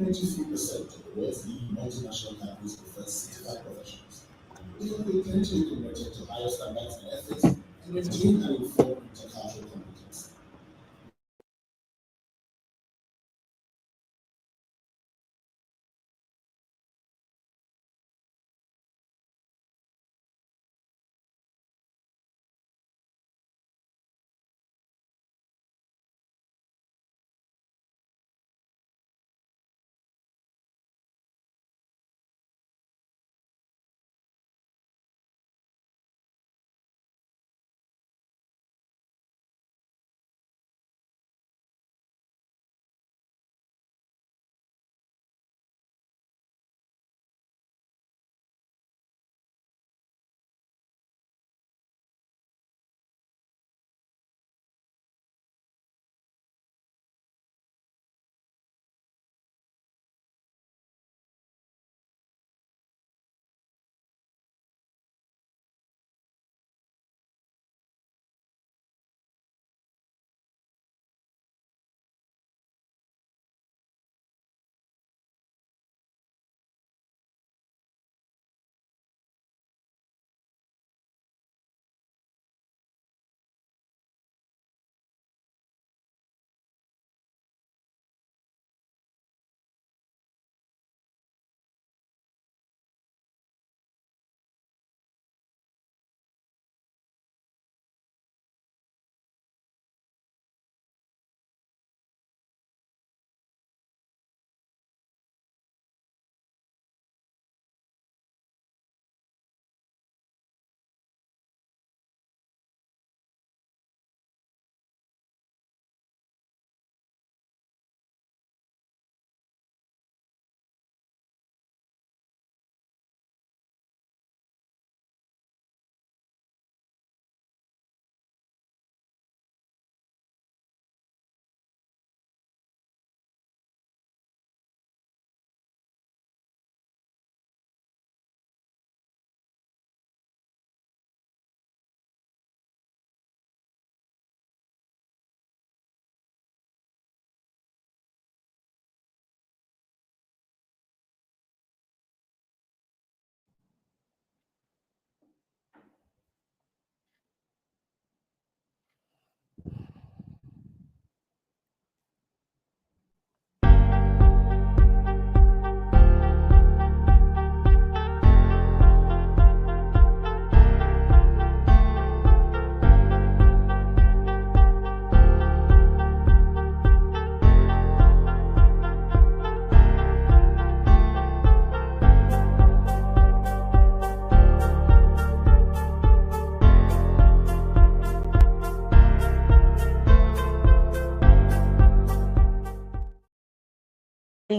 93% of the world's leading multinational companies prefer certified professionals because they tend to be committed to higher standards and ethics and maintain an informed intercultural competence.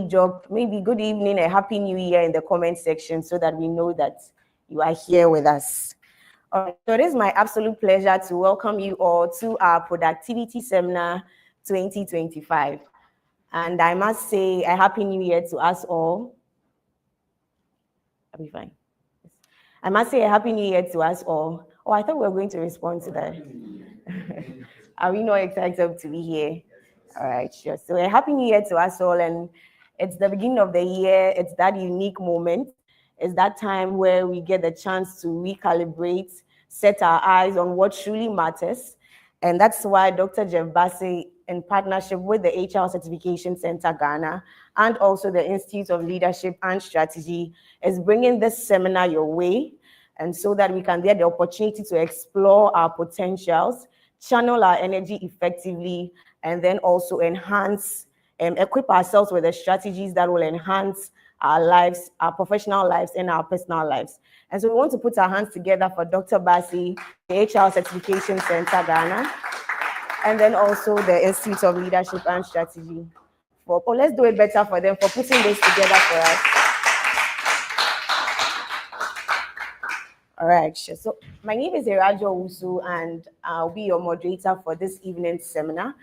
Job, maybe good evening, a happy new year in the comment section so that we know that you are here with us. All right, so it is my absolute pleasure to welcome you all to our productivity seminar 2025. And I must say a happy new year to us all. I'll be fine. I must say a happy new year to us all. Oh, I thought we were going to respond to that. Are we not excited to be here? All right, sure. So a happy new year to us all. And it's the beginning of the year. It's that unique moment. It's that time where we get the chance to recalibrate, set our eyes on what truly matters. And that's why Dr. Jeff Bassay, in partnership with the HR Certification Center Ghana and also the Institute of Leadership and Strategy, is bringing this seminar your way. And so that we can get the opportunity to explore our potentials, channel our energy effectively, and then also enhance and equip ourselves with the strategies that will enhance our lives, our professional lives, and our personal lives. And so we want to put our hands together for Dr. Bassay, the HR Certification Center Ghana, and then also the Institute of Leadership and Strategy. Let's do it better for them for putting this together for us. All right, sure. So my name is Erajo Usu, and I'll be your moderator for this evening's seminar.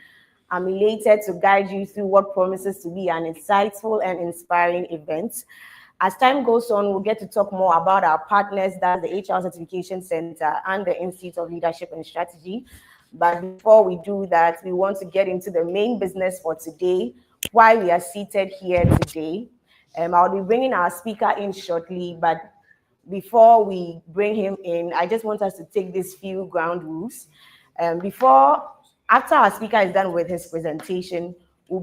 I'm elated to guide you through what promises to be an insightful and inspiring event. As time goes on, we'll get to talk more about our partners, that's the HR Certification Center and the Institute of Leadership and Strategy. But before we do that, we want to get into the main business for today, why we are seated here today. I'll be bringing our speaker in shortly, but before we bring him in, I just want us to take these few ground rules. After our speaker is done with his presentation, we'll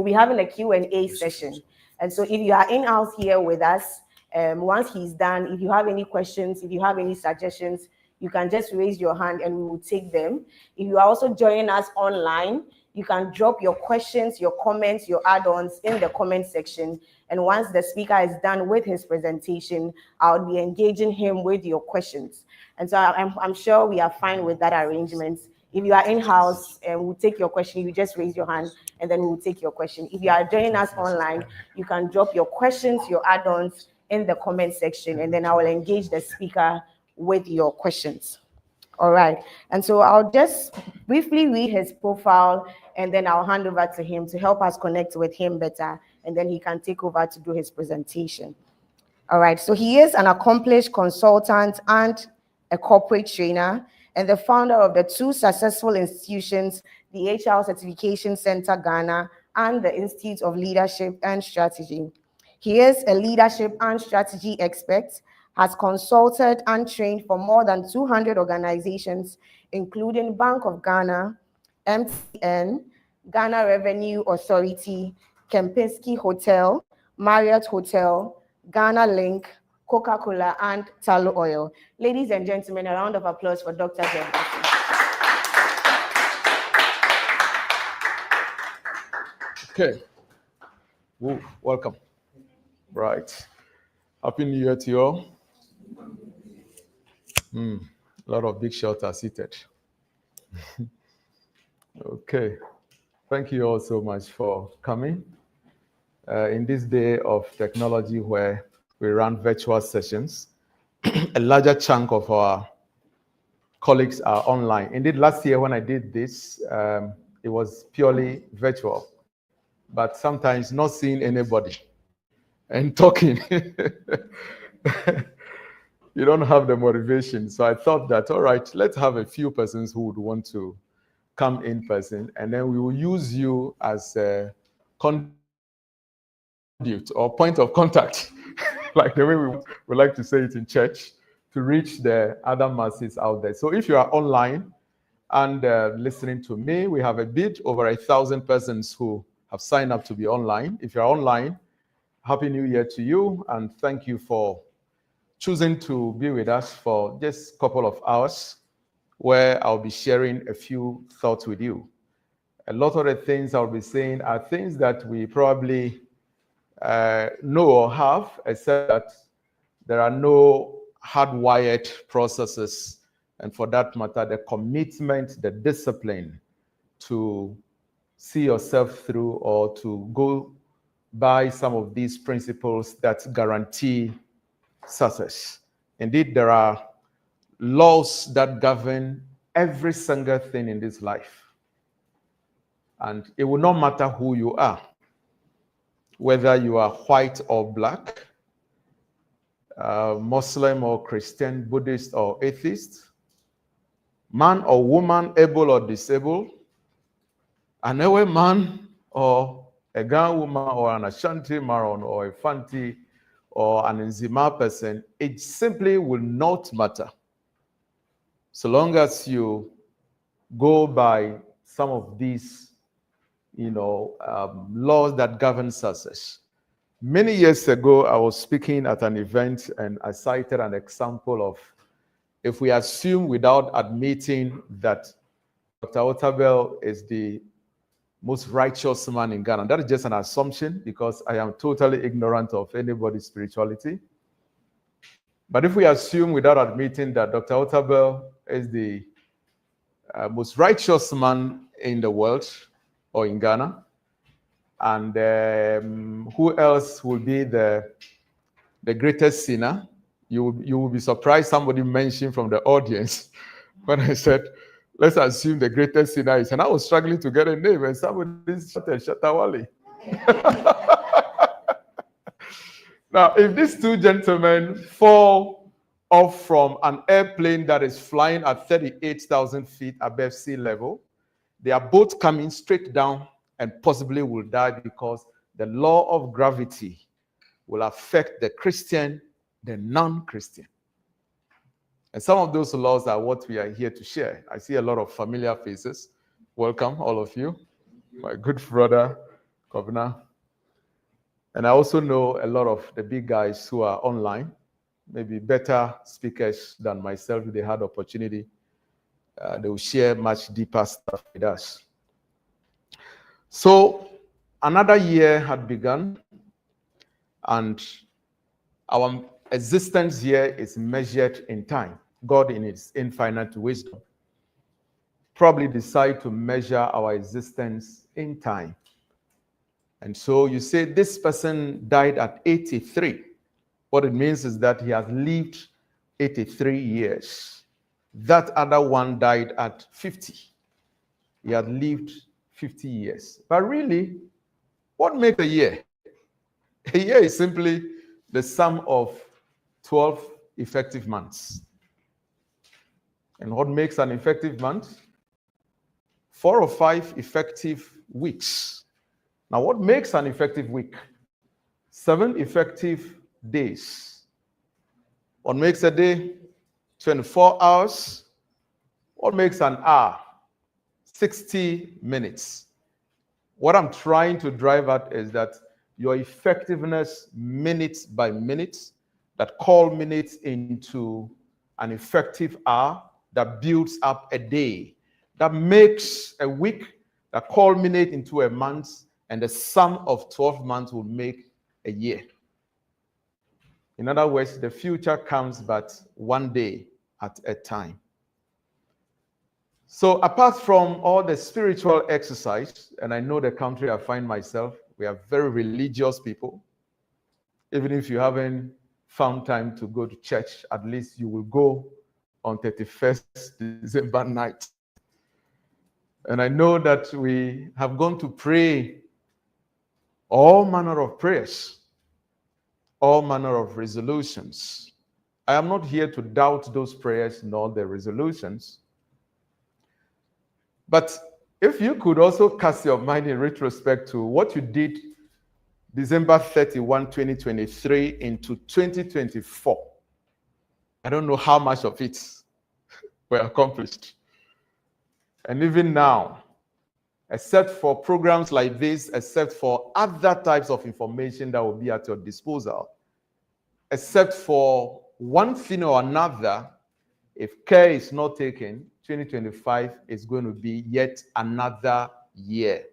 be having a Q&A session. And so if you are in-house here with us, once he's done, if you have any questions, if you have any suggestions, you can just raise your hand and we will take them. If you are also joining us online, you can drop your questions, your comments, your add-ons in the comment section. And once the speaker is done with his presentation, I'll be engaging him with your questions. And so I'm sure we are fine with that arrangement. If you are in-house and we'll take your question, you just raise your hand and then we'll take your question. If you are joining us online, you can drop your questions, your add-ons in the comment section, and then I will engage the speaker with your questions. All right, and so I'll just briefly read his profile and then I'll hand over to him to help us connect with him better, and then he can take over to do his presentation. All right, so he is an accomplished consultant and a corporate trainer and the founder of the two successful institutions, the HR Certification Center Ghana and the Institute of Leadership and Strategy. He is a leadership and strategy expert, has consulted and trained for more than 200 organizations, including Bank of Ghana, MTN, Ghana Revenue Authority, Kempinski Hotel, Marriott Hotel, Ghana Link, Coca-Cola, and Talo Oil. Ladies and gentlemen, a round of applause for Dr. Bassay. Okay. Woo, welcome. Right. Happy New Year to you all. A lot of big shots are seated. Okay. Thank you all so much for coming. In this day of technology where we run virtual sessions, a larger chunk of our colleagues are online. Indeed, last year when I did this, it was purely virtual, but sometimes not seeing anybody and talking. You don't have the motivation. So I thought that, all right, let's have a few persons who would want to come in person, and then we will use you as a conduit or point of contact, like the way we like to say it in church, to reach the other masses out there. So if you are online and listening to me, we have a bit over 1,000 persons who have signed up to be online. If you're online, Happy New Year to you, and thank you for choosing to be with us for just a couple of hours, where I'll be sharing a few thoughts with you. A lot of the things I'll be saying are things that we probably know or have, except that there are no hardwired processes, and for that matter, the commitment, the discipline to see yourself through or to go by some of these principles that guarantee success. Indeed, there are laws that govern every single thing in this life. And it will not matter who you are, whether you are white or black, Muslim or Christian, Buddhist or atheist, man or woman, able or disabled, an Ewe man or a Ghana woman or an Ashanti Maron or a Fanti or an Nzima person, it simply will not matter. So long as you go by some of these, laws that govern success. Many years ago, I was speaking at an event and I cited an example of, if we assume without admitting that Dr. Otabel is the most righteous man in Ghana. That is just an assumption because I am totally ignorant of anybody's spirituality. But if we assume without admitting that Dr. Otabel is the most righteous man in the world or in Ghana, and who else will be the greatest sinner? You will be surprised somebody mentioned from the audience when I said, let's assume the greatest sinner is, and I was struggling to get a name, and somebody shouted Shatawali. Now, if these two gentlemen fall off from an airplane that is flying at 38,000 feet above sea level, they are both coming straight down and possibly will die because the law of gravity will affect the Christian, the non-Christian. And some of those laws are what we are here to share. I see a lot of familiar faces. Welcome, all of you. My good brother, Governor. And I also know a lot of the big guys who are online, maybe better speakers than myself if they had opportunity. They will share much deeper stuff with us. So another year had begun, and our existence here is measured in time. God, in his infinite wisdom, probably decide to measure our existence in time. And so you say this person died at 83. What it means is that he has lived 83 years. That other one died at 50. He had lived 50 years. But really, what makes a year? A year is simply the sum of 12 effective months. And what makes an effective month? 4 or 5 effective weeks. Now, what makes an effective week? 7 effective days. What makes a day? 24 hours. What makes an hour? 60 minutes. What I'm trying to drive at is that your effectiveness minute by minute, that culminates into an effective hour, that builds up a day, that makes a week, that culminates into a month, and the sum of 12 months will make a year. In other words, the future comes but one day at a time. So apart from all the spiritual exercise, and I know the country I find myself, we are very religious people. Even if you haven't found time to go to church, at least you will go on 31st December night. And I know that we have gone to pray all manner of prayers, all manner of resolutions. I am not here to doubt those prayers nor the resolutions. But if you could also cast your mind in retrospect to what you did December 31, 2023 into 2024, I don't know how much of it were accomplished. And even now, except for programs like this, except for other types of information that will be at your disposal, except for one thing or another, if care is not taken, 2025 is going to be yet another year.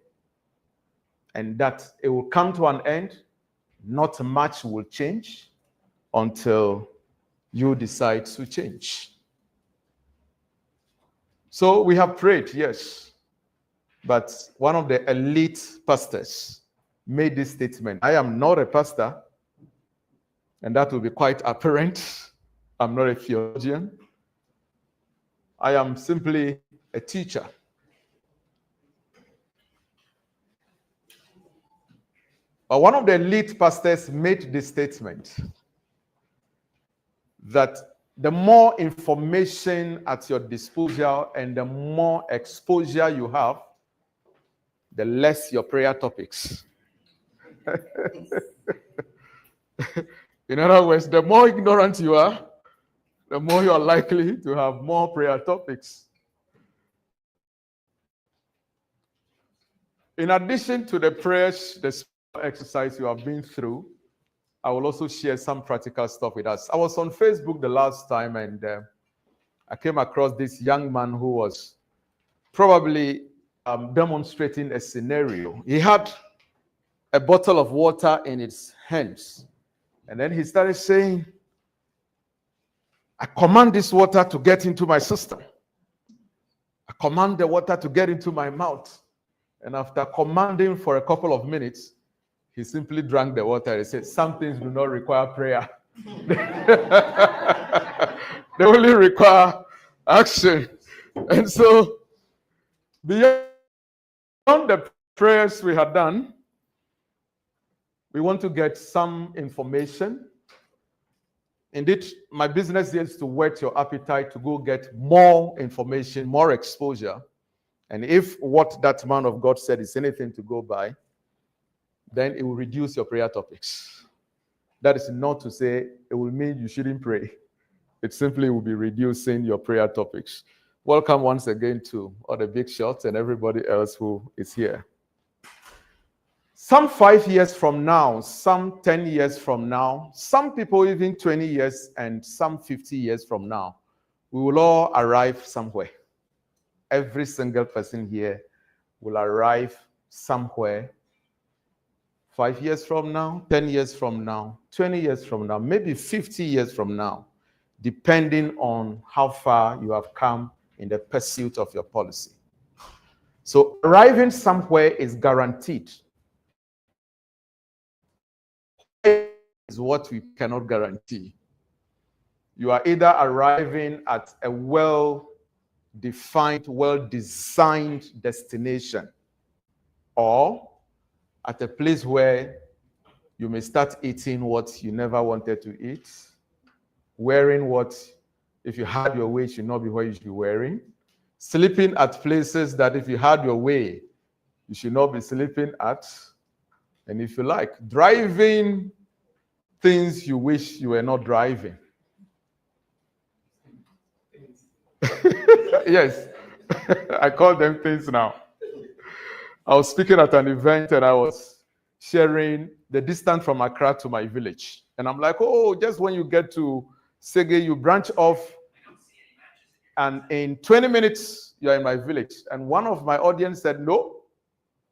And that it will come to an end. Not much will change until you decide to change. So we have prayed, yes. But one of the elite pastors made this statement: I am not a pastor, and that will be quite apparent. I'm not a theologian. I am simply a teacher. But one of the elite pastors made this statement that the more information at your disposal and the more exposure you have, the less your prayer topics. In other words, the more ignorant you are, the more you are likely to have more prayer topics. In addition to the prayers, the exercise you have been through, I will also share some practical stuff with us. I was on Facebook the last time, and I came across this young man who was probably demonstrating a scenario. He had a bottle of water in his hands, and then he started saying, I command this water to get into my system. I command the water to get into my mouth. And after commanding for a couple of minutes, he simply drank the water. He said, some things do not require prayer. They only require action. And so, beyond the prayers we had done, We want to get some information. Indeed, my business is to whet your appetite to go get more information, more exposure. And if what that man of God said is anything to go by, then it will reduce your prayer topics. That is not to say it will mean you shouldn't pray. It simply will be reducing your prayer topics. Welcome once again to all the big shots and everybody else who is here. Some 5 years from now, some 10 years from now, some people even 20 years and some 50 years from now, we will all arrive somewhere. Every single person here will arrive somewhere 5 years from now, 10 years from now, 20 years from now, maybe 50 years from now, depending on how far you have come in the pursuit of your policy. So arriving somewhere is guaranteed. Is what we cannot guarantee. You are either arriving at a well-defined, well-designed destination, or at a place where you may start eating what you never wanted to eat, wearing what, if you had your way, should not be what you should be wearing, sleeping at places that if you had your way, you should not be sleeping at, and if you like, driving things you wish you were not driving. Yes, I call them things now. I was speaking at an event and I was sharing the distance from Accra to my village. And I'm like, oh, just when you get to Sege, you branch off, and in 20 minutes, you're in my village. And one of my audience said, no,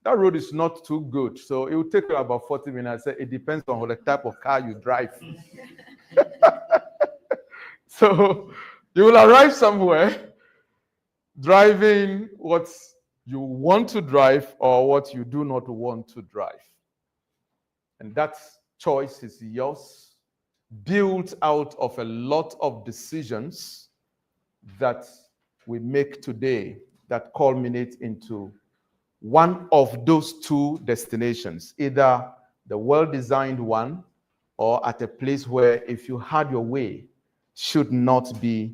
that road is not too good. So it will take you about 40 minutes. I said, it depends on the type of car you drive. So you will arrive somewhere driving what you want to drive or what you do not want to drive. And that choice is yours, built out of a lot of decisions that we make today that culminate into one of those two destinations, either the well-designed one or at a place where if you had your way, should not be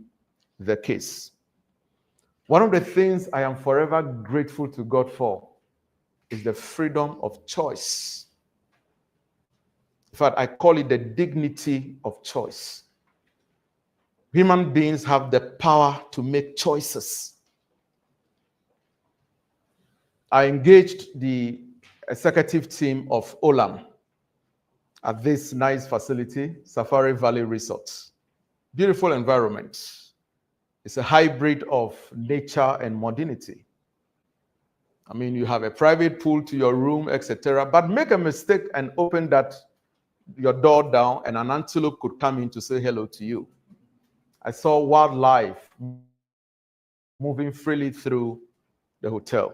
the case. One of the things I am forever grateful to God for is the freedom of choice. In fact, I call it the dignity of choice. Human beings have the power to make choices. I engaged the executive team of Olam at this nice facility, Safari Valley Resort. Beautiful environment. It's a hybrid of nature and modernity. I mean, you have a private pool to your room, etc. But make a mistake and open your door down, and an antelope could come in to say hello to you. I saw wildlife moving freely through the hotel.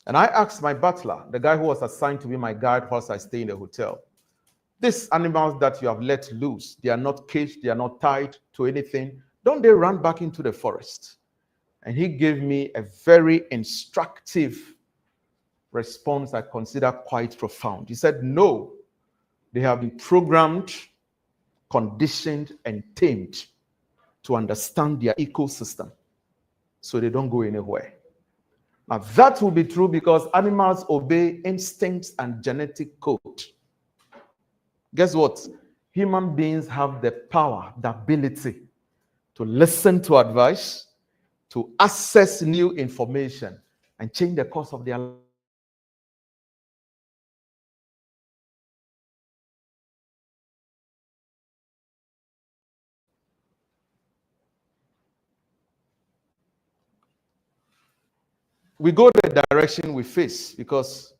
And I asked my butler, the guy who was assigned to be my guide whilst I stay in the hotel, these animals that you have let loose, they are not caged, they are not tied to anything. Don't they run back into the forest? And he gave me a very instructive response I consider quite profound. He said, no, they have been programmed, conditioned, and tamed to understand their ecosystem so they don't go anywhere. Now, that will be true because animals obey instincts and genetic code. Guess what? Human beings have the power, the ability to listen to advice, to access new information, and change the course of their life. We go the direction we face because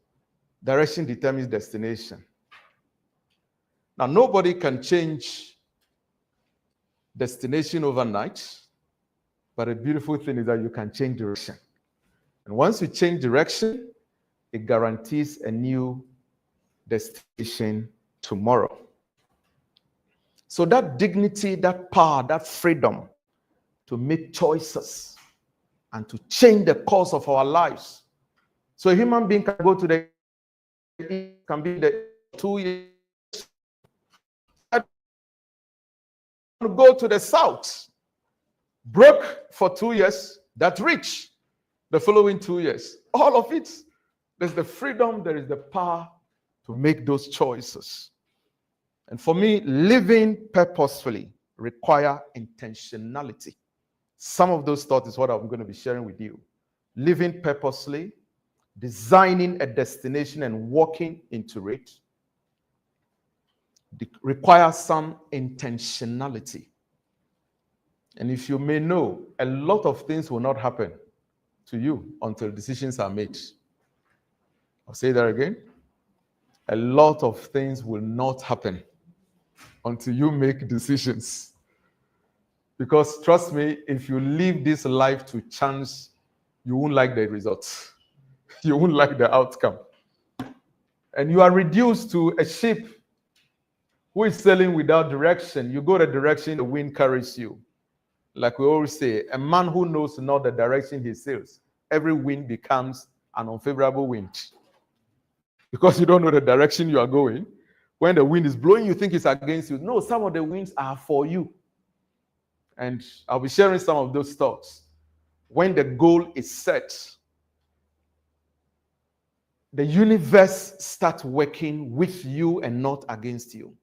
direction determines destination. Now, nobody can change destination overnight, but a beautiful thing is that you can change direction. And once you change direction, it guarantees a new destination tomorrow. So that dignity, that power, that freedom to make choices and to change the course of our lives. So a human being can go to the east, can be the 2 years. Go to the south, broke for 2 years, that rich the following 2 years. All of it. There's the freedom, there is the power to make those choices. And for me, living purposefully require intentionality. Some of those thoughts is what I'm going to be sharing with you. Living purposely, designing a destination and walking into it requires some intentionality. And if you may know, a lot of things will not happen to you until decisions are made. I'll say that again. A lot of things will not happen until you make decisions. Because trust me, if you leave this life to chance, you won't like the results. You won't like the outcome. And you are reduced to a ship who is sailing without direction. You go the direction the wind carries you. Like we always say, a man who knows not the direction he sails, every wind becomes an unfavorable wind. Because you don't know the direction you are going. When the wind is blowing, you think it's against you. No, some of the winds are for you. And I'll be sharing some of those thoughts. When the goal is set, the universe starts working with you and not against you.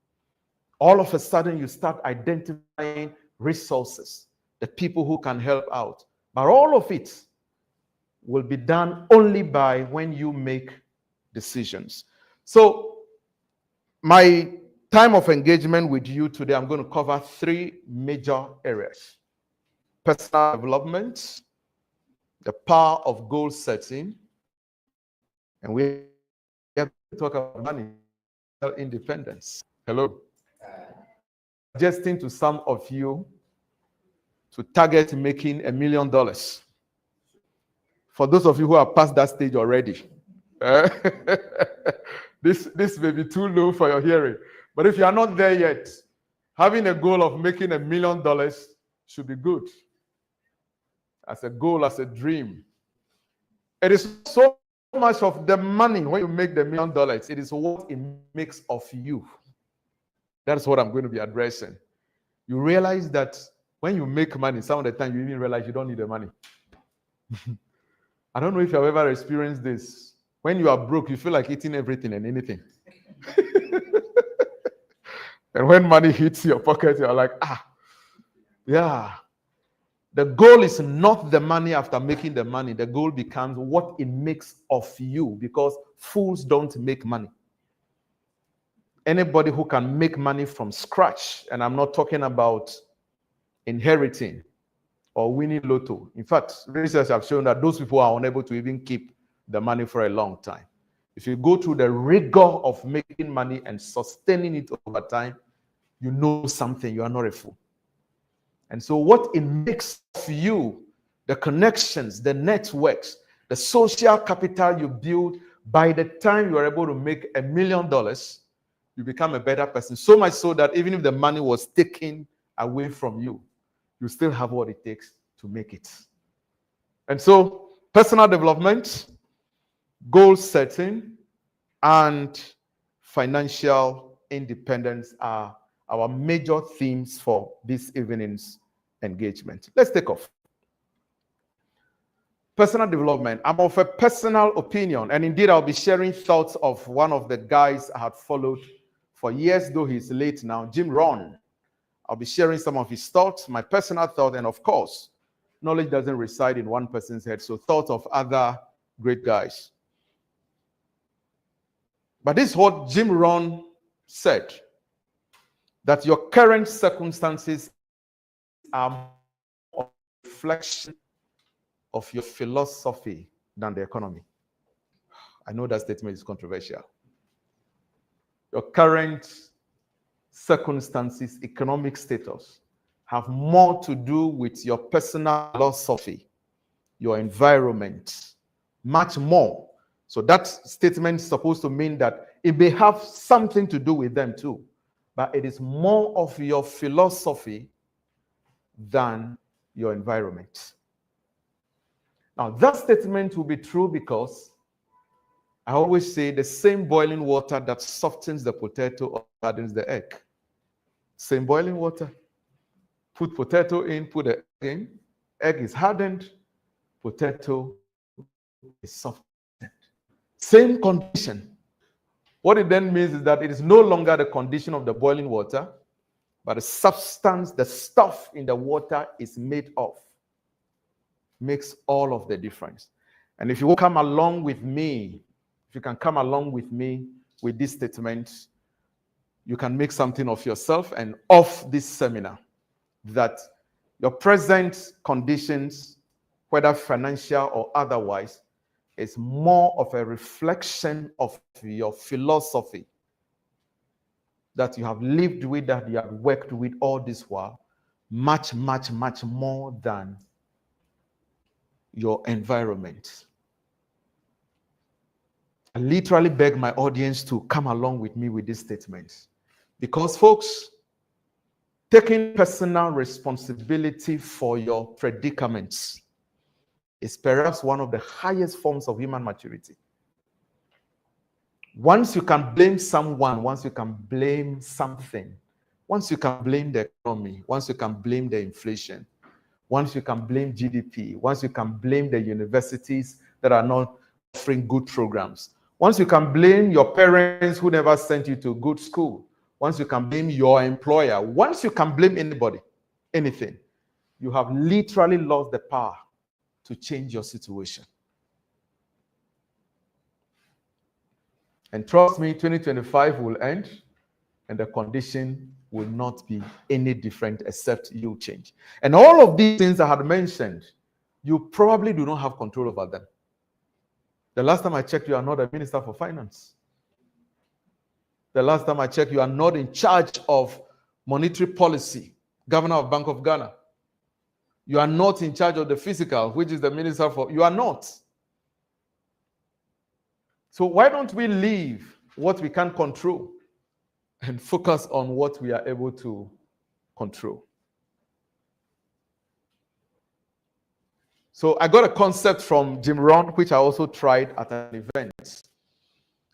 All of a sudden, you start identifying resources, the people who can help out. But all of it will be done only by when you make decisions. So, my time of engagement with you today, I'm going to cover 3 major areas: personal development, the power of goal setting, and we are going to talk about money, independence. Hello. Suggesting to some of you to target making $1 million. For those of you who are past that stage already, this may be too low for your hearing. But if you are not there yet, having a goal of making $1 million should be good. As a goal, as a dream. It is so much of the money when you make the $1 million, it is what it makes of you. That's what I'm going to be addressing. You realize that when you make money, some of the time you even realize you don't need the money. I don't know if you've ever experienced this. When you are broke, you feel like eating everything and anything. And when money hits your pocket, you're like, yeah. The goal is not the money after making the money. The goal becomes what it makes of you, because fools don't make money. Anybody who can make money from scratch, and I'm not talking about inheriting or winning lotto. In fact, research have shown that those people are unable to even keep the money for a long time. If you go through the rigor of making money and sustaining it over time, you know something, you are not a fool. And so what it makes of you, the connections, the networks, the social capital you build, by the time you are able to make $1 million, you become a better person. So much so that even if the money was taken away from you, you still have what it takes to make it. And so personal development, goal setting, and financial independence are our major themes for this evening's engagement. Let's take off. Personal development. I'm of a personal opinion, and indeed I'll be sharing thoughts of one of the guys I had followed for years, though he's late now, Jim Rohn. I'll be sharing some of his thoughts, my personal thought, and of course, knowledge doesn't reside in one person's head, so thoughts of other great guys. But this is what Jim Rohn said, that your current circumstances are a reflection of your philosophy than the economy. I know that statement is controversial. Your current circumstances, economic status, have more to do with your personal philosophy, your environment, much more. So that statement is supposed to mean that it may have something to do with them too, but it is more of your philosophy than your environment. Now, that statement will be true because I always say the same boiling water that softens the potato or hardens the egg. Same boiling water. Put potato in, put the egg in. Egg is hardened, potato is softened. Same condition. What it then means is that it is no longer the condition of the boiling water, but the substance, the stuff in the water is made of. Makes all of the difference. And if you will come along with me, if you can come along with me with this statement, you can make something of yourself and of this seminar, that your present conditions, whether financial or otherwise, is more of a reflection of your philosophy that you have lived with, that you have worked with all this while, much, much, much more than your environment. I literally beg my audience to come along with me with this statement. Because, folks, taking personal responsibility for your predicaments is perhaps one of the highest forms of human maturity. Once you can blame someone, once you can blame something, once you can blame the economy, once you can blame the inflation, once you can blame GDP, once you can blame the universities that are not offering good programs, once you can blame your parents who never sent you to good school, once you can blame your employer, once you can blame anybody, anything, you have literally lost the power to change your situation. And trust me, 2025 will end and the condition will not be any different except you change. And all of these things I had mentioned, you probably do not have control over them. The last time I checked, you are not a minister for finance. The last time I checked, you are not in charge of monetary policy, governor of Bank of Ghana. You are not in charge of the fiscal, which is the minister for, you are not. So why don't we leave what we can't control and focus on what we are able to control? So I got a concept from Jim Rohn, which I also tried at an event.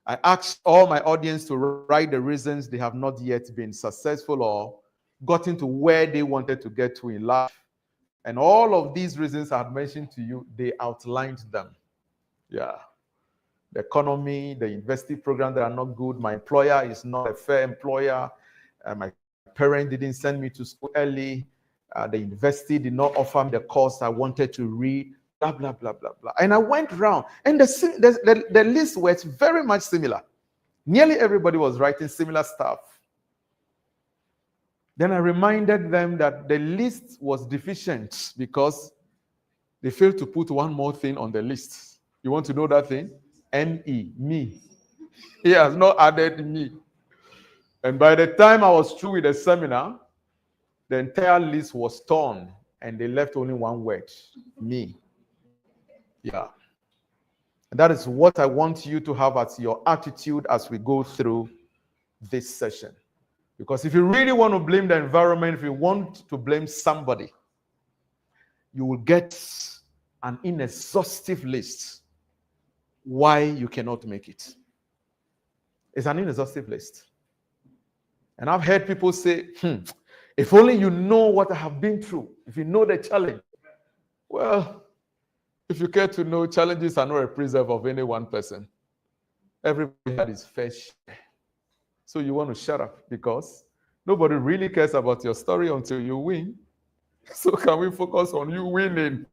I asked all my audience to write the reasons they have not yet been successful or gotten to where they wanted to get to in life. And all of these reasons I had mentioned to you, they outlined them. Yeah. The economy, the university programs that are not good, my employer is not a fair employer, my parents didn't send me to school early, the university did not offer me the course I wanted to read, blah, blah, blah, blah, blah. And I went around, and the list was very much similar. Nearly everybody was writing similar stuff. Then I reminded them that the list was deficient because they failed to put one more thing on the list. You want to know that thing? M-E, me. He has not added me. And by the time I was through with the seminar, the entire list was torn and they left only one word, me. Yeah. And that is what I want you to have as your attitude as we go through this session. Because if you really want to blame the environment, if you want to blame somebody, you will get an inexhaustive list why you cannot make it. It's an inexhaustive list. And I've heard people say, if only you know what I have been through, if you know the challenge. Well, if you care to know, challenges are not a preserve of any one person. Everybody had his fair share. So you want to shut up because nobody really cares about your story until you win. So can we focus on you winning?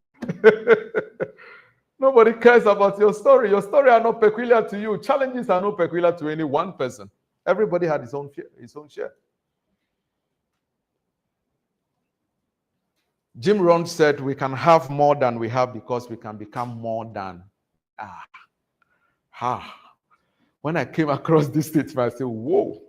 Nobody cares about your story. Your story are not peculiar to you. Challenges are not peculiar to any one person. Everybody had his own share. Jim Rohn said we can have more than we have because we can become more than. When I came across this statement, I said, whoa,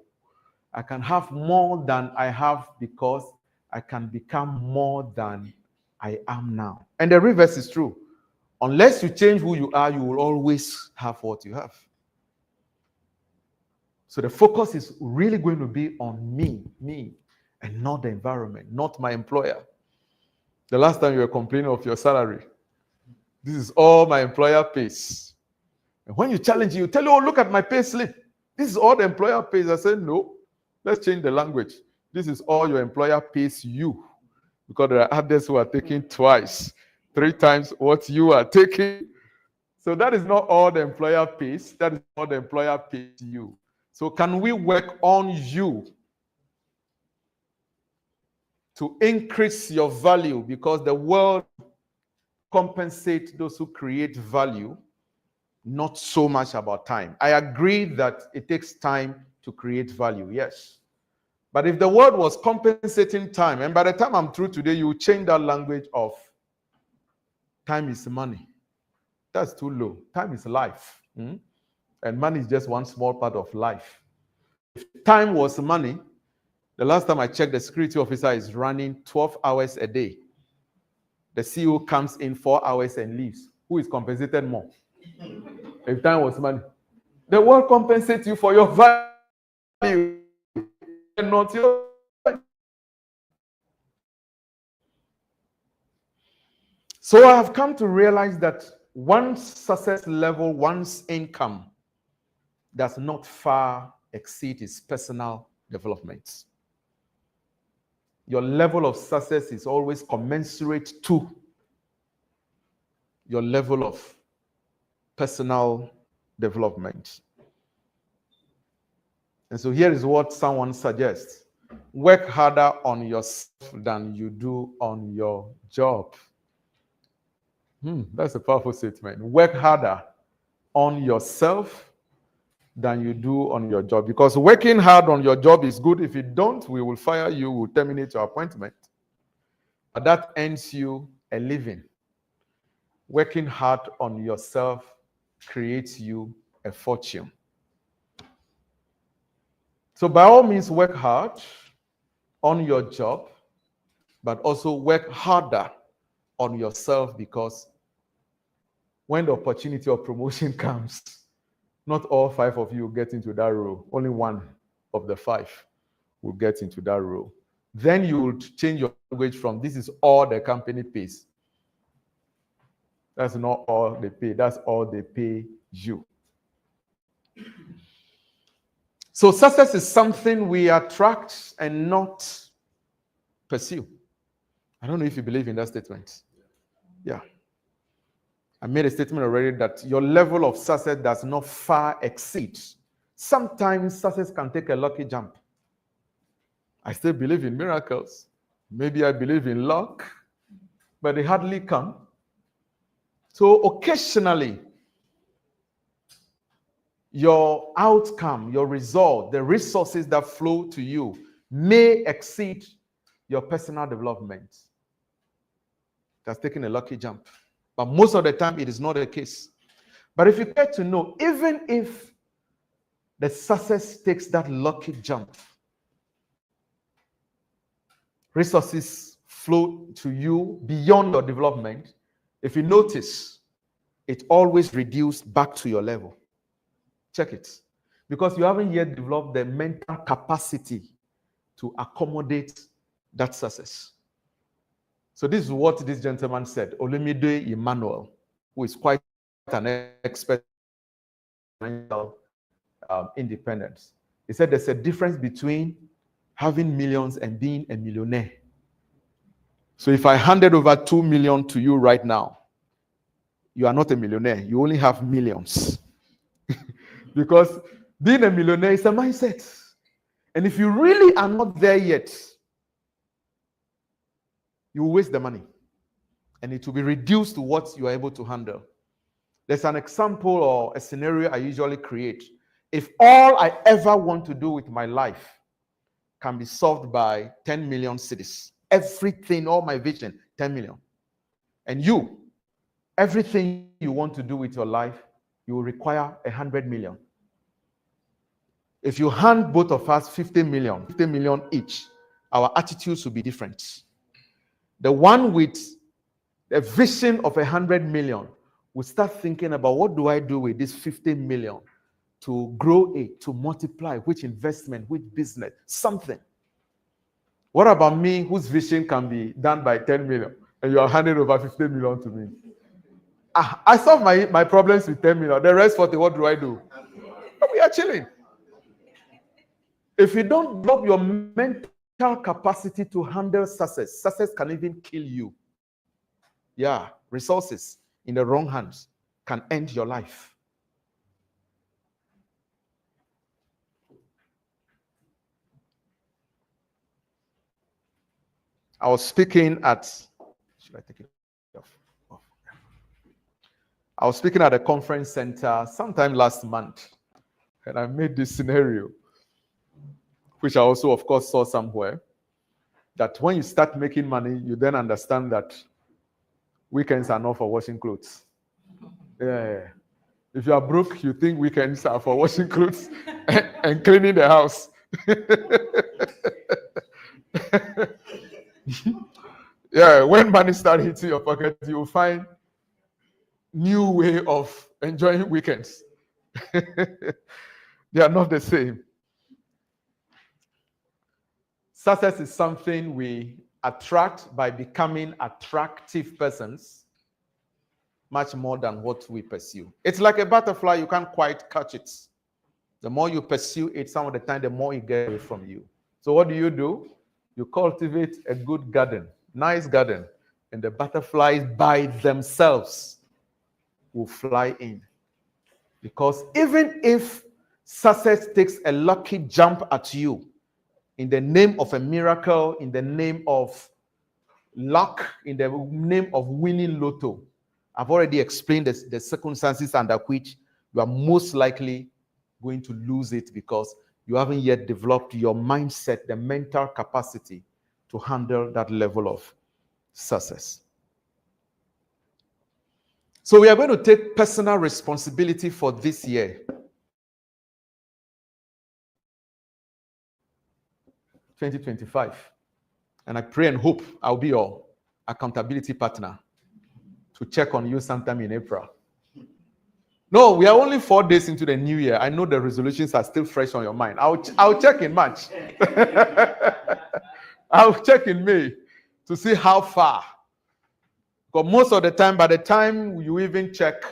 I can have more than I have because I can become more than I am now. And the reverse is true. Unless you change who you are, you will always have what you have. So the focus is really going to be on me, and not the environment, not my employer. The last time you were complaining of your salary, this is all my employer pays. And when you challenge you tell you, oh, look at my pay slip. This is all the employer pays. I said, no, let's change the language. This is all your employer pays you. Because there are others who are taking twice, 3 times what you are taking. So that is not all the employer pays. That is all the employer pays you. So can we work on you to increase your value? Because the world compensates those who create value, not so much about time. I agree that it takes time to create value, yes. But if the world was compensating time, and by the time I'm through today, you change that language of time is money. That's too low. Time is life. And money is just one small part of life. If time was money, the last time I checked, the security officer is running 12 hours a day. The CEO comes in 4 hours and leaves. Who is compensated more? If time was money. The world compensates you for your value and not your. So I have come to realize that one's success level, one's income does not far exceed his personal development. Your level of success is always commensurate to your level of personal development. And so here is what someone suggests. Work harder on yourself than you do on your job. That's a powerful statement. Work harder on yourself than you do on your job. Because working hard on your job is good. If you don't, we will fire you, we'll terminate your appointment. But that earns you a living. Working hard on yourself creates you a fortune. So by all means, work hard on your job, but also work harder on yourself, because when the opportunity of promotion comes, not all 5 of you get into that role. Only 1 of the 5 will get into that role. Then you will change your language from this is all the company pays. That's not all they pay. That's all they pay you. So success is something we attract and not pursue. I don't know if you believe in that statement. Yeah. I made a statement already that your level of success does not far exceed. Sometimes success can take a lucky jump. I still believe in miracles. Maybe I believe in luck, but they hardly come. So occasionally, your outcome, your result, the resources that flow to you may exceed your personal development. That's taking a lucky jump. But most of the time, it is not the case. But if you get to know, even if the success takes that lucky jump, resources flow to you beyond your development, if you notice, it always reduces back to your level. Check it. Because you haven't yet developed the mental capacity to accommodate that success. So this is what this gentleman said, Olumide Emmanuel, who is quite an expert in independence. He said there's a difference between having millions and being a millionaire. So if I handed over 2 million to you right now, you are not a millionaire. You only have millions. Because being a millionaire is a mindset. And if you really are not there yet, you will waste the money. And it will be reduced to what you are able to handle. There's an example or a scenario I usually create. If all I ever want to do with my life can be solved by 10 million cities, everything, all my vision, 10 million. And you, everything you want to do with your life, you will require 100 million. If you hand both of us 50 million each, our attitudes will be different. The one with a vision of 100 million will start thinking about what do I do with this 50 million to grow it, to multiply, which investment, which business, something. What about me, whose vision can be done by 10 million, and you are handing over 50 million to me? I solve my problems with 10 million. The rest 40, what do I do? We are chilling. If you don't develop your mental capacity to handle success can even kill you. Yeah, resources in the wrong hands can end your life. I was speaking at, should I take it off? I was speaking at a conference center sometime last month, and I made this scenario, which I also, of course, saw somewhere, that when you start making money, you then understand that weekends are not for washing clothes. Yeah. If you are broke, you think weekends are for washing clothes and cleaning the house. Yeah, when money starts hitting your pocket, you will find new way of enjoying weekends. They are not the same. Success is something we attract by becoming attractive persons, much more than what we pursue. It's like a butterfly, you can't quite catch it. The more you pursue it, some of the time, the more it gets away from you. So what do? You cultivate a good garden, nice garden, and the butterflies by themselves will fly in. Because even if success takes a lucky jump at you, in the name of a miracle, in the name of luck, in the name of winning lotto, I've already explained the circumstances under which you are most likely going to lose it because you haven't yet developed your mindset, the mental capacity to handle that level of success. So we are going to take personal responsibility for this year. 2025. And I pray and hope I'll be your accountability partner to check on you sometime in April. No, we are only 4 days into the new year. I know the resolutions are still fresh on your mind. I'll check in March. I'll check in May to see how far. Because most of the time, by the time you even check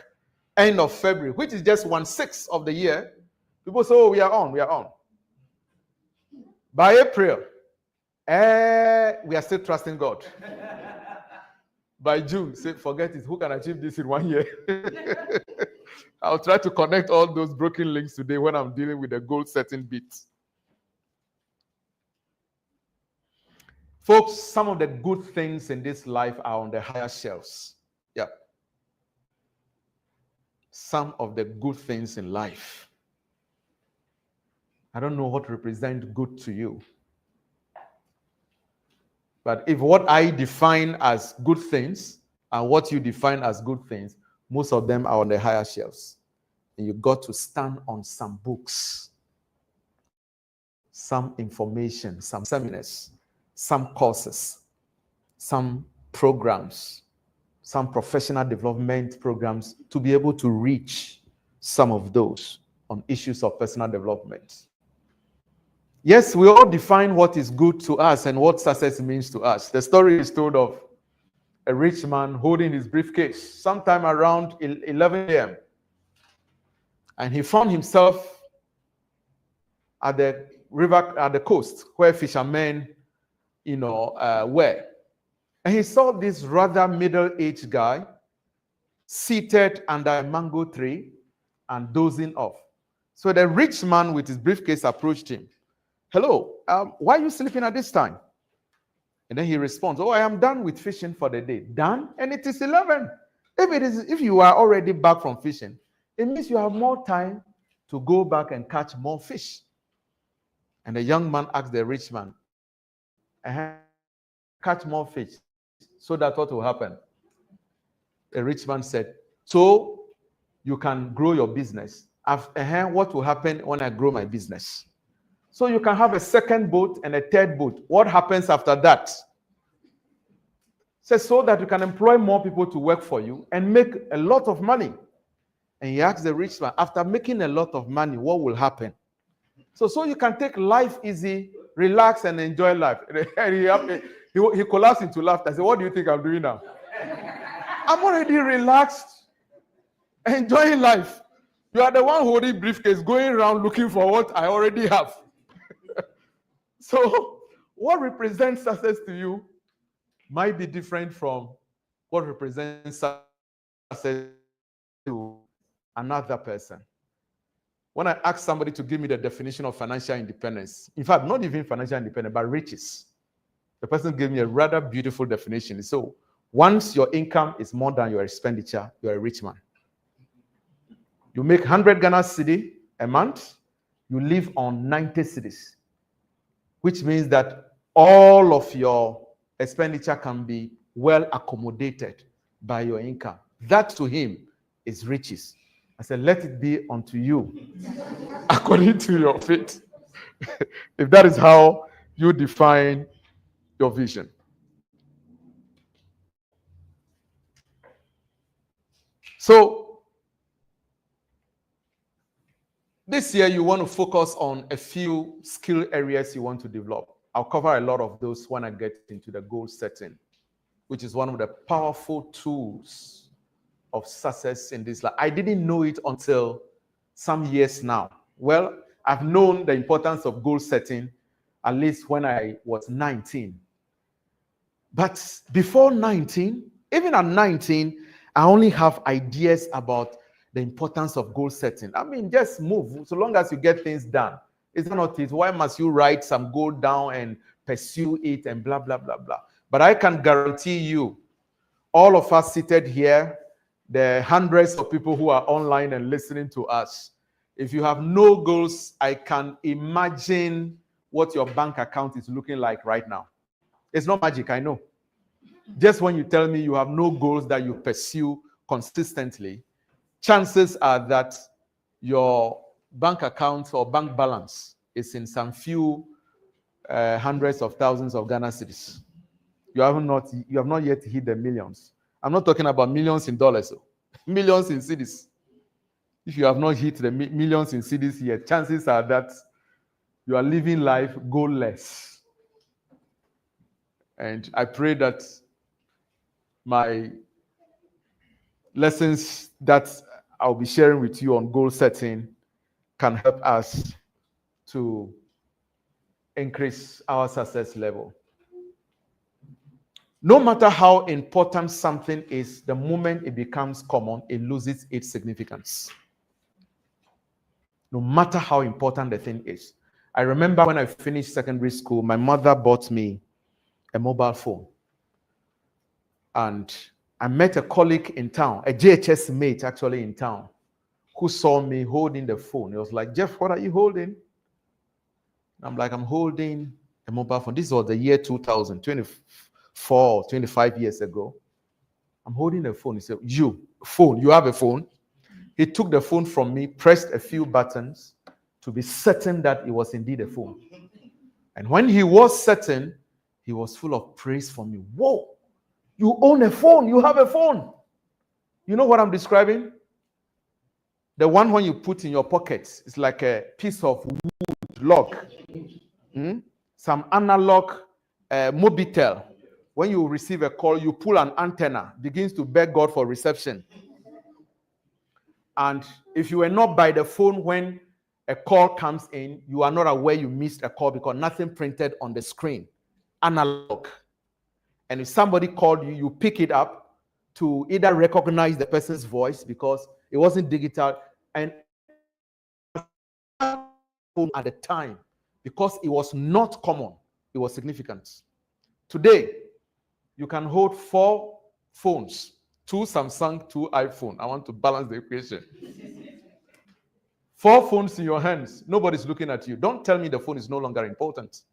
end of February, which is just 1/6 of the year, people say, oh, we are on. By April, we are still trusting God. By June, say, forget it. Who can achieve this in 1 year? I'll try to connect all those broken links today when I'm dealing with the goal setting bit. Folks, some of the good things in this life are on the higher shelves. Yeah. Some of the good things in life. I don't know what represents good to you. But if what I define as good things and what you define as good things, most of them are on the higher shelves. And you got to stand on some books, some information, some seminars, some courses, some programs, some professional development programs to be able to reach some of those on issues of personal development. Yes, we all define what is good to us and what success means to us. The story is told of a rich man holding his briefcase sometime around 11 a.m. And he found himself at the river, at the coast, where fishermen, were. And he saw this rather middle-aged guy seated under a mango tree and dozing off. So the rich man with his briefcase approached him. Hello, why are you sleeping at this time? And then he responds, oh, I am done with fishing for the day. Done? And it is 11. If you are already back from fishing, it means you have more time to go back and catch more fish. And the young man asked the rich man, catch more fish, so that what will happen? The rich man said, so you can grow your business. What will happen when I grow my business? So you can have a second boat and a third boat. What happens after that? Says so that you can employ more people to work for you and make a lot of money. And he asked the rich man, after making a lot of money, what will happen? So you can take life easy, relax, and enjoy life. And he collapsed into laughter. I said, what do you think I'm doing now? I'm already relaxed. enjoying life. You are the one holding briefcase, going around looking for what I already have. So, what represents success to you might be different from what represents success to another person. When I ask somebody to give me the definition of financial independence, in fact, not even financial independence, but riches, the person gave me a rather beautiful definition. So, once your income is more than your expenditure, you're a rich man. You make 100 Ghana cedi a month, you live on 90 cedis, which means that all of your expenditure can be well accommodated by your income. That to him is riches. I said, let it be unto you according to your faith. If that is how you define your vision. So, this year you want to focus on a few skill areas you want to develop. I'll cover a lot of those when I get into the goal setting, which is one of the powerful tools of success in this life. I didn't know it until some years now. Well, I've known the importance of goal setting at least when I was 19. But before 19, even at 19, I only have ideas about the importance of goal setting. I mean, just move so long as you get things done. Is that not it? Why must you write some goal down and pursue it and blah, blah, blah, blah? But I can guarantee you, all of us seated here, the hundreds of people who are online and listening to us, if you have no goals, I can imagine what your bank account is looking like right now. It's not magic, I know. Just when you tell me you have no goals that you pursue consistently, chances are that your bank account or bank balance is in some few hundreds of thousands of Ghana cedis. You have not yet hit the millions. I'm not talking about millions in dollars, millions in cedis. If you have not hit the millions in cedis yet, chances are that you are living life goalless. And I pray that my lessons that I'll be sharing with you on goal setting can help us to increase our success level. No matter how important something is, the moment it becomes common, it loses its significance. No matter how important the thing is. I remember when I finished secondary school, my mother bought me a mobile phone. And I met a colleague in town, a JHS mate actually in town, who saw me holding the phone. He was like, Jeff, what are you holding? I'm like, I'm holding a mobile phone. This was the year 2000, 24, 25 years ago. I'm holding a phone. He said, you have a phone? He took the phone from me, pressed a few buttons to be certain that it was indeed a phone. And when he was certain, he was full of praise for me. Whoa, you own a phone. You have a phone. You know what I'm describing? The one when you put in your pocket, it's like a piece of wood log. Some analog Mobitel. When you receive a call, you pull an antenna, begins to beg God for reception. And if you were not by the phone when a call comes in, you are not aware you missed a call because nothing printed on the screen. Analog. And if somebody called you, you pick it up to either recognize the person's voice because it wasn't digital, and at the time, because it was not common, it was significant. Today, you can hold 4 phones, 2 Samsung, 2 iPhone. I want to balance the equation. 4 phones in your hands. Nobody's looking at you. Don't tell me the phone is no longer important.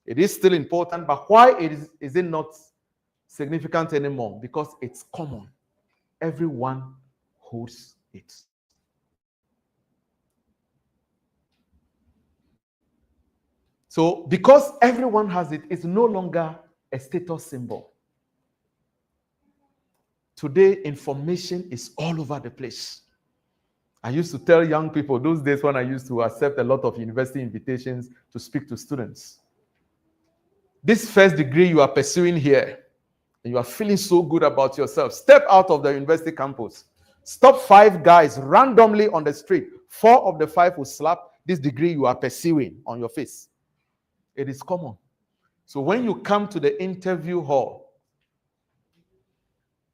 It is still important, but why is it not significant anymore? Because it's common. Everyone holds it. So, because everyone has it, it's no longer a status symbol. Today, information is all over the place. I used to tell young people those days when I used to accept a lot of university invitations to speak to students. This first degree you are pursuing here, and you are feeling so good about yourself, step out of the university campus. Stop 5 guys randomly on the street. 4 of the 5 will slap this degree you are pursuing on your face. It is common. So when you come to the interview hall,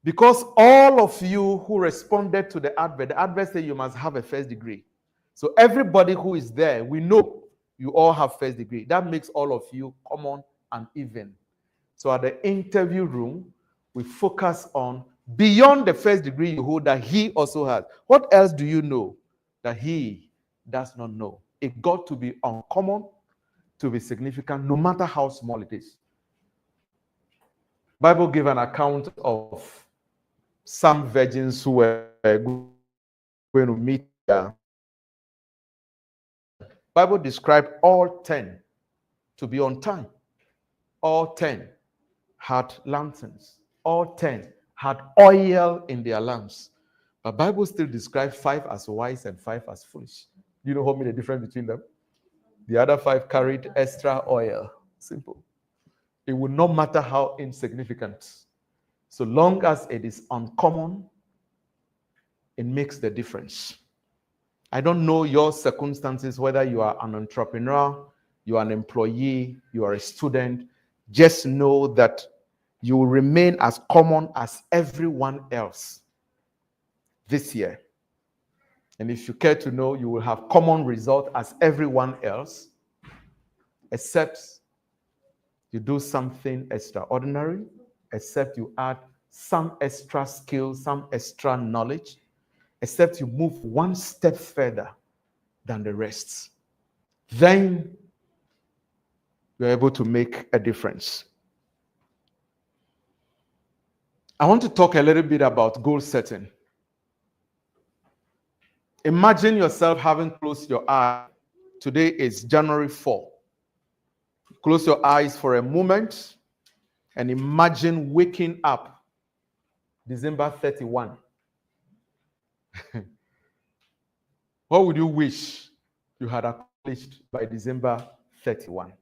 because all of you who responded to the advert said you must have a first degree. So everybody who is there, we know you all have first degree. That makes all of you common and even. So at the interview room, we focus on beyond the first degree you hold that he also has. What else do you know that he does not know? It got to be uncommon to be significant, no matter how small it is. Bible gave an account of some virgins who were going to meet their. Bible described all 10 to be on time. All 10 had lanterns. All 10 had oil in their lamps. But Bible still describes 5 as wise and 5 as foolish. You know how many the difference between them? The other 5 carried extra oil. Simple. It will not matter how insignificant. So long as it is uncommon, it makes the difference. I don't know your circumstances, whether you are an entrepreneur, you are an employee, you are a student. Just know that you will remain as common as everyone else this year. And if you care to know, you will have common result as everyone else, except you do something extraordinary, except you add some extra skill, some extra knowledge, except you move one step further than the rest. Then you're able to make a difference. I want to talk a little bit about goal setting. Imagine yourself having closed your eyes. Today is January 4. Close your eyes for a moment and imagine waking up December 31. What would you wish you had accomplished by December 31?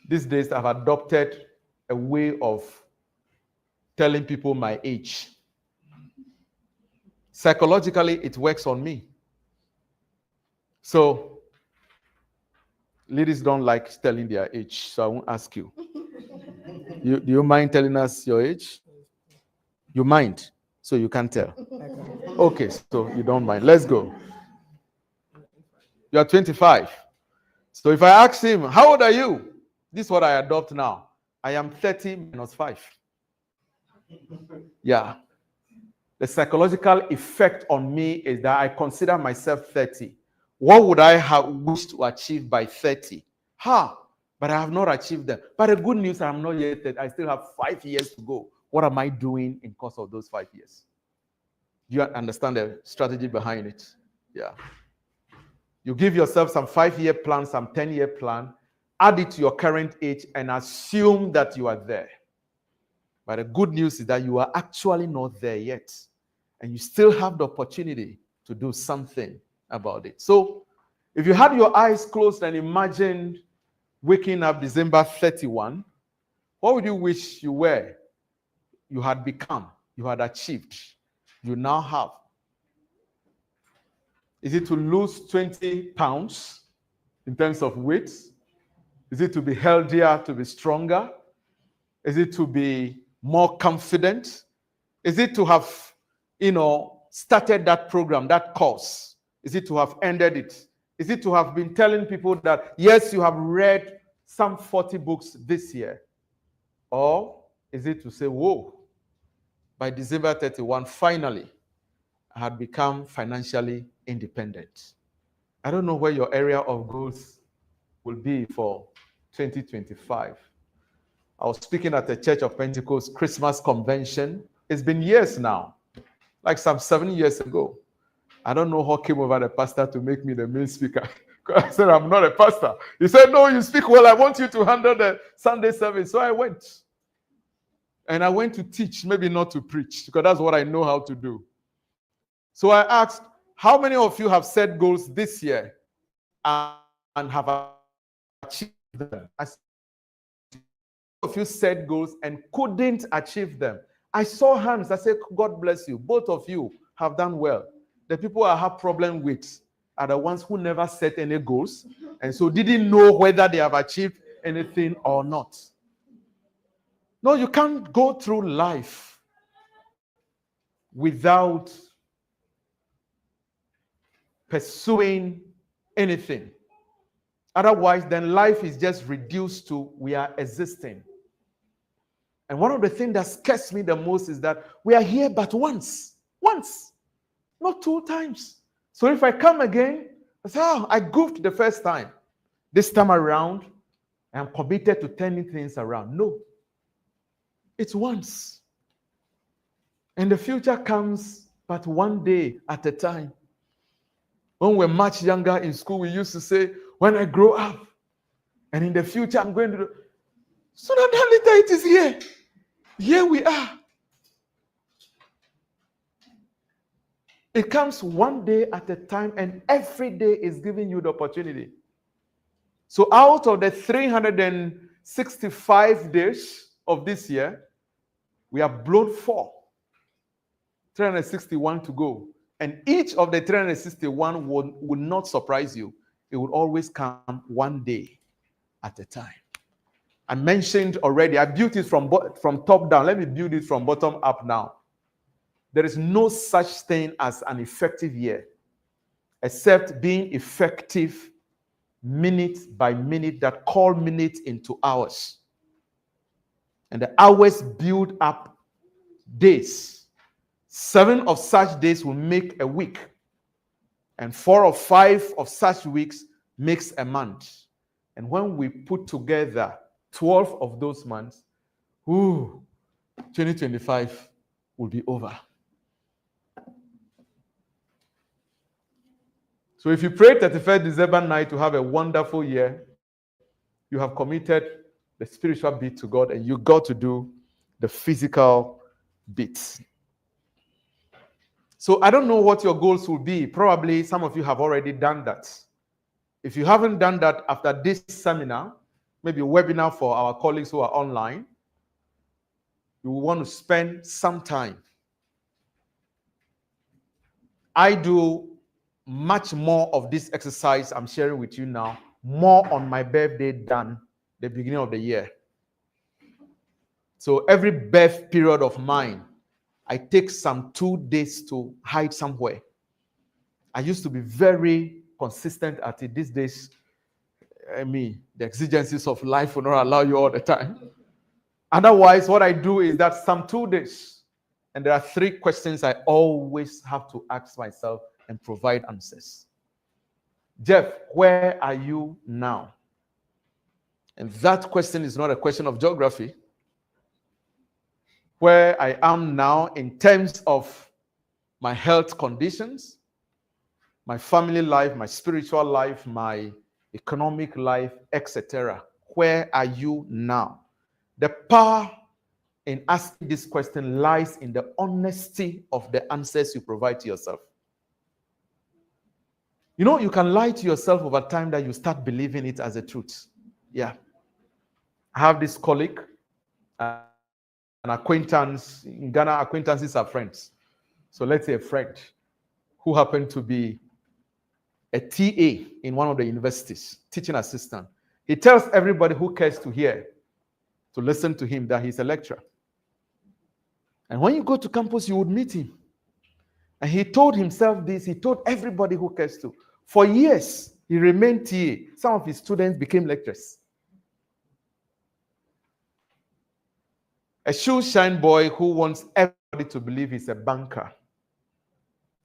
These days, I've adopted a way of telling people my age. Psychologically, it works on me. So, ladies don't like telling their age, so I won't ask you. Do you mind telling us your age? You mind, so you can't tell. Okay, so you don't mind. Let's go. You are 25. So if I ask him, how old are you? This is what I adopt now. I am 30 minus 5. Yeah. The psychological effect on me is that I consider myself 30. What would I have wished to achieve by 30? But I have not achieved them. But the good news, I'm not yet 30. I still have 5 years to go. What am I doing in course of those 5 years? Do you understand the strategy behind it? Yeah. You give yourself some 5-year plan, some 10-year plan, add it to your current age, and assume that you are there. But the good news is that you are actually not there yet. And you still have the opportunity to do something about it. So, if you had your eyes closed and imagined waking up December 31, what would you wish you were? You had become, you had achieved, you now have. Is it to lose 20 pounds in terms of weight? Is it to be healthier, to be stronger? Is it to be more confident? Is it to have, started that program, that course? Is it to have ended it? Is it to have been telling people that, yes, you have read some 40 books this year? Or is it to say, whoa, by December 31, finally, I had become financially independent? I don't know where your area of growth will be for 2025. I was speaking at the Church of Pentecost Christmas convention. It's been years now, like some 7 years ago. I don't know how came over the pastor to make me the main speaker. I said, I'm not a pastor. He said, no, you speak well. I want you to handle the Sunday service. So I went. And I went to teach, maybe not to preach, because that's what I know how to do. So I asked, how many of you have set goals this year and have achieved them? I said, of you set goals and couldn't achieve them? I saw hands. I said, God bless you. Both of you have done well. The people I have problem with are the ones who never set any goals and so didn't know whether they have achieved anything or not. No, you can't go through life without pursuing anything. Otherwise, then life is just reduced to we are existing. And one of the things that scares me the most is that we are here but once, not 2 times. So if I come again, I say, oh, I goofed the first time. This time around, I'm committed to turning things around. No, it's once. And the future comes but one day at a time. When we're much younger in school, we used to say, when I grow up, and in the future, I'm going to do. Sooner than later, it is here. Here we are. It comes one day at a time, and every day is giving you the opportunity. So out of the 365 days of this year, we have blown 4. 361 to go. And each of the 361 would not surprise you. It would always come one day at a time. I mentioned already, I built it from top down. Let me build it from bottom up now. There is no such thing as an effective year, except being effective minute by minute that culminates into hours. And the hours build up days. 7 of such days will make a week. And 4 or 5 of such weeks makes a month. And when we put together 12 of those months, 2025 will be over. So if you pray 31st December night to have a wonderful year, you have committed the spiritual bit to God, and you got to do the physical bits. So I don't know what your goals will be. Probably some of you have already done that. If you haven't done that after this seminar, maybe a webinar for our colleagues who are online, you will want to spend some time. I do much more of this exercise I'm sharing with you now, more on my birthday than the beginning of the year. So every birth period of mine, I take some 2 days to hide somewhere. I used to be very consistent at it. These days, the exigencies of life will not allow you all the time. Otherwise, what I do is that some 2 days, and there are 3 questions I always have to ask myself and provide answers. Jeff, where are you now? And that question is not a question of geography. Where I am now in terms of my health conditions, my family life, my spiritual life, my economic life, etc. Where are you now? The power in asking this question lies in the honesty of the answers you provide to yourself. You know, you can lie to yourself over time that you start believing it as a truth. Yeah. I have this colleague, an acquaintance. In Ghana, acquaintances are friends. So let's say a friend who happened to be a TA in one of the universities, teaching assistant. He tells everybody who cares to hear, to listen to him, that he's a lecturer. And when you go to campus, you would meet him. And he told himself this, he told everybody who cares to. For years, he remained TA. Some of his students became lecturers. A shoe shine boy who wants everybody to believe he's a banker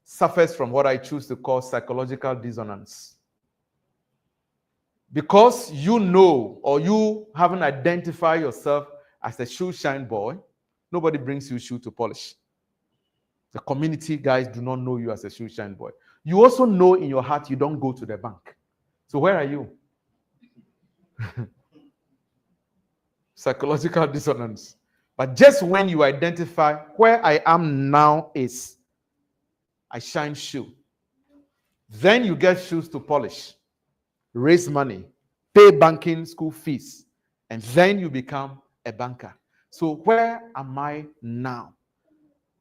suffers from what I choose to call psychological dissonance. Because you know, or you haven't identified yourself as a shoe shine boy, nobody brings you shoe to polish. The community guys do not know you as a shoe shine boy. You also know in your heart you don't go to the bank. So where are you? Psychological dissonance. But just when you identify where I am now is I shine shoe, then you get shoes to polish, raise money, pay banking school fees, and then you become a banker. So where am I now?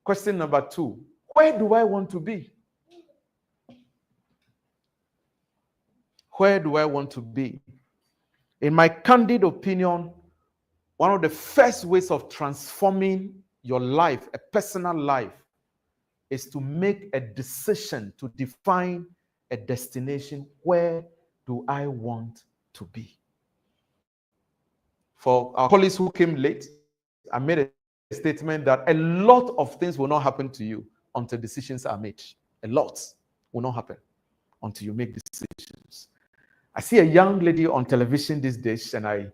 Question number 2, where do I want to be? Where do I want to be? In my candid opinion, one of the first ways of transforming your life, a personal life, is to make a decision to define a destination. Where do I want to be? For our colleagues who came late, I made a statement that a lot of things will not happen to you until decisions are made. A lot will not happen until you make decisions. I see a young lady on television these days, and I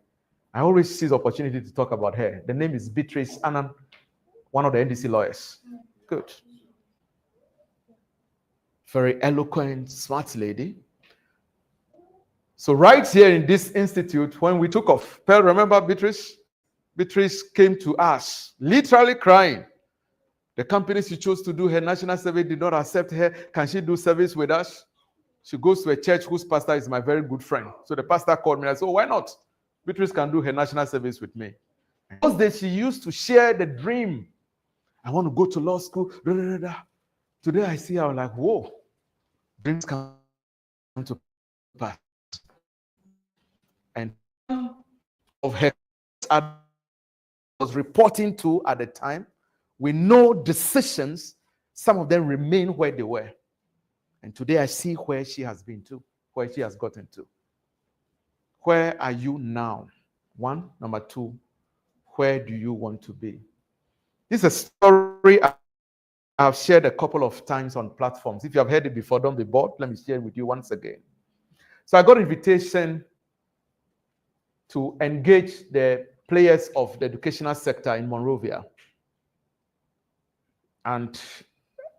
always seize the opportunity to talk about her. The name is Beatrice Annan, one of the NDC lawyers. Good. Very eloquent, smart lady. So right here in this institute, when we took off, Pearl, remember Beatrice? Beatrice came to us, literally crying. The company she chose to do her national survey did not accept her. Can she do service with us? She goes to a church whose pastor is my very good friend. So the pastor called me and I said, oh, why not? Beatrice can do her national service with me. And those days she used to share the dream. I want to go to law school. Today I see her, I'm like, whoa, dreams come to pass. And of her I was reporting to at the time, with no decisions, some of them remain where they were. And today I see where she has been to, where she has gotten to. Where are you now? 1. Number 2, where do you want to be? This is a story I've shared a couple of times on platforms. If you have heard it before, don't be bored. Let me share it with you once again. So I got an invitation to engage the players of the educational sector in Monrovia. And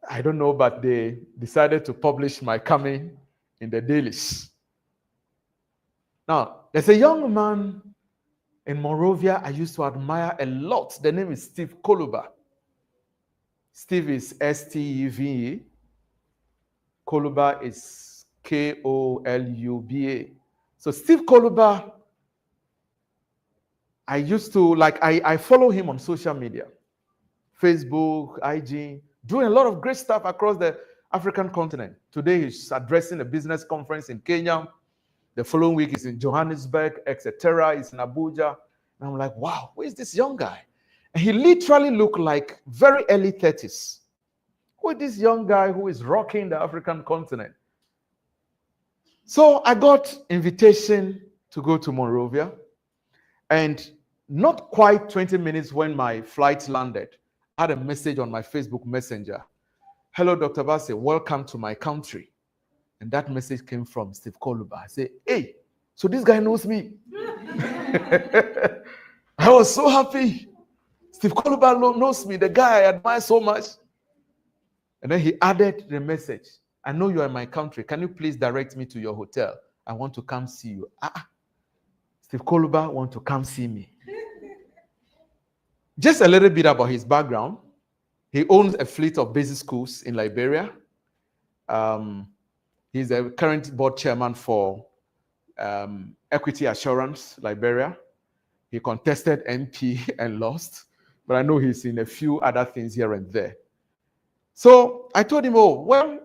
I don't know, but they decided to publish my coming in the dailies. Now, there's a young man in Monrovia I used to admire a lot. The name is Steve Koluba. Steve is S-T-E-V-E. Koluba is K-O-L-U-B-A. So Steve Koluba, I used to, I follow him on social media. Facebook, IG, doing a lot of great stuff across the African continent. Today he's addressing a business conference in Kenya. The following week he's in Johannesburg, etc. He's in Abuja. And I'm like, wow, who is this young guy? And he literally looked like very early 30s. Who is this young guy who is rocking the African continent? So I got invitation to go to Monrovia. And not quite 20 minutes when my flight landed, I had a message on my Facebook Messenger. Hello, Dr. Bassay, welcome to my country. And that message came from Steve Koluba. I said, hey, so this guy knows me. I was so happy. Steve Koluba knows me, the guy I admire so much. And then he added the message. I know you are in my country. Can you please direct me to your hotel? I want to come see you. Steve Koluba want to come see me. Just a little bit about his background. He owns a fleet of basic schools in Liberia. He's the current board chairman for Equity Assurance, Liberia. He contested MP and lost, but I know he's in a few other things here and there. So I told him, oh, well,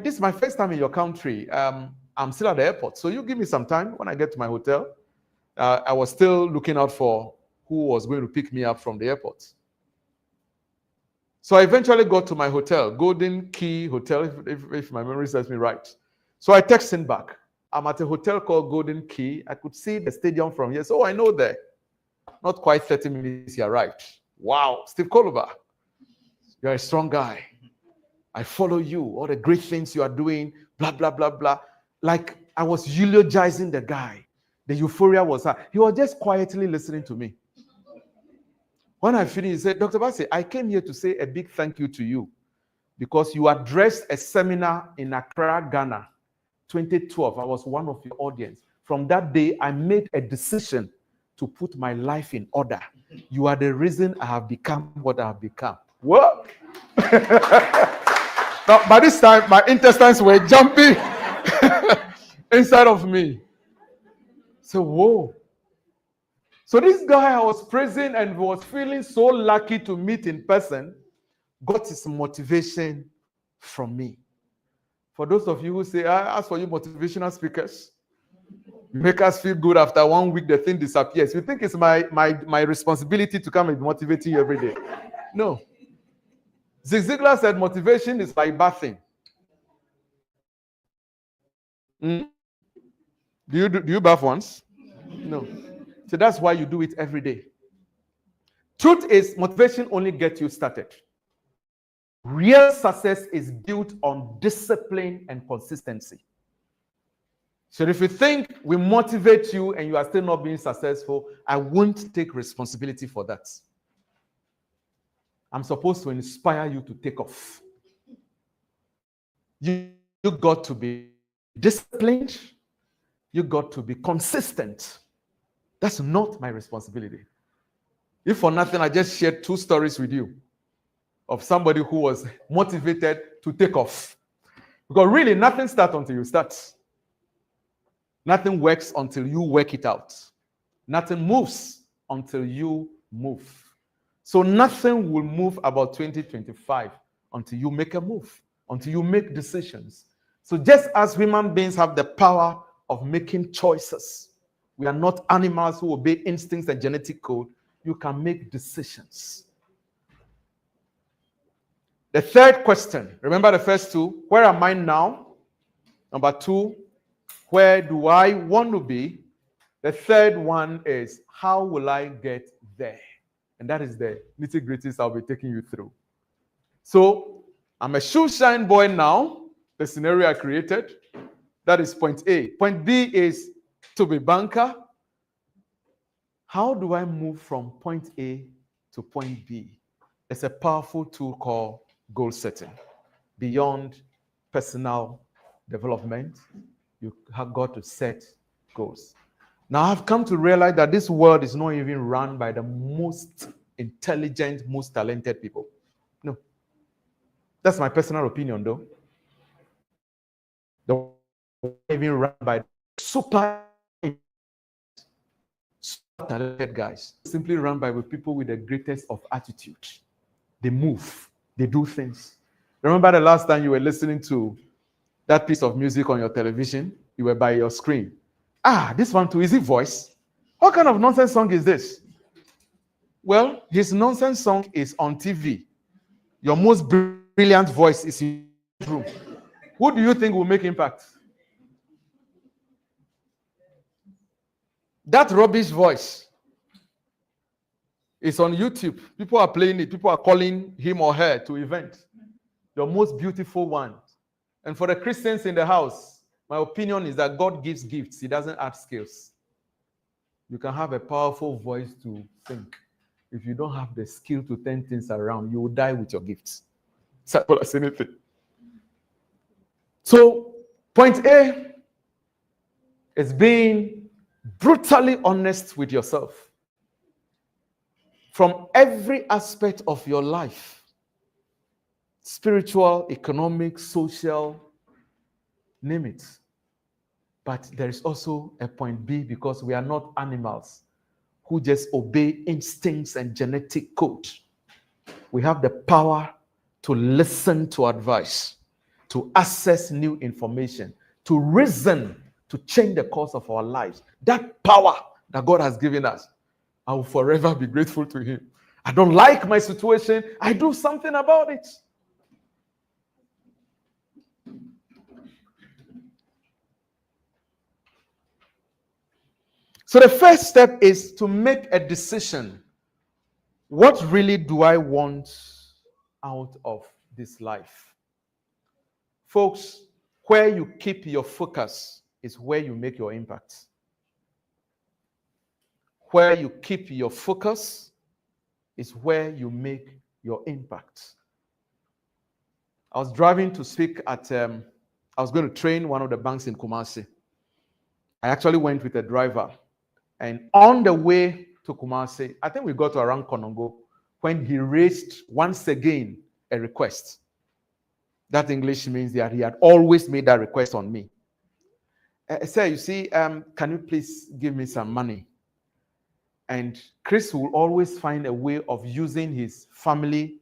this is my first time in your country. I'm still at the airport, so you give me some time when I get to my hotel. I was still looking out for who was going to pick me up from the airport. So I eventually got to my hotel, Golden Key Hotel, if my memory serves me right. So I texted him back. I'm at a hotel called Golden Key. I could see the stadium from here. So I know that. Not quite 30 minutes, he arrived. Wow, Steve Koluba, you're a strong guy. I follow you, all the great things you are doing, blah, blah, blah, blah. Like I was eulogizing the guy. The euphoria was high. He was just quietly listening to me. When I finished, he said, Dr. Bassay, I came here to say a big thank you to you because you addressed a seminar in Accra, Ghana, 2012. I was one of your audience. From that day, I made a decision to put my life in order. You are the reason I have become what I have become. What? Now, by this time, my intestines were jumping inside of me. So, whoa. So this guy I was praising and was feeling so lucky to meet in person got his motivation from me. For those of you who say, I ask for you motivational speakers, you make us feel good after 1 week, the thing disappears. You think it's my responsibility to come and motivate you every day. No. Zig Ziglar said motivation is like bathing. Mm? Do you bath once? No. So that's why you do it every day. Truth is, motivation only gets you started. Real success is built on discipline and consistency. So if you think we motivate you and you are still not being successful, I won't take responsibility for that. I'm supposed to inspire you to take off. You got to be disciplined. You got to be consistent. That's not my responsibility. If for nothing, I just shared 2 stories with you of somebody who was motivated to take off. Because really, nothing starts until you start. Nothing works until you work it out. Nothing moves until you move. So nothing will move about 2025 until you make a move, until you make decisions. So just as human beings have the power of making choices, we are not animals who obey instincts and genetic code. You can make decisions. The third question, remember the first 2, where am I now? Number 2, where do I want to be? The third one is, how will I get there? And that is the nitty-gritties I'll be taking you through. So, I'm a shoe shine boy now, the scenario I created. That is point A. Point B is to be banker. How do I move from point A to point B? It's a powerful tool called goal setting. Beyond personal development, you have got to set goals. Now, I've come to realize that this world is not even run by the most intelligent, most talented people. No. That's my personal opinion, though. The world is not even run by super talented guys. It's simply run by people with the greatest of attitude. They move. They do things. Remember the last time you were listening to that piece of music on your television? You were by your screen. This one too, is it voice? What kind of nonsense song is this? Well, his nonsense song is on TV. Your most brilliant voice is in your room. Who do you think will make impact? That rubbish voice is on YouTube. People are playing it. People are calling him or her to event. Your most beautiful one. And for the Christians in the house, my opinion is that God gives gifts. He doesn't add skills. You can have a powerful voice to think. If you don't have the skill to turn things around, you will die with your gifts. Simple as anything. So, point A is being brutally honest with yourself. From every aspect of your life, spiritual, economic, social, name it. But there is also a point B, because we are not animals who just obey instincts and genetic code. We have the power to listen to advice, to access new information, to reason, to change the course of our lives. That power that God has given us, I will forever be grateful to Him. I don't like my situation, I do something about it. So the first step is to make a decision. What really do I want out of this life? Folks, where you keep your focus is where you make your impact. Where you keep your focus is where you make your impact. I was driving to speak at, I was going to train one of the banks in Kumasi. I actually went with a driver. And on the way to Kumasi, I think we got to around Konongo, when he raised once again a request. That English means that he had always made that request on me. Sir, you see, can you please give me some money? And Chris will always find a way of using his family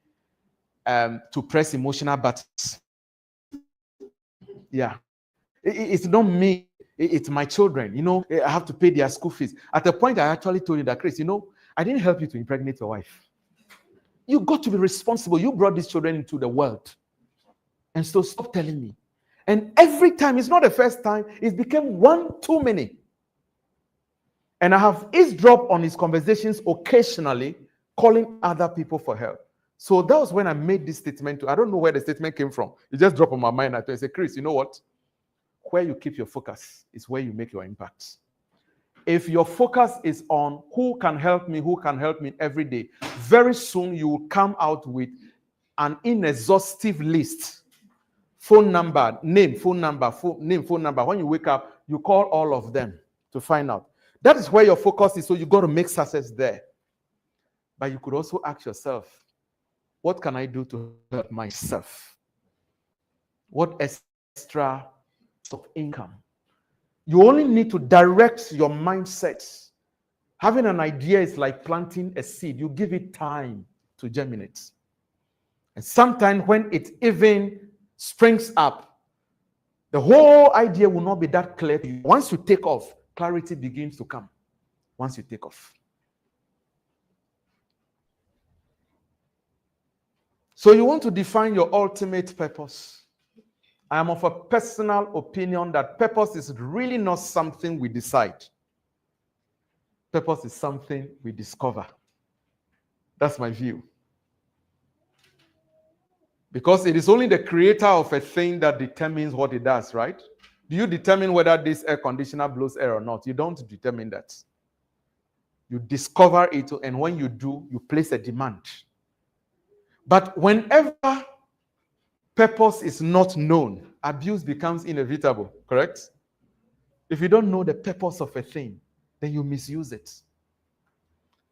to press emotional buttons. Yeah. It's not me. It's my children. I have to pay their school fees. At a point, I actually told you that, Chris, I didn't help you to impregnate your wife. You got to be responsible. You brought these children into the world. And so stop telling me. And every time, it's not the first time, it became one too many. And I have eavesdropped on his conversations occasionally, calling other people for help. So that was when I made this statement. I don't know where the statement came from. It just dropped on my mind. I said, Chris, you know what? Where you keep your focus is where you make your impact. If your focus is on who can help me every day, very soon you will come out with an inexhaustive list. Phone number, name, phone number, name, phone number. When you wake up, you call all of them to find out. That is where your focus is, so you got to make success there. But you could also ask yourself, what can I do to help myself? What extra of income? You only need to direct your mindset. Having an idea is like planting a seed. You give it time to germinate. And sometimes when it even springs up, the whole idea will not be that clear to you. Once you take off, clarity begins to come. Once you take off. So you want to define your ultimate purpose. I am of a personal opinion that purpose is really not something we decide. Purpose is something we discover. That's my view. Because it is only the creator of a thing that determines what it does, right? Do you determine whether this air conditioner blows air or not? You don't determine that. You discover it, and when you do, you place a demand. But whenever purpose is not known, abuse becomes inevitable, correct? If you don't know the purpose of a thing, then you misuse it.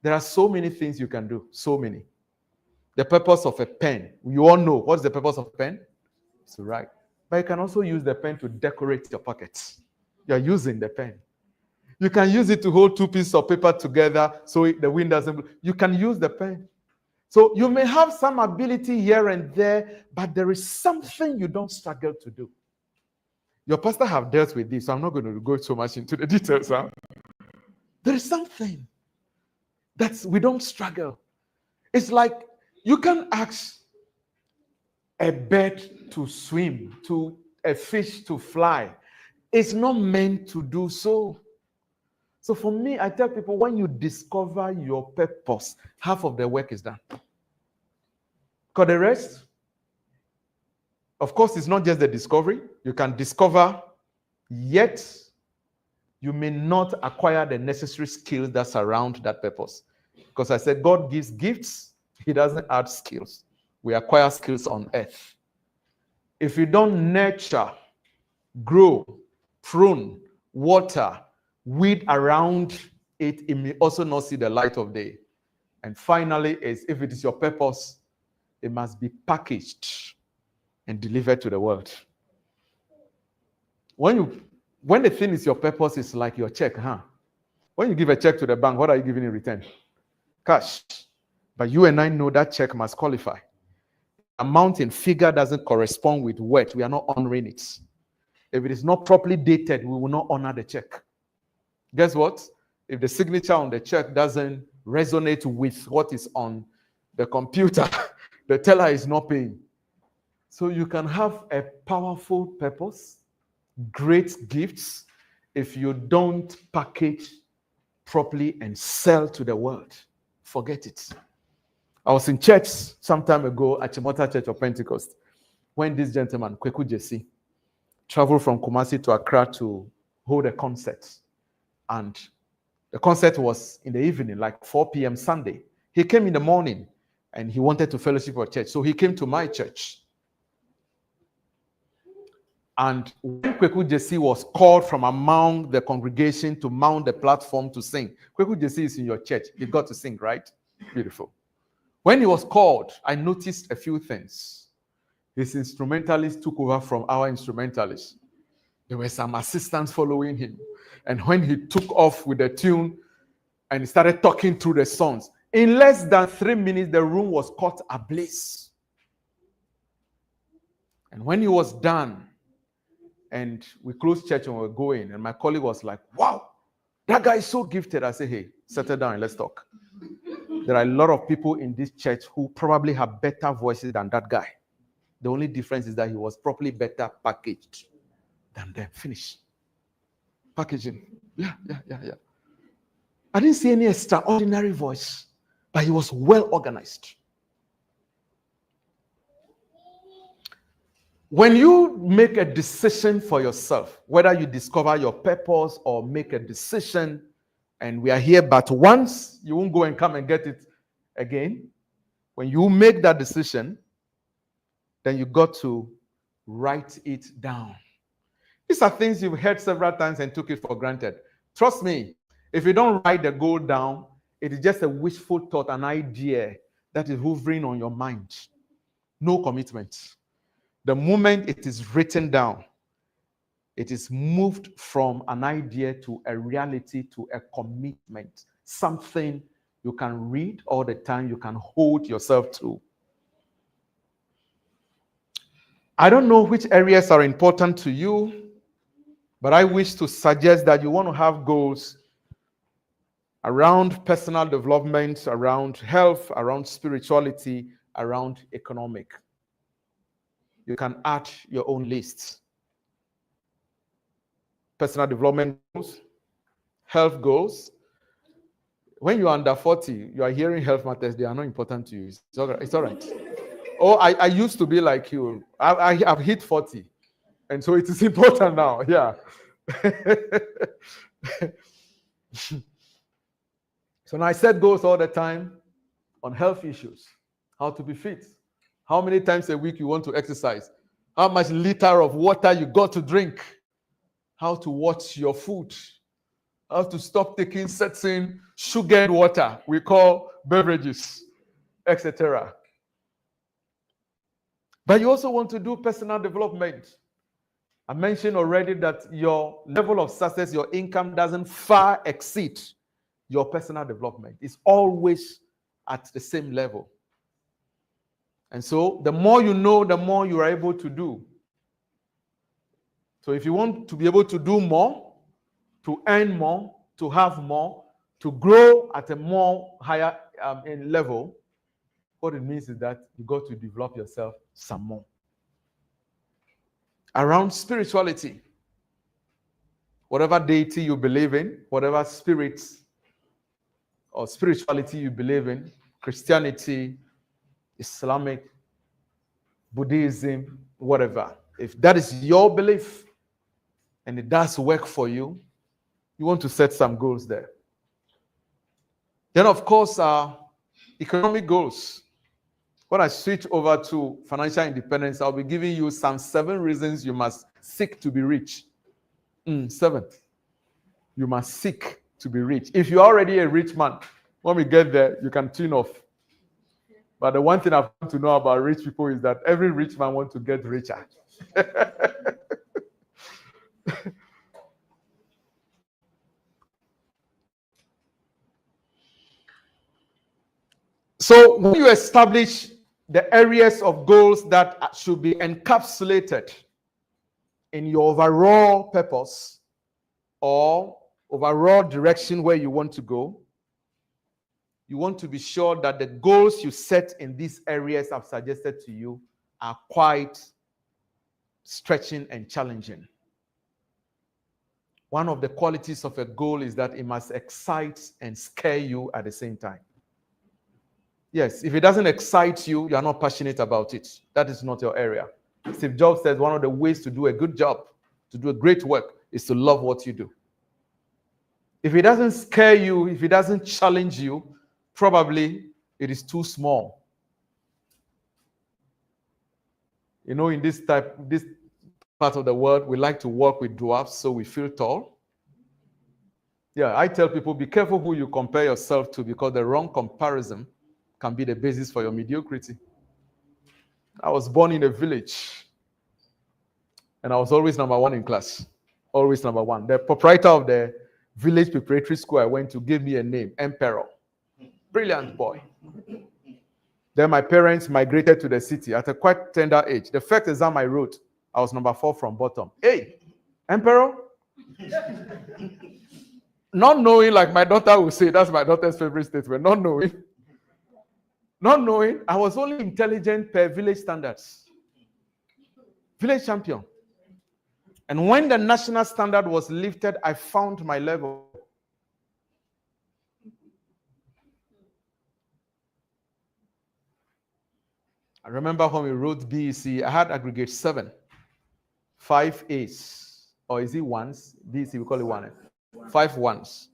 There are so many things you can do, so many. The purpose of a pen, you all know what's the purpose of a pen? It's to write. But you can also use the pen to decorate your pockets. You're using the pen. You can use it to hold two pieces of paper together so the wind doesn't blow. You can use the pen. So you may have some ability here and there, but there is something you don't struggle to do. Your pastor have dealt with this, so I'm not going to go so much into the details. Huh? There is something that we don't struggle. It's like you can ask a bird to swim, to a fish to fly. It's not meant to do so. So for me, I tell people, when you discover your purpose, half of the work is done. Because the rest, of course, it's not just the discovery. You can discover, yet you may not acquire the necessary skills that surround that purpose. Because I said God gives gifts, He doesn't add skills. We acquire skills on earth. If you don't nurture, grow, prune, water, weed around it, it may also not see the light of day. And finally, if it is your purpose, it must be packaged and delivered to the world. When the thing is your purpose, it's like your check, huh? When you give a check to the bank, what are you giving in return? Cash. But you and I know that check must qualify. Amount and figure doesn't correspond with word. We are not honoring it. If it is not properly dated, we will not honor the check. Guess what? If the signature on the check doesn't resonate with what is on the computer, the teller is not paying. So you can have a powerful purpose, great gifts, if you don't package properly and sell to the world. Forget it. I was in church some time ago at Chimota Church of Pentecost when this gentleman, Kweku Jesse, traveled from Kumasi to Accra to hold a concert. And the concert was in the evening, like 4 p.m. Sunday. He came in the morning and he wanted to fellowship with church. So he came to my church. And when Kweku Jesse was called from among the congregation to mount the platform to sing, Kweku Jesse is in your church. He got to sing, right? Beautiful. When he was called, I noticed a few things. His instrumentalist took over from our instrumentalist. There were some assistants following him. And when he took off with the tune, And he started talking through the songs. In less than 3 minutes, the room was caught ablaze. And when he was done, and we closed church and we were going, and my colleague was like, wow, that guy is so gifted. I said, hey, settle down and let's talk. There are a lot of people in this church who probably have better voices than that guy. The only difference is that he was probably better packaged than them. Finish. Packaging. Yeah. I didn't see any extraordinary voice, but he was well organized. When you make a decision for yourself, whether you discover your purpose or make a decision, and we are here but once, you won't go and come and get it again. When you make that decision, then you got to write it down. These are things you've heard several times and took it for granted. Trust me, if you don't write the goal down, it is just a wishful thought, an idea that is hovering on your mind. No commitment. The moment it is written down, it is moved from an idea to a reality to a commitment. Something you can read all the time, you can hold yourself to. I don't know which areas are important to you, but I wish to suggest that you want to have goals around personal development, around health, around spirituality, around economic. You can add your own lists. Personal development goals, health goals. When you're under 40, you are hearing health matters, they are not important to you. It's all right. It's all right. Oh, I used to be like you. I've hit 40. And so it is important now. Yeah. So now I set goals all the time on health issues, how to be fit, how many times a week you want to exercise, how much liter of water you got to drink, how to watch your food, how to stop taking certain sugared water we call beverages, etc. But you also want to do personal development. I mentioned already that your level of success, your income doesn't far exceed your personal development. It's always at the same level. And so the more you know, the more you are able to do. So if you want to be able to do more, to earn more, to have more, to grow at a more higher in level, what it means is that you got to develop yourself some more. Around spirituality, whatever deity you believe in, whatever spirits or spirituality you believe in, Christianity, Islamic, Buddhism, whatever. If that is your belief and it does work for you, you want to set some goals there. Then, of course, economic goals. When I switch over to financial independence, I'll be giving you some 7 reasons you must seek to be rich. 7. You must seek to be rich. If you're already a rich man, when we get there, you can tune off. But the one thing I've come to know about rich people is that every rich man wants to get richer. So when you establish the areas of goals that should be encapsulated in your overall purpose or overall direction where you want to go, you want to be sure that the goals you set in these areas I've suggested to you are quite stretching and challenging. One of the qualities of a goal is that it must excite and scare you at the same time. Yes, if it doesn't excite you, you are not passionate about it. That is not your area. Steve Jobs says one of the ways to do a good job, to do a great work, is to love what you do. If it doesn't scare you, if it doesn't challenge you, probably it is too small. You know, in this part of the world, we like to work with dwarfs, so we feel tall. Yeah, I tell people, be careful who you compare yourself to, because the wrong comparison can be the basis for your mediocrity. I was born in a village, and I was always number 1 in class. Always number 1. The proprietor of the village preparatory school I went to gave me a name, Emperor. Brilliant boy. Then my parents migrated to the city at a quite tender age. The first exam I wrote, I was number 4 from bottom. Hey, Emperor? Not knowing, like my daughter would say, that's my daughter's favorite statement, not knowing, I was only intelligent per village standards. Village champion. And when the national standard was lifted, I found my level. I remember when we wrote BEC, I had aggregate 7, 5 A's, or is it ones? BEC, we call it 1. 5 ones.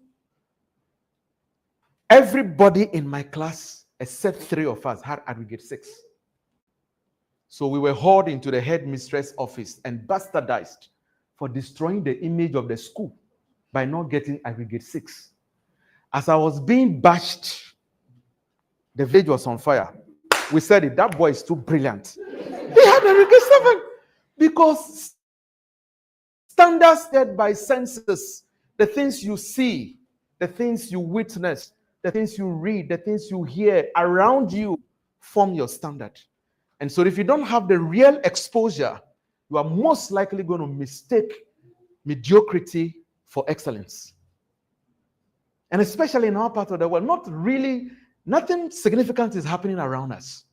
Everybody in my class, except 3 of us, had aggregate 6. So we were hauled into the headmistress office and bastardized for destroying the image of the school by not getting aggregate 6. As I was being bashed, the village was on fire. We said it, that boy is too brilliant. He had aggregate 7 because standards set by senses, the things you see, the things you witness, the things you read, the things you hear around you form your standard. And so if you don't have the real exposure, you are most likely going to mistake mediocrity for excellence. And especially in our part of the world, nothing significant is happening around us.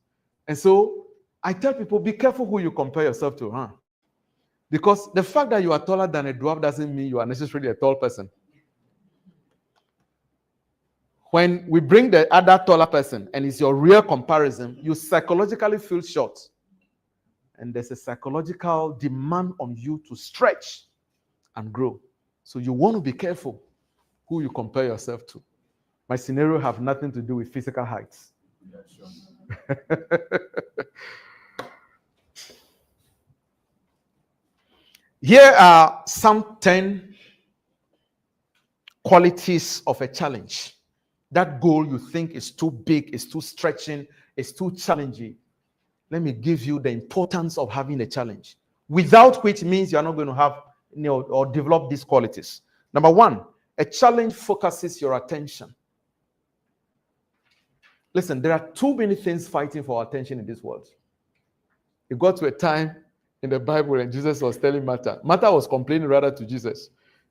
And so I tell people, be careful who you compare yourself to, huh? Because the fact that you are taller than a dwarf doesn't mean you are necessarily a tall person. When we bring the other taller person and it's your real comparison, you psychologically feel short. And there's a psychological demand on you to stretch and grow. So you want to be careful who you compare yourself to. My scenario have nothing to do with physical heights. Yeah, sure. Here are some 10 qualities of a challenge. That goal you think is too big, is too stretching, is too challenging. Let me give you the importance of having a challenge, without which means you're not going to have, or develop these qualities. Number 1, a challenge focuses your attention. Listen, there are too many things fighting for our attention in this world. It got to a time in the Bible and Jesus was telling Martha. Martha was complaining rather to Jesus.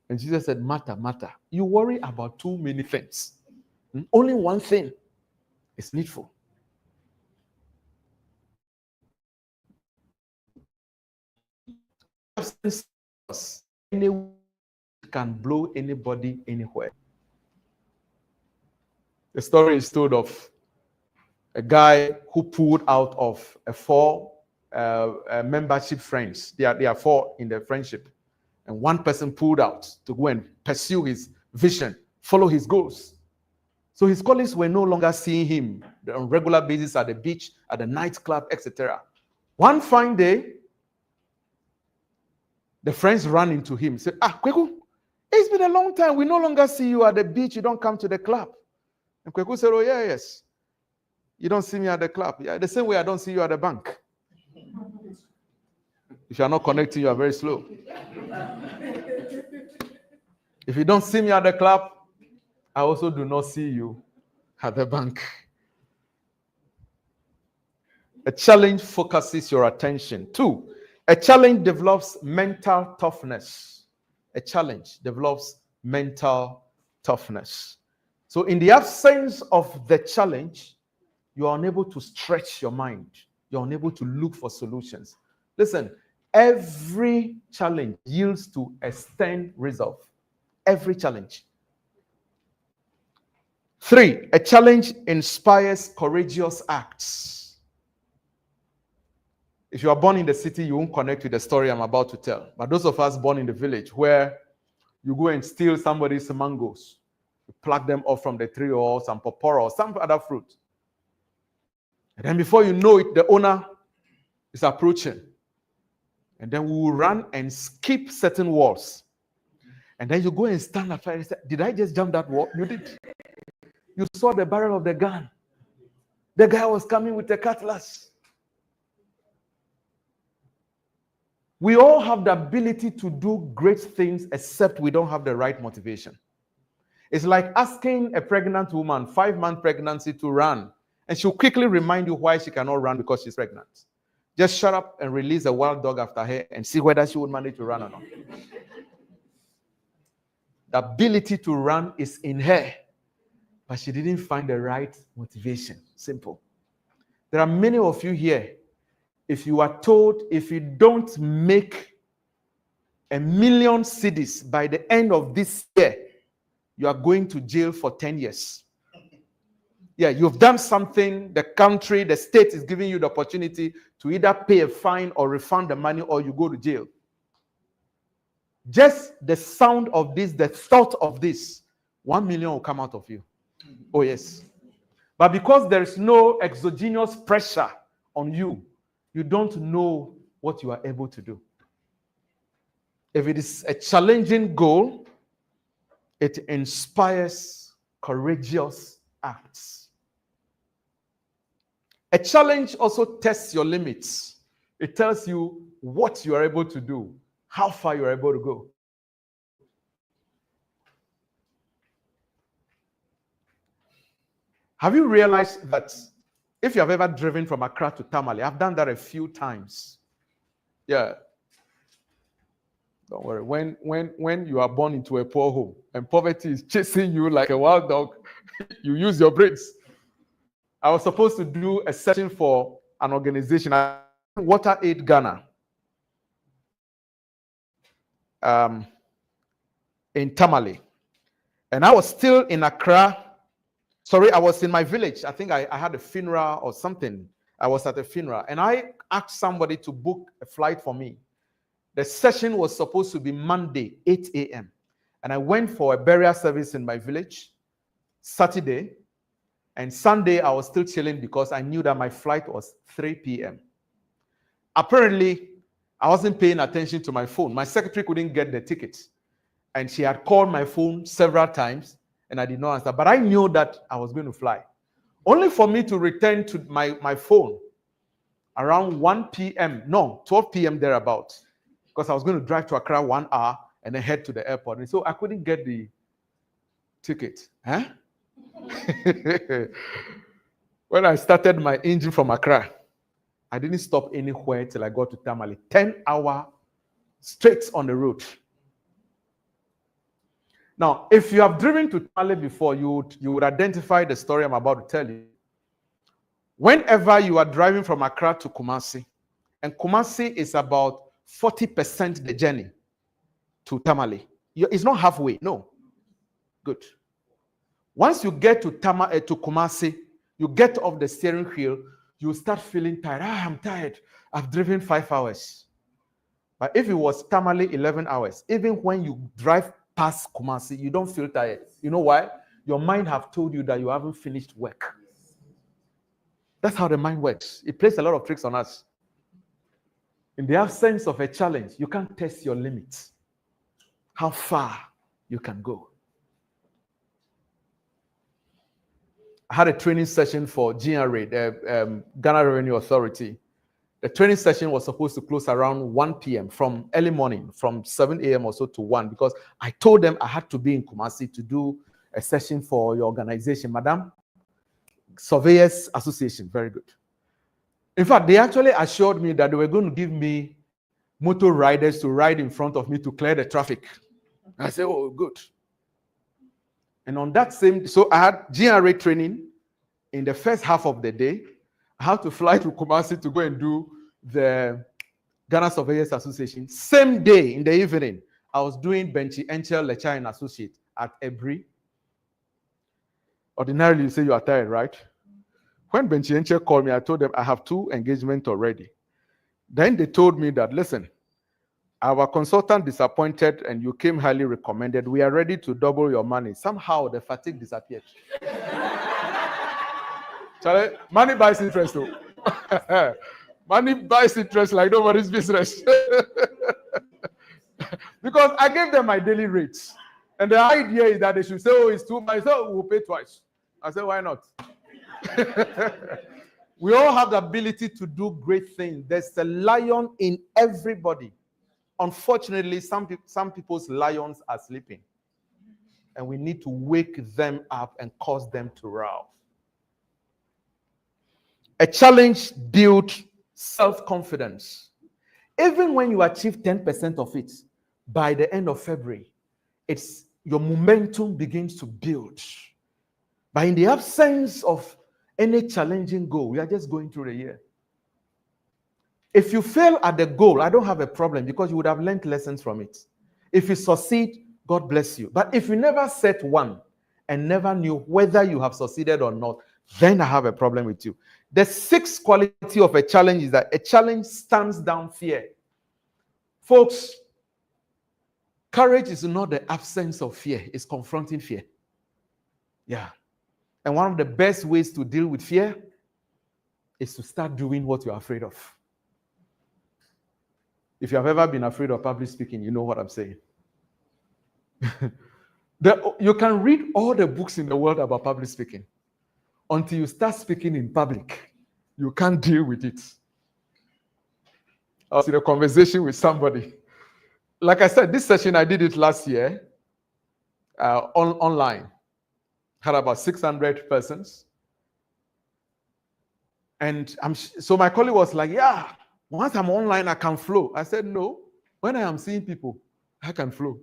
And Jesus said, Martha, Martha, you worry about too many things. Only one thing is needful. Anyone can blow anybody anywhere. The story is told of a guy who pulled out of a 4 membership friends. There are 4 in the friendship. And one person pulled out to go and pursue his vision, follow his goals. So his colleagues were no longer seeing him on regular basis at the beach, at the nightclub, etc. One fine day, the friends ran into him, said, Kweku, it's been a long time. We no longer see you at the beach. You don't come to the club. And Kweku said, oh, yeah, yes. You don't see me at the club. Yeah, the same way I don't see you at the bank. If you are not connecting, you are very slow. If you don't see me at the club, I also do not see you at the bank. A challenge focuses your attention. 2, a challenge develops mental toughness. A challenge develops mental toughness. So in the absence of the challenge, you are unable to stretch your mind. You're unable to look for solutions. Listen, every challenge yields to a stern result. Every challenge. 3, a challenge inspires courageous acts. If you are born in the city, you won't connect with the story I'm about to tell. But those of us born in the village, where you go and steal somebody's mangoes, you pluck them off from the tree, or some popora or some other fruit. And then before you know it, the owner is approaching. And then we will run and skip certain walls. And then you go and stand up and say, did I just jump that wall? You did. You saw the barrel of the gun. The guy was coming with a cutlass. We all have the ability to do great things, except we don't have the right motivation. It's like asking a pregnant woman, 5-month pregnancy, to run. And she'll quickly remind you why she cannot run because she's pregnant. Just shut up and release a wild dog after her and see whether she would manage to run or not. The ability to run is in her, but she didn't find the right motivation. Simple. There are many of you here. If you are told if you don't make 1 million cedis by the end of this year, you are going to jail for 10 years. Yeah, you've done something, the country, the state is giving you the opportunity to either pay a fine or refund the money or you go to jail. Just the sound of this, the thought of this, 1 million will come out of you. Oh, yes. But because there is no exogenous pressure on you, you don't know what you are able to do. If it is a challenging goal, it inspires courageous acts. A challenge also tests your limits. It tells you what you are able to do, how far you are able to go. Have you realized that if you have ever driven from Accra to Tamale, I've done that a few times. Yeah. Don't worry. When you are born into a poor home and poverty is chasing you like a wild dog, you use your brains. I was supposed to do a session for an organization, Water Aid Ghana, in Tamale. And I was still in Accra. Sorry, I was in my village. I think I had a funeral or something. I was at a funeral. And I asked somebody to book a flight for me. The session was supposed to be Monday, 8 a.m. And I went for a burial service in my village, Saturday. And Sunday, I was still chilling because I knew that my flight was 3 p.m. Apparently, I wasn't paying attention to my phone. My secretary couldn't get the tickets. And she had called my phone several times, and I did not answer. But I knew that I was going to fly. Only for me to return to my phone around 1 p.m. No, 12 p.m. thereabouts. Because I was going to drive to Accra 1 hour and then head to the airport. And so I couldn't get the ticket. Huh? When I started my engine from Accra, I didn't stop anywhere till I got to Tamale. 10-hour straight on the road. Now, if you have driven to Tamale before, you would identify the story I'm about to tell you. Whenever you are driving from Accra to Kumasi, and Kumasi is about 40% the journey to Tamale. It's not halfway, no. Good. Once you get to Kumasi, you get off the steering wheel, you start feeling tired. I'm tired. I've driven 5 hours. But if it was Tamale 11 hours, even when you drive past Kumasi, you don't feel tired. You know why? Your mind have told you that you haven't finished work. That's how the mind works. It plays a lot of tricks on us. In the absence of a challenge, you can't test your limits, how far you can go. I had a training session for GRA, the Ghana Revenue Authority. The training session was supposed to close around 1 p.m. from early morning, from 7 a.m. or so to 1, because I told them I had to be in Kumasi to do a session for your organization, Madam. Surveyors Association, very good. In fact, they actually assured me that they were going to give me motor riders to ride in front of me to clear the traffic. I said, oh, good. And on that same, so I had GRA training in the first half of the day. I had to fly to Kumasi to go and do the Ghana Surveyors Association. Same day in the evening, I was doing Benchy Enchel Lecture and Associate at Ebri. Ordinarily, you say you are tired, right? When Benchy Enchel called me, I told them I have 2 engagements already. Then they told me that, listen, our consultant disappointed and you came highly recommended. We are ready to double your money. Somehow the fatigue disappeared. Charlie, money buys interest too. Money buys interest like nobody's business. Because I gave them my daily rates. And the idea is that they should say, oh, it's too much. So we'll pay twice. I said, why not? We all have the ability to do great things. There's a lion in everybody. Unfortunately, some people's lions are sleeping. and we need to wake them up and cause them to rouse. A challenge builds self-confidence. Even when you achieve 10% of it, by the end of February, it's your momentum begins to build. But in the absence of any challenging goal, we are just going through the year. If you fail at the goal, I don't have a problem because you would have learned lessons from it. If you succeed, God bless you. But if you never set one and never knew whether you have succeeded or not, then I have a problem with you. The sixth quality of a challenge is that a challenge stands down fear. Folks, courage is not the absence of fear, it's confronting fear. Yeah. And one of the best ways to deal with fear is to start doing what you're afraid of. If you have ever been afraid of public speaking, you know what I'm saying. You can read all the books in the world about public speaking. Until you start speaking in public, you can't deal with it. I was in a conversation with somebody. Like I said, this session, I did it last year online. Had about 600 persons. And so my colleague was like, yeah, once I'm online, I can flow. I said, no. When I am seeing people, I can flow.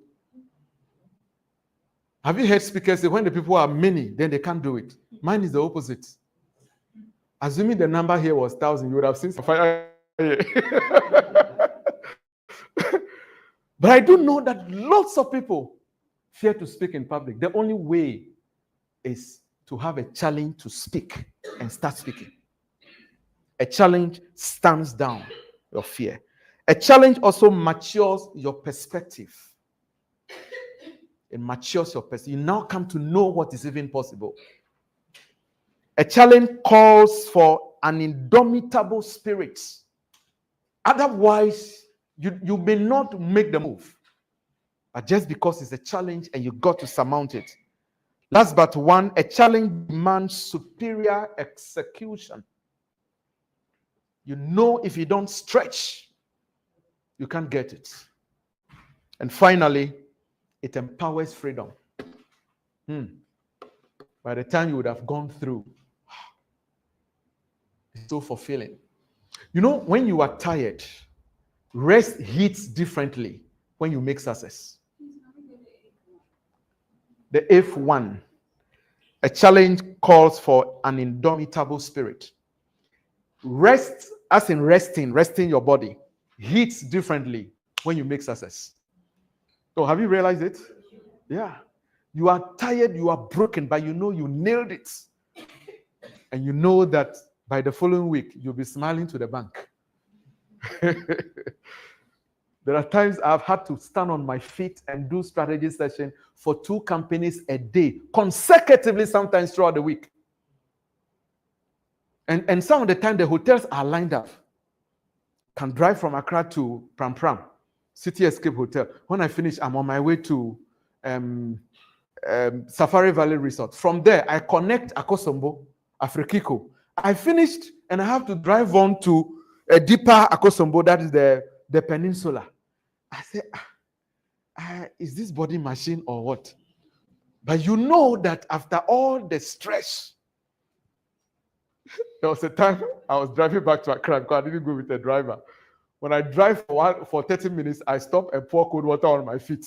Have you heard speakers say when the people are many, then they can't do it? Mine is the opposite. Assuming the number here was 1,000, you would have seen some fire here. But I do know that lots of people fear to speak in public. The only way is to have a challenge to speak and start speaking. A challenge stands down your fear. A challenge also matures your perspective. It matures your perspective. You now come to know what is even possible. A challenge calls for an indomitable spirit. Otherwise, you may not make the move. But just because it's a challenge and you got to surmount it. Last but one, a challenge demands superior execution. You know if you don't stretch, you can't get it. And finally, it empowers freedom. By the time you would have gone through, it's so fulfilling. You know, when you are tired, rest hits differently when you make success. The F1, a challenge calls for an indomitable spirit. Rest, as in resting your body, hits differently when you make success. So have you realized it? Yeah. You are tired, you are broken, but you know you nailed it. And you know that by the following week, you'll be smiling to the bank. There are times I've had to stand on my feet and do strategy session for 2 companies a day, consecutively, sometimes throughout the week. And some of the time, the hotels are lined up. Can drive from Accra to Pram Pram, City Escape Hotel. When I finish, I'm on my way to Safari Valley Resort. From there, I connect Akosombo, Afrikiko. I finished, and I have to drive on to a deeper Akosombo, that is the peninsula. I said, is this body machine or what? But you know that after all the stress, there was a time I was driving back to Accra because I didn't go with the driver. When I drive for 30 minutes, I stop and pour cold water on my feet.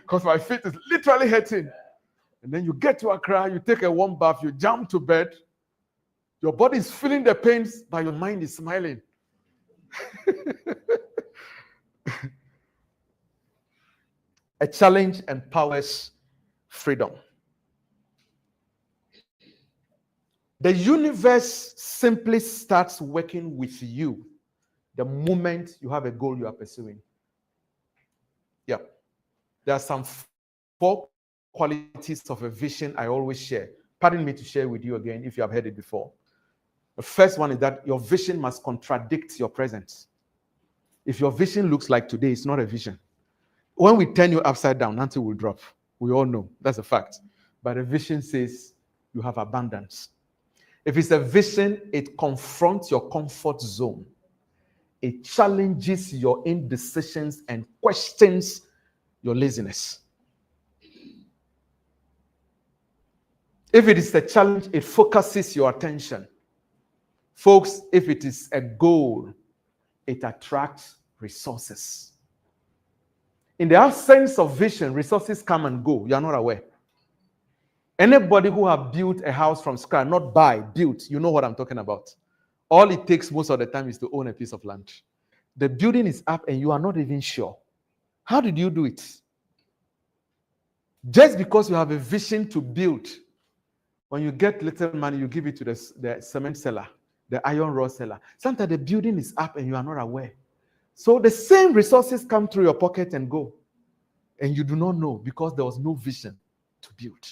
Because my feet is literally hurting. And then you get to Accra, you take a warm bath, you jump to bed. Your body is feeling the pains, but your mind is smiling. A challenge empowers freedom. The universe simply starts working with you the moment you have a goal you are pursuing. Yeah. There are some 4 qualities of a vision I always share. Pardon me to share with you again if you have heard it before. The first one is that your vision must contradict your present. If your vision looks like today, it's not a vision. When we turn you upside down, nothing will drop. We all know that's a fact. But a vision says you have abundance. If it's a vision, it confronts your comfort zone. It challenges your indecisions and questions your laziness. If it is a challenge, it focuses your attention. Folks, if it is a goal, it attracts resources. In the absence of vision, resources come and go. You are not aware. Anybody who have built a house from scratch, not buy, built, you know what I'm talking about. All it takes most of the time is to own a piece of land. The building is up and you are not even sure. How did you do it? Just because you have a vision to build, when you get little money, you give it to the cement seller, the iron rod seller. Sometimes the building is up and you are not aware. So the same resources come through your pocket and go. And you do not know because there was no vision to build.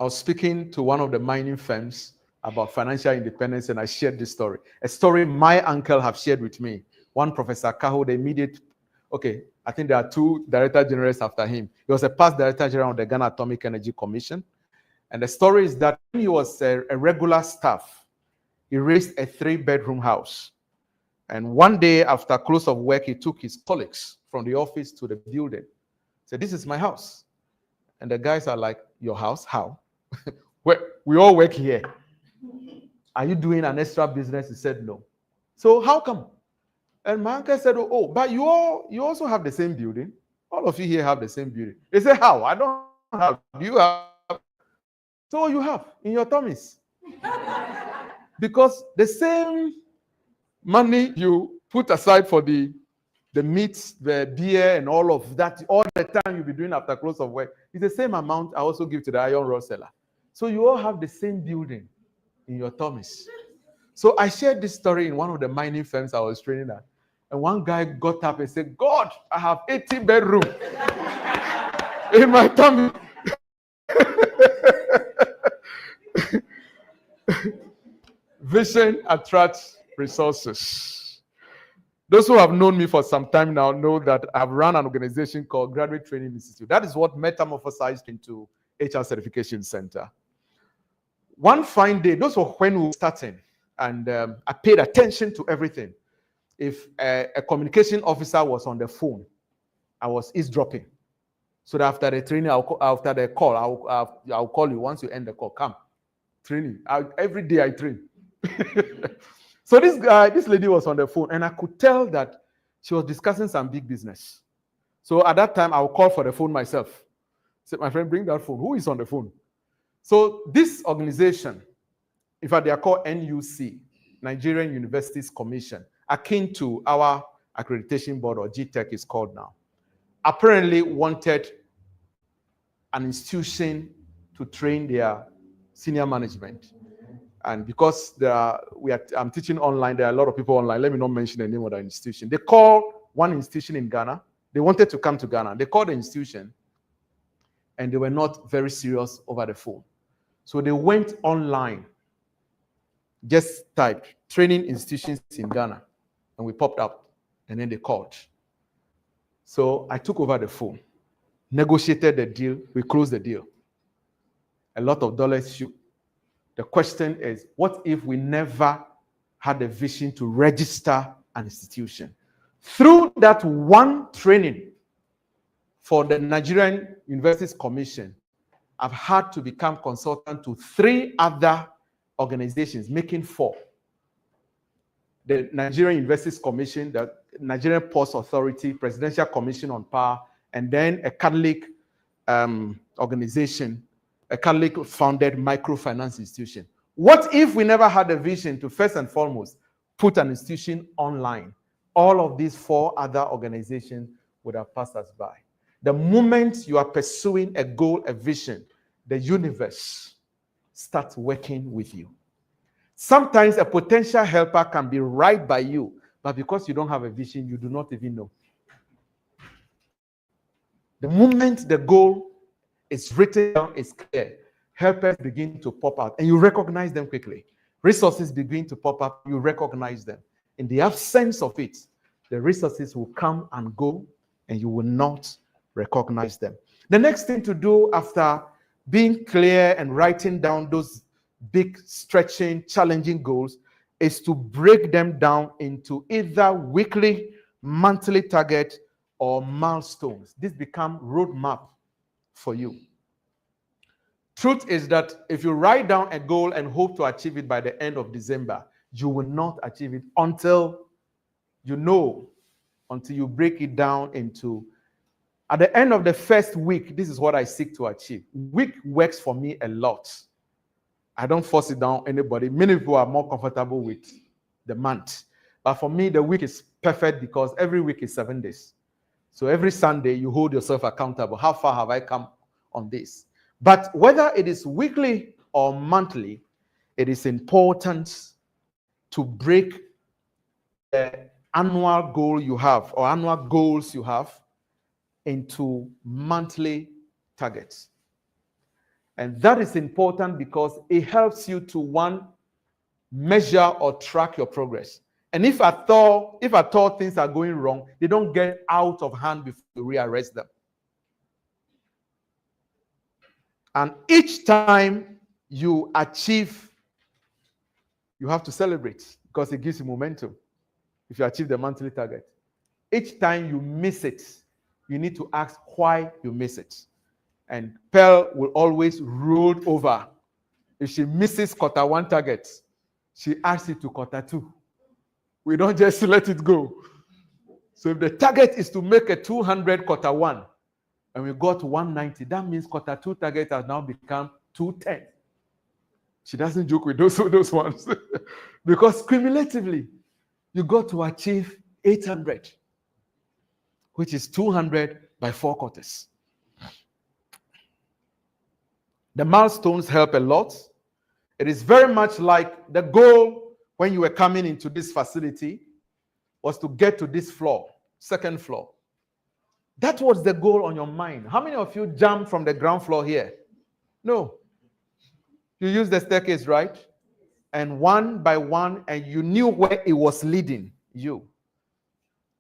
I was speaking to one of the mining firms about financial independence, and I shared this story. A story my uncle have shared with me. One Professor Kaho, the immediate, I think there are two director generals after him. He was a past director general of the Ghana Atomic Energy Commission. And the story is that when he was a regular staff, he raised a 3-bedroom house. And one day after close of work, he took his colleagues from the office to the building. He said, "This is my house." And the guys are like, "Your house? How?" We all work here. "Are you doing an extra business?" He said, "No." "So how come?" And my uncle said, "Oh, but you also have the same building. All of you here have the same building." He said, "How? I don't have. Do you have?" "So you have in your tummies." Because the same money you put aside for the meat, the beer, and all of that, all the time you'll be doing after close of work, is the same amount I also give to the iron rod seller. So you all have the same building in your tummies. So I shared this story in one of the mining firms I was training at. And one guy got up and said, "God, I have 80 bedrooms in my tummy." Vision attracts resources. Those who have known me for some time now know that I've run an organization called Graduate Training Institute. That is what metamorphosized into HR Certification Center. One fine day, those were when we were starting, and I paid attention to everything. If a communication officer was on the phone, I was eavesdropping. So that after the training, after the call, I'll call you once you end the call. Come, training. Every day I train. So this lady was on the phone, and I could tell that she was discussing some big business. So at that time, I would call for the phone myself. I said, "My friend, bring that phone. Who is on the phone?" So this organization, in fact, they are called NUC, Nigerian Universities Commission, akin to our accreditation board, or GTEC is called now, apparently wanted an institution to train their senior management. And because I'm teaching online, there are a lot of people online. Let me not mention the name of the institution. They called one institution in Ghana. They wanted to come to Ghana. They called the institution, and they were not very serious over the phone. So they went online, just typed training institutions in Ghana, and we popped up, and then they called. So I took over the phone, negotiated the deal, we closed the deal. A lot of dollars shoot. The question is, what if we never had a vision to register an institution? Through that one training for the Nigerian Universities Commission, I've had to become consultant to 3 other organizations, making 4. The Nigerian Universities Commission, the Nigerian Ports Authority, Presidential Commission on Power, and then a Catholic organization, a Catholic-founded microfinance institution. What if we never had a vision to first and foremost put an institution online? All of these 4 other organizations would have passed us by. The moment you are pursuing a goal, a vision, the universe starts working with you. Sometimes a potential helper can be right by you, but because you don't have a vision, you do not even know. The moment the goal is written down, it's clear, helpers begin to pop out, and you recognize them quickly. Resources begin to pop up, you recognize them. In the absence of it, the resources will come and go, and you will not recognize them. The next thing to do after being clear and writing down those big, stretching, challenging goals is to break them down into either weekly, monthly target, or milestones. This become roadmap for you. Truth is that if you write down a goal and hope to achieve it by the end of December, you will not achieve it until you break it down into, at the end of the first week, this is what I seek to achieve. Week works for me a lot. I don't force it down anybody. Many people are more comfortable with the month. But for me, the week is perfect because every week is 7 days. So every Sunday, you hold yourself accountable. How far have I come on this? But whether it is weekly or monthly, it is important to break the annual goal you have or annual goals you have into monthly targets. And that is important because it helps you to, one, measure or track your progress. And if at all things are going wrong, they don't get out of hand before you rearrest them. And each time you achieve, you have to celebrate because it gives you momentum. If you achieve the monthly target, each time you miss it, you need to ask why you miss it. And Pearl will always roll over. If she misses quarter one target, she asks it to quarter two. We don't just let it go. So if the target is to make a 200 quarter one, and we got 190, that means quarter two target has now become 210. She doesn't joke with those ones. Because cumulatively, you got to achieve 800, which is 200 by 4 quarters. The milestones help a lot. It is very much like the goal when you were coming into this facility was to get to this floor, second floor. That was the goal on your mind. How many of you jumped from the ground floor here? No. You used the staircase, right? And one by one, and you knew where it was leading you.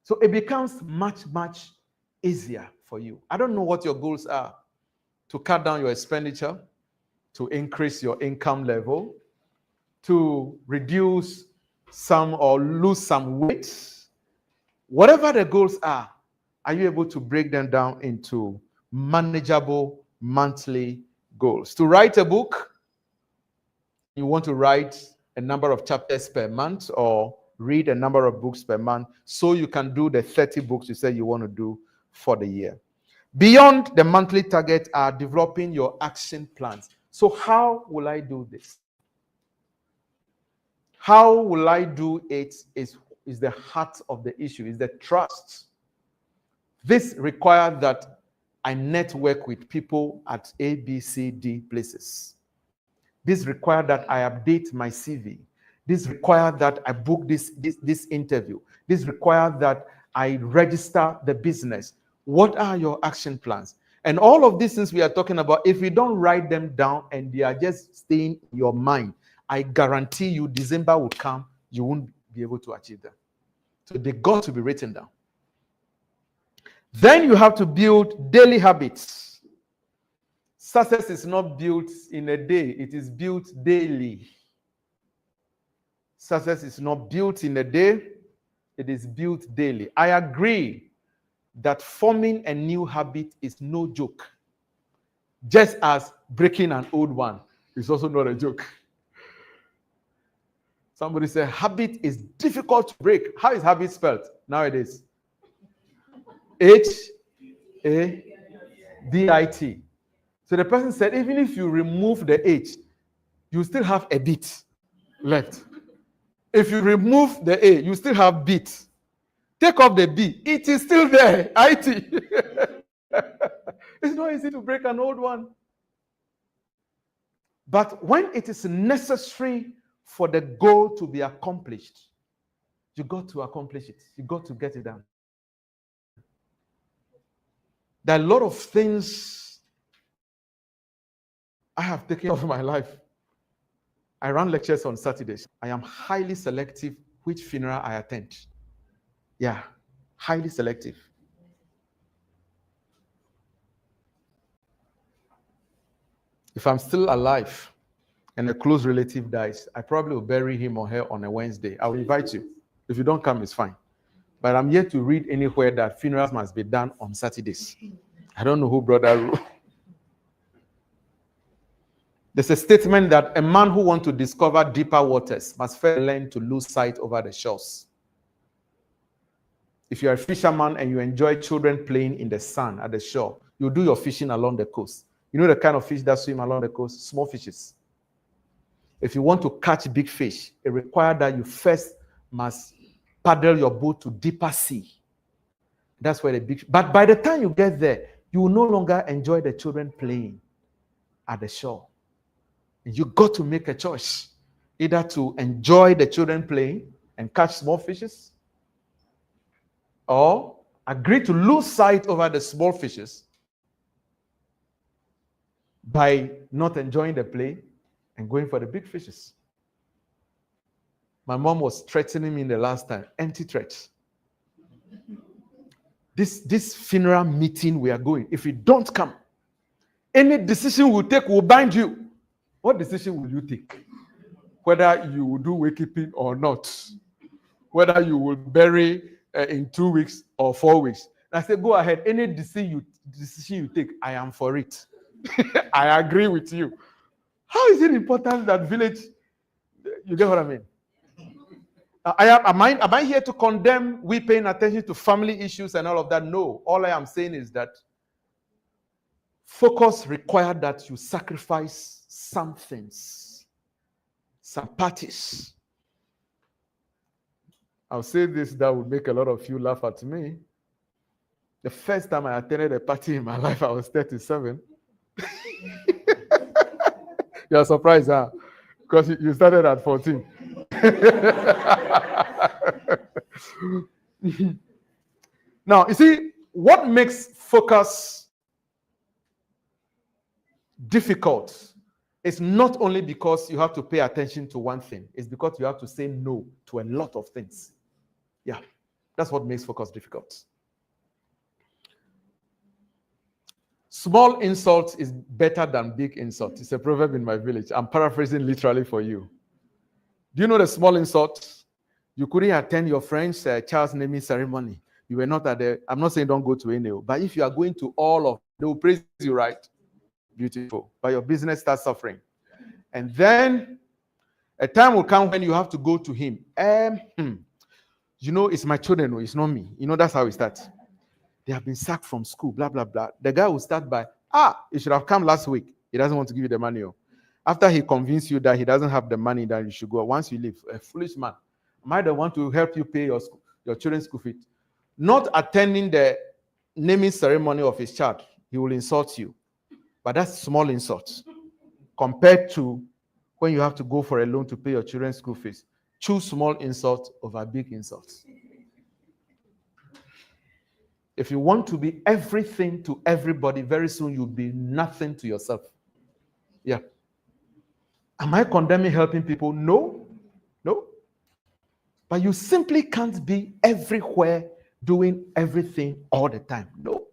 So it becomes much, much easier for you. I don't know what your goals are. To cut down your expenditure, to increase your income level, to reduce some or lose some weight. Whatever the goals are you able to break them down into manageable monthly goals? To write a book, you want to write a number of chapters per month or read a number of books per month so you can do the 30 books you said you want to do for the year. Beyond the monthly target are developing your action plans. So how will I do this? How will I do it is the heart of the issue, is the trust. This requires that I network with people at A, B, C, D places. This requires that I update my CV. This requires that I book this interview. This requires that I register the business. What are your action plans? And all of these things we are talking about, if you don't write them down and they are just staying in your mind, I guarantee you December will come, you won't be able to achieve them. So they got to be written down. Then you have to build daily habits. Success is not built in a day, it is built daily. Success is not built in a day, it is built daily. I agree that forming a new habit is no joke. Just as breaking an old one is also not a joke. Somebody said habit is difficult to break. How is habit spelled nowadays? H-A-B-I-T. So the person said, even if you remove the H, you still have a bit left. If you remove the A, you still have bit. Take off the B, it is still there. IT. It's not easy to break an old one. But when it is necessary for the goal to be accomplished, you got to accomplish it. You got to get it done. There are a lot of things I have taken off my life. I run lectures on Saturdays. I am highly selective which funeral I attend. Yeah, highly selective. If I'm still alive and a close relative dies, I probably will bury him or her on a Wednesday. I will invite you. If you don't come, it's fine. But I'm yet to read anywhere that funerals must be done on Saturdays. I don't know who brought that rule. There's a statement that a man who wants to discover deeper waters must first learn to lose sight over the shores. If you're a fisherman and you enjoy children playing in the sun at the shore, you do your fishing along the coast. You know the kind of fish that swim along the coast? Small fishes. If you want to catch big fish, it requires that you first must paddle your boat to deeper sea. That's where the big. But by the time you get there, you will no longer enjoy the children playing at the shore. You got to make a choice, either to enjoy the children playing and catch small fishes, or agree to lose sight over the small fishes by not enjoying the play and going for the big fishes. My mom was threatening me the last time, empty threats. This funeral meeting we are going, if you don't come, any decision we'll take will bind you. What decision will you take? Whether you will do wakekeeping or not. Whether you will bury in 2 weeks or 4 weeks. I said, go ahead. Any decision you take, I am for it. I agree with you. How is it important that village? You get what I mean? Am I here to condemn we paying attention to family issues and all of that? No. All I am saying is that focus required that you sacrifice some things, some parties. I'll say this that would make a lot of you laugh at me. The first time I attended a party in my life, I was 37. You're surprised, huh? Because you started at 14. Now, you see, what makes focus difficult is not only because you have to pay attention to one thing, it's because you have to say no to a lot of things. Yeah, that's what makes focus difficult. Small insult is better than big insult. It's a proverb in my village. I'm paraphrasing literally for you. Do you know the small insult? You couldn't attend your friend's child's naming ceremony. You were not at the, I'm not saying don't go to any, but if you are going to all of, they will praise you, right? Beautiful. But your business starts suffering. And then a time will come when you have to go to him. You know, it's my children, it's not me. You know, that's how it starts. They have been sacked from school, blah, blah, blah. The guy will start by, you should have come last week. He doesn't want to give you the money. After he convinces you that he doesn't have the money, that you should go. Once you leave, a foolish man. Am I the one to help you pay your children's school fees? Not attending the naming ceremony of his child, he will insult you. But that's small insult compared to when you have to go for a loan to pay your children's school fees. Choose small insult over big insults. If you want to be everything to everybody, very soon you'll be nothing to yourself. Yeah. Am I condemning helping people? No. No. But you simply can't be everywhere doing everything all the time. No.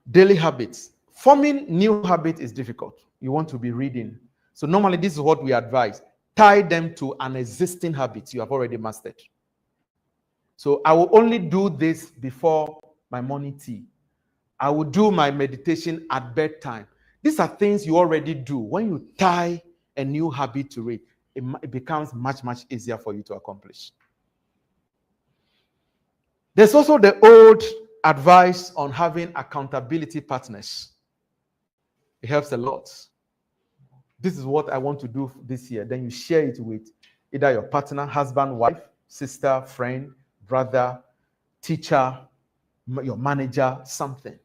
Daily habits. Forming new habits is difficult. You want to be reading. So normally this is what we advise. Tie them to an existing habit you have already mastered. So I will only do this before my morning tea. I will do my meditation at bedtime. These are things you already do. When you tie a new habit to it, it becomes much, much easier for you to accomplish. There's also the old advice on having accountability partners. It helps a lot. This is what I want to do this year. Then you share it with either your partner, husband, wife, sister, friend, brother, teacher, your manager, something.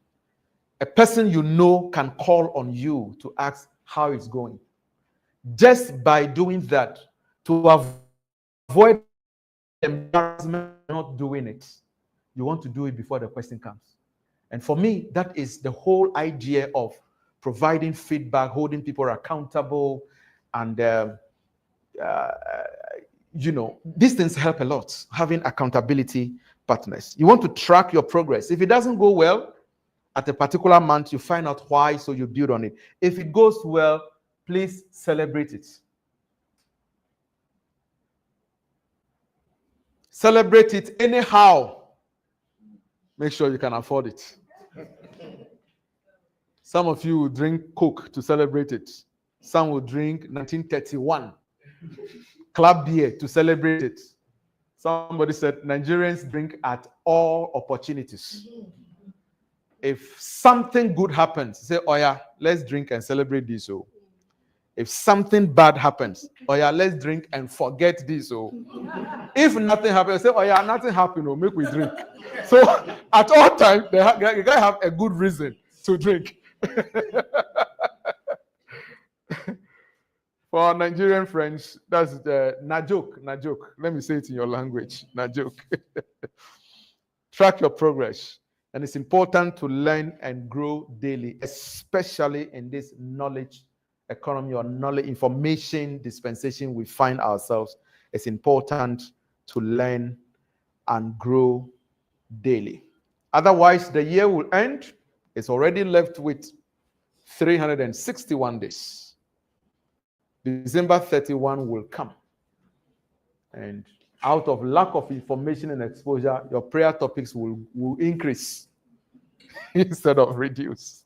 A person you know can call on you to ask how it's going. Just by doing that, to avoid embarrassment not doing it, you want to do it before the question comes. And for me, that is the whole idea of providing feedback, holding people accountable, and these things help a lot, having accountability partners. You want to track your progress. If it doesn't go well at a particular month, you find out why, so you build on it. If it goes well, please celebrate it. Celebrate it anyhow. Make sure you can afford it. Some of you will drink Coke to celebrate it. Some will drink 1931 club beer to celebrate it. Somebody said Nigerians drink at all opportunities. If something good happens, say, oh yeah, let's drink and celebrate this. Oh. If something bad happens, oh yeah, let's drink and forget this. Oh. If nothing happens, say, oh yeah, nothing happened. Oh, make we drink. So at all times, you gotta have a good reason to drink. For our Nigerian friends, that's the na joke. Let me say it in your language. Na joke. Track your progress. And it's important to learn and grow daily, especially in this knowledge economy or knowledge information dispensation we find ourselves. It's important to learn and grow daily. Otherwise, the year will end. It's already left with 361 days. December 31 will come. And out of lack of information and exposure, your prayer topics will increase instead of reduce.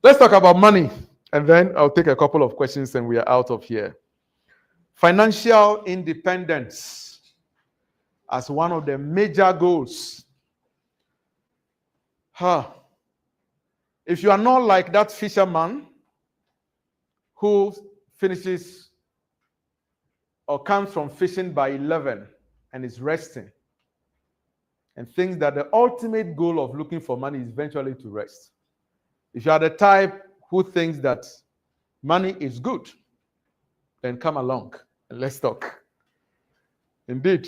Let's talk about money, and then I'll take a couple of questions and we are out of here. Financial independence as one of the major goals. If you are not like that fisherman who finishes or comes from fishing by 11 and is resting and thinks that the ultimate goal of looking for money is eventually to rest. If you are the type who thinks that money is good, then come along and let's talk. Indeed,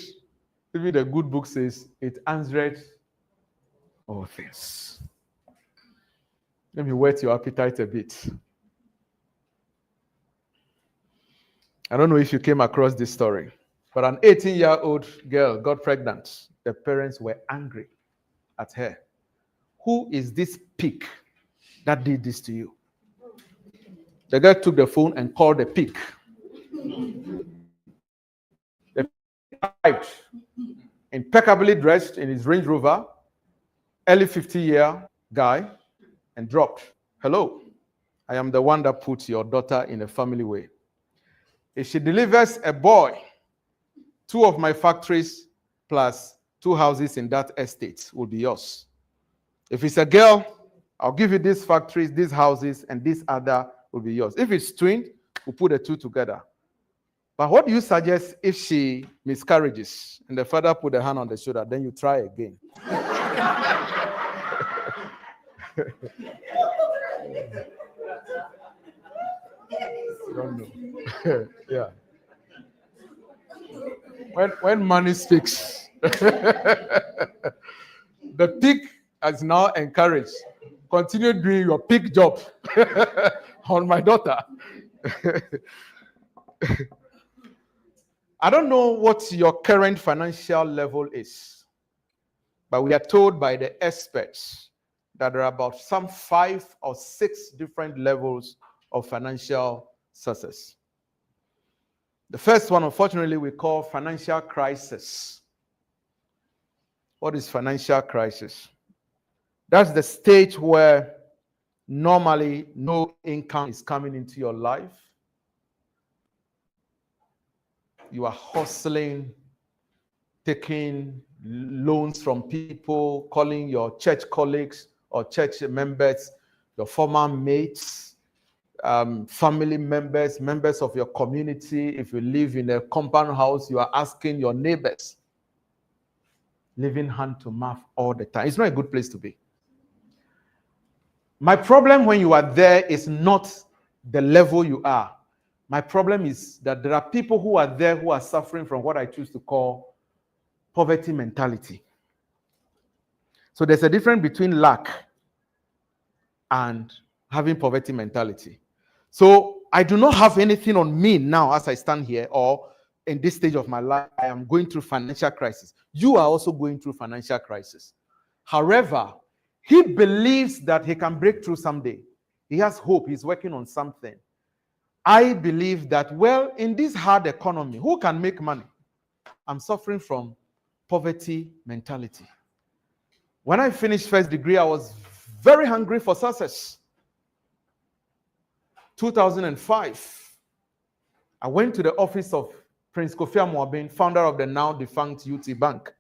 even the good book says it answers all things. Let me whet your appetite a bit. I don't know if you came across this story, but an 18-year-old girl got pregnant. The parents were angry at her. Who is this pig that did this to you? The girl took the phone and called the pig. The pig arrived, impeccably dressed in his Range Rover, early 50-year guy, and dropped. Hello, I am the one that put your daughter in a family way. If she delivers a boy, 2 of my factories plus 2 houses in that estate will be yours. If it's a girl, I'll give you these factories, these houses, and this other will be yours. If it's twin, we'll put the 2 together. But what do you suggest if she miscarriages and the father put a hand on the shoulder, then you try again? I don't know. Yeah. When money speaks, the pig is now encouraged. Continue doing your pig job on my daughter. I don't know what your current financial level is, but we are told by the experts that there are about some 5 or 6 different levels of financial success. The first one, unfortunately, we call financial crisis. What is financial crisis? That's the stage where normally no income is coming into your life. You are hustling, taking loans from people, calling your church colleagues or church members, your former mates, family members, members of your community. If you live in a compound house, you are asking your neighbors, living hand to mouth all the time. It's not a good place to be. My problem when you are there is not the level you are. My problem is that there are people who are there who are suffering from what I choose to call poverty mentality. So there's a difference between lack and having poverty mentality. So I do not have anything on me now as I stand here or in this stage of my life. I am going through financial crisis. You are also going through financial crisis. However, he believes that he can break through someday. He has hope. He's working on something. I believe that, well, in this hard economy, who can make money? I'm suffering from poverty mentality. When I finished first degree, I was very hungry for success. 2005, I went to the office of Prince Kofi Amoabin, founder of the now defunct UT Bank.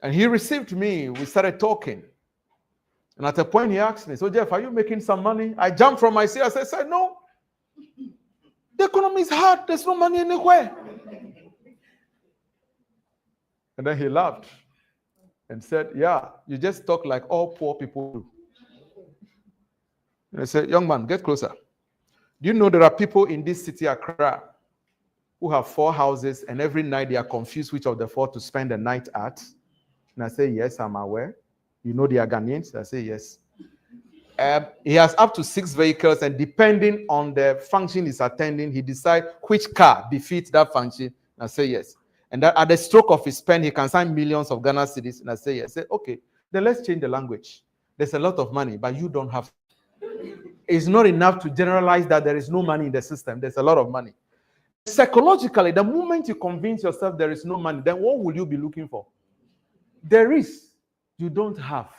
And he received me. We started talking. And at a point, he asked me, so Jeff, are you making some money? I jumped from my seat. I said, no. The economy is hard. There's no money anywhere. And then he laughed and said, yeah, you just talk like all poor people do. And I said, young man, get closer. Do you know there are people in this city, Accra, who have 4 houses, and every night they are confused which of the 4 to spend the night at? And I say, yes, I'm aware. You know they are Ghanaians? I say, yes. He has up to 6 vehicles, and depending on the function he's attending, he decides which car defeats that function. And I say, yes. And that at the stroke of his pen, he can sign millions of Ghana cedis. And I say, yes. I say, okay, then let's change the language. There's a lot of money, but you don't have. It's not enough to generalize that there is no money in the system. There's a lot of money. Psychologically, the moment you convince yourself there is no money, then what will you be looking for? There is. You don't have.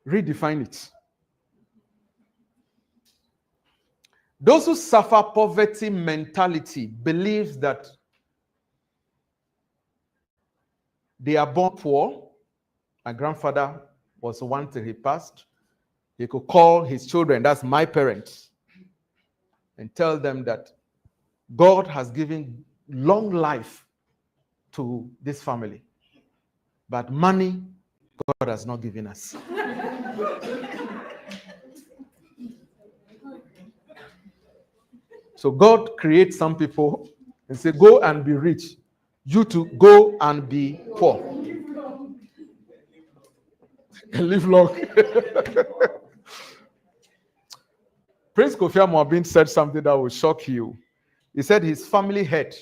Redefine it. Those who suffer poverty mentality believes that they are born poor. My grandfather was one till he passed. He could call his children, that's my parents, and tell them that God has given long life to this family, but money God has not given us. So God creates some people and say, go and be rich. You to go and be poor. And live long. Prince Kofi Amoabin said something that will shock you. He said his family head,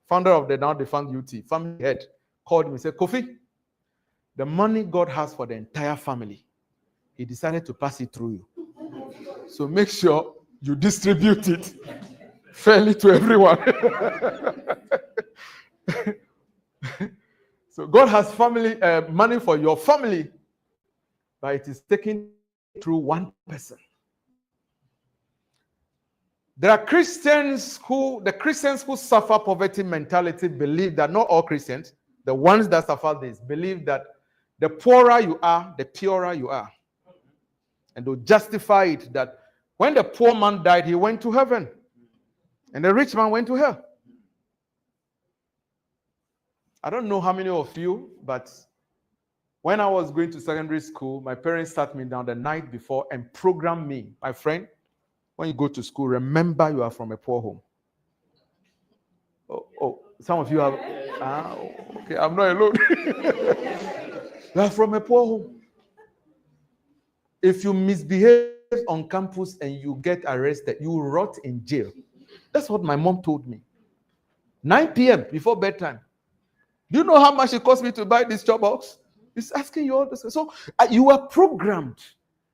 founder of the now defunct UT, family head, called him and said, Kofi, the money God has for the entire family, he decided to pass it through you. So make sure you distribute it fairly to everyone. So God has family money for your family, but it is taken through one person. There are Christians who suffer poverty mentality believe that, not all Christians, the ones that suffer this, believe that the poorer you are, the purer you are. And they'll justify it that when the poor man died, he went to heaven. And the rich man went to hell. I don't know how many of you, but when I was going to secondary school, my parents sat me down the night before and programmed me, my friend, when you go to school, remember you are from a poor home. Oh, some of you have, okay, I'm not alone. You are from a poor home. If you misbehave on campus and you get arrested, you rot in jail. That's what my mom told me. 9 p.m. before bedtime. Do you know how much it cost me to buy this job box? It's asking you all this. So you are programmed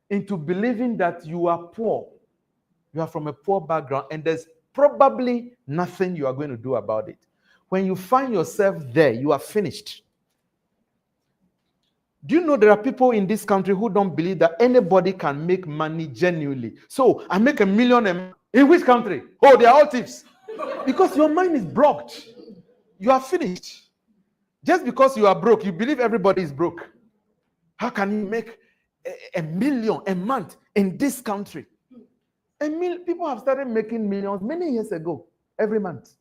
into believing that you are poor. You are from a poor background, and there's probably nothing you are going to do about it. When you find yourself there, you are finished. Do you know there are people in this country who don't believe that anybody can make money genuinely? So I make $1 million in which country? Oh, they are all thieves. Because your mind is blocked. You are finished. Just because you are broke, you believe everybody is broke. How can you make $1 million a month in this country? People have started making millions many years ago, every month.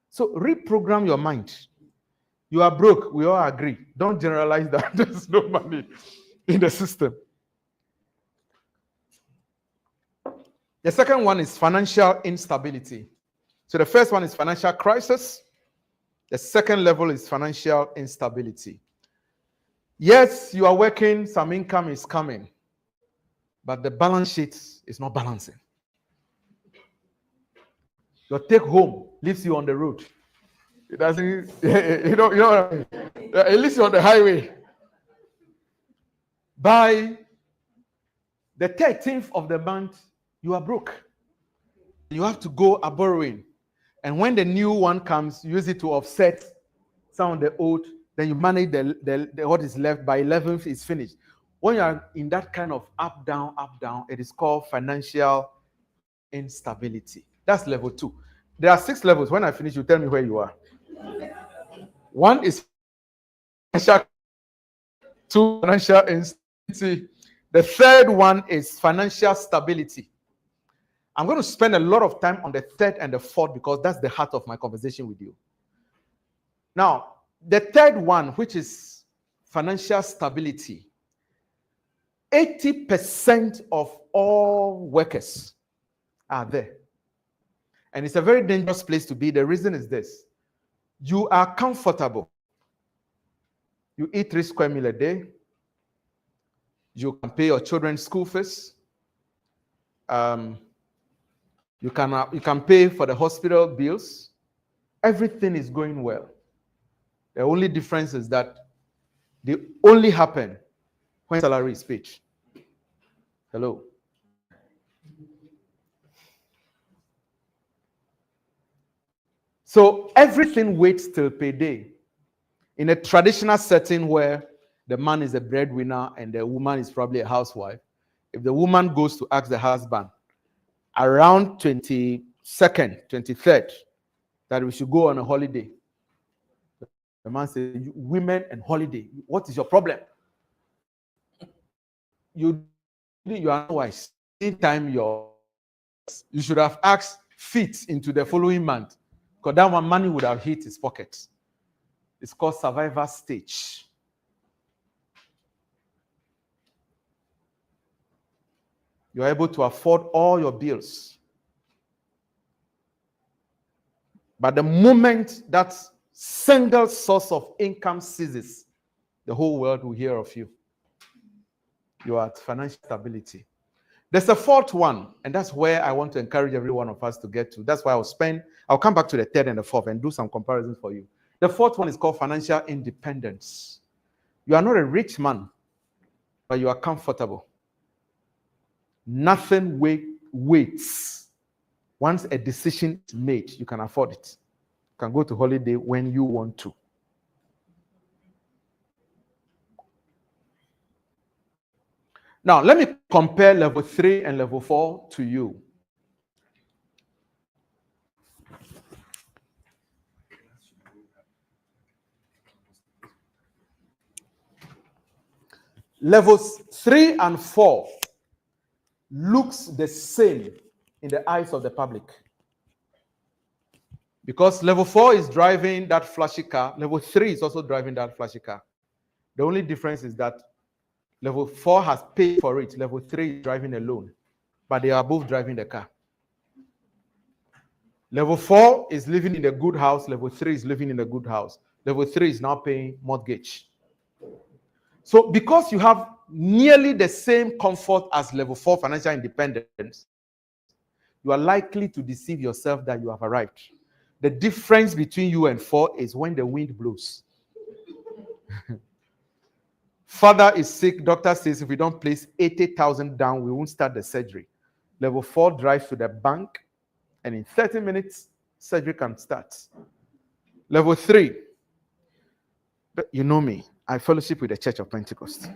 So reprogram your mind. You are broke, we all agree. Don't generalize that there's no money in the system. The second one is financial instability. So the first one is financial crisis. The second level is financial instability. Yes, you are working, some income is coming, but the balance sheet is not balancing. Your take home leaves you on the road. It doesn't, you know what I mean? It leaves you on the highway. By the 13th of the month, you are broke. You have to go a borrowing. And when the new one comes, use it to offset some of the old, then you manage the what is left by 11th is finished. When you are in that kind of up, down, it is called financial instability. That's level 2. There are 6 levels. When I finish, you tell me where you are. 1 is financial, 2 financial instability. The third one is financial stability. I'm going to spend a lot of time on the third and the fourth because that's the heart of my conversation with you. Now, the third one, which is financial stability, 80% of all workers are there. And it's a very dangerous place to be. The reason is this. You are comfortable. You eat 3 square meals a day. You can pay your children's school fees. You can pay for the hospital bills. Everything is going well. The only difference is that they only happen when salary is paid. Hello. So everything waits till payday. In a traditional setting where the man is a breadwinner and the woman is probably a housewife, if the woman goes to ask the husband around 22nd, 23rd, that we should go on a holiday, the man says, women and holiday, what is your problem? You are wise. Anytime you should have asked fit into the following month, because that one money would have hit his pocket. It's called survivor stage. You are able to afford all your bills. But the moment that single source of income ceases, the whole world will hear of you. You are at financial stability. There's a fourth one, and that's where I want to encourage every one of us to get to. That's why I'll come back to the third and the fourth and do some comparisons for you. The fourth one is called financial independence. You are not a rich man, but you are comfortable. Nothing waits. Once a decision is made, you can afford it. You can go to holiday when you want to. Now, let me compare level 3 and level 4 to you. Levels 3 and 4 looks the same in the eyes of the public. Because level 4 is driving that flashy car, level 3 is also driving that flashy car. The only difference is that level 4 has paid for it, level 3 is driving alone, but they are both driving the car. Level 4 is living in a good house, level 3 is living in a good house. Level 3 is now paying mortgage. So because you have nearly the same comfort as level 4 financial independence, you are likely to deceive yourself that you have arrived. The difference between you and 4 is when the wind blows. Father is sick. Doctor says if we don't place 80,000 down, we won't start the surgery. Level 4 drives to the bank, and in 30 minutes, surgery can start. Level 3, but you know me. I fellowship with the Church of Pentecost.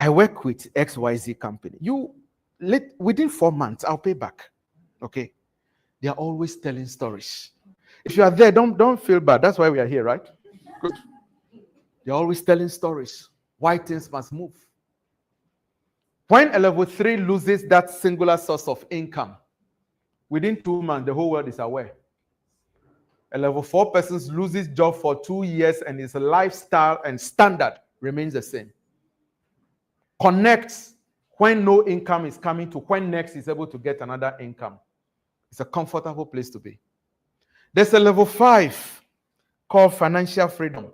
I work with XYZ company. Within 4 months, I'll pay back. Okay? They are always telling stories. If you are there, don't feel bad. That's why we are here, right? Good. They're always telling stories. Why things must move. When a level 3 loses that singular source of income, within 2 months, the whole world is aware. A level 4 person loses job for 2 years and his lifestyle and standard remains the same. Connects when no income is coming to when next is able to get another income. It's a comfortable place to be. There's a level 5 called financial freedom.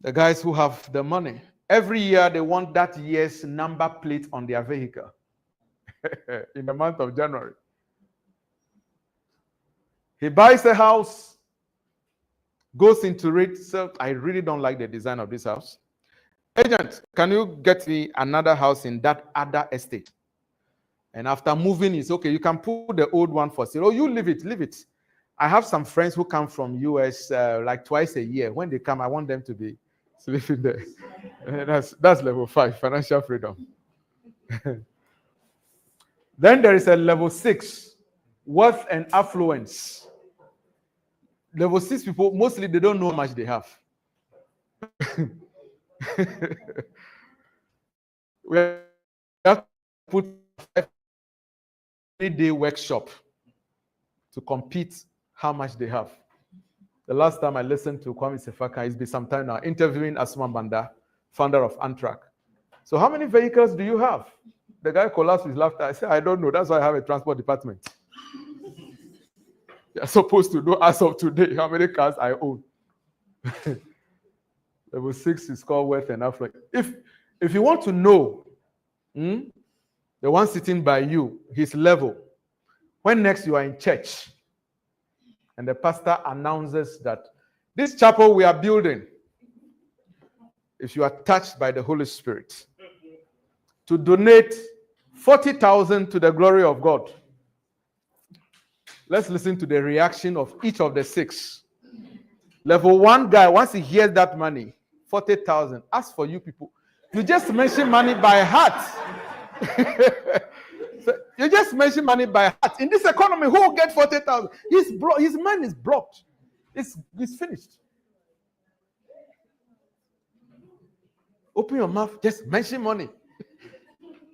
The guys who have the money, every year they want that year's number plate on their vehicle in the month of January. He buys a house, goes into it, so I really don't like the design of this house. Agent, can you get me another house in that other estate? And after moving, it's okay. You can put the old one for sale. Oh, you leave it, leave it. I have some friends who come from US like twice a year. When they come, I want them to be sleeping there. That's level 5, financial freedom. Then there is a level 6, wealth and affluence. Level 6 people, mostly they don't know how much they have. We have to put a 3-day workshop to compete how much they have. The last time I listened to Kwame Sefaka, it's been some time now, interviewing Asma Banda, founder of Amtrak. So how many vehicles do you have? The guy collapsed with laughter. I said, I don't know. That's why I have a transport department. You're supposed to know as of today how many cars I own. Level 6 is called wealth and affluence. If you want to know the one sitting by you, his level, when next you are in church and the pastor announces that this chapel we are building, if you are touched by the Holy Spirit, to donate 40,000 to the glory of God. Let's listen to the reaction of each of the 6. Level 1 guy, once he hears that money, 40,000, as for you people, you just mention money by heart. So you just mention money by heart. In this economy, who will get 40,000? His mind is blocked. It's finished. Open your mouth, just mention money.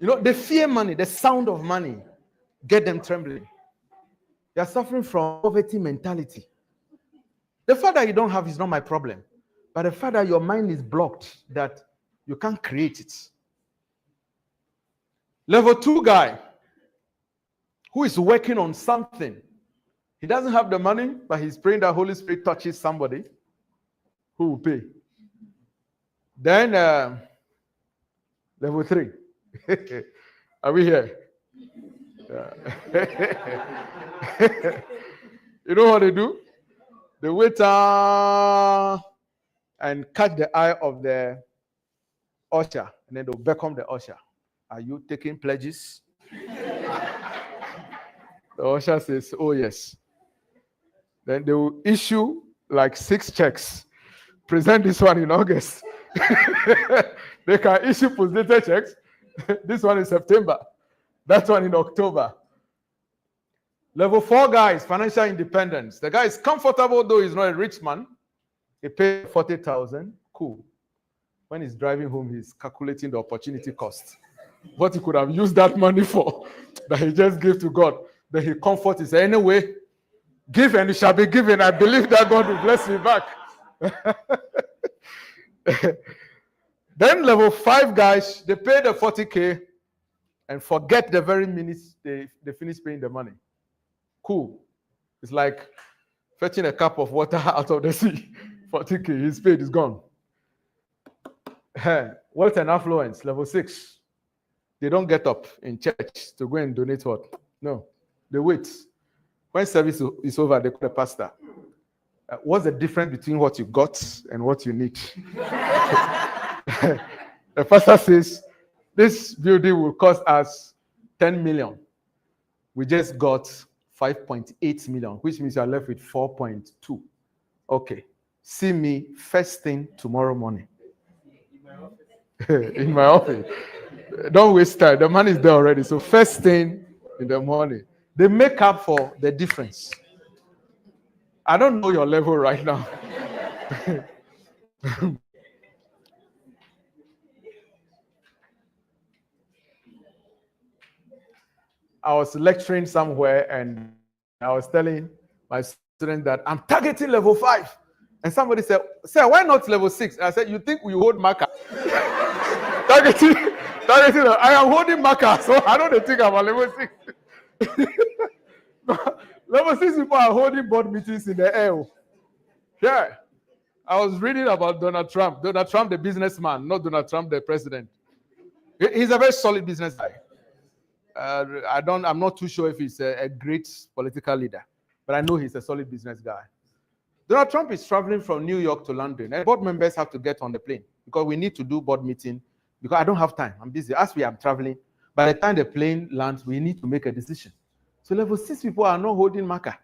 You know, they fear money, the sound of money, get them trembling. They are suffering from poverty mentality. The fact that you don't have is not my problem. But the fact that your mind is blocked, that you can't create it. Level 2 guy, who is working on something. He doesn't have the money, but he's praying that Holy Spirit touches somebody who will pay. Then, level 3. Are we here? Yeah. You know what they do? They wait and catch the eye of the usher, and then they'll beckon the usher. Are you taking pledges? The usher says, oh yes. Then they will issue like 6 checks. Present this one in August. They can issue post-dated checks. This one in September. That one in October. Level 4 guys, financial independence. The guy is comfortable, though he's not a rich man. He paid 40,000. Cool. When he's driving home, he's calculating the opportunity cost. What he could have used that money for, that he just gave to God. Then he comforts his anyway. Give and it shall be given. I believe that God will bless me back. Then level 5 guys, they pay the 40K and forget the very minutes they finish paying the money. Cool. It's like fetching a cup of water out of the sea. 40K, his paid, is gone. Wealth and affluence, level 6. They don't get up in church to go and donate what? No. They wait. When service is over, they call the pastor. What's the difference between what you got and what you need? The pastor says, this building will cost us 10 million. We just got 5.8 million, which means you're left with 4.2. Okay. See me first thing tomorrow morning. In my office. Don't waste time. The money is there already. So first thing in the morning. They make up for the difference. I don't know your level right now. I was lecturing somewhere and I was telling my students that I'm targeting level 5. And somebody said, sir, why not level 6? And I said, you think we hold marker? targeting, I am holding marker, so I don't think I'm a level 6. Level 6 people are holding board meetings in the air. Yeah. I was reading about Donald Trump. Donald Trump, the businessman, not Donald Trump, the president. He's a very solid business guy. I'm not too sure if he's a great political leader, but I know he's a solid business guy. Donald Trump is traveling from New York to London, and board members have to get on the plane because we need to do board meeting because I don't have time. I'm busy. As we are traveling, By the time the plane lands, we need to make a decision. So level 6 people are not holding marker.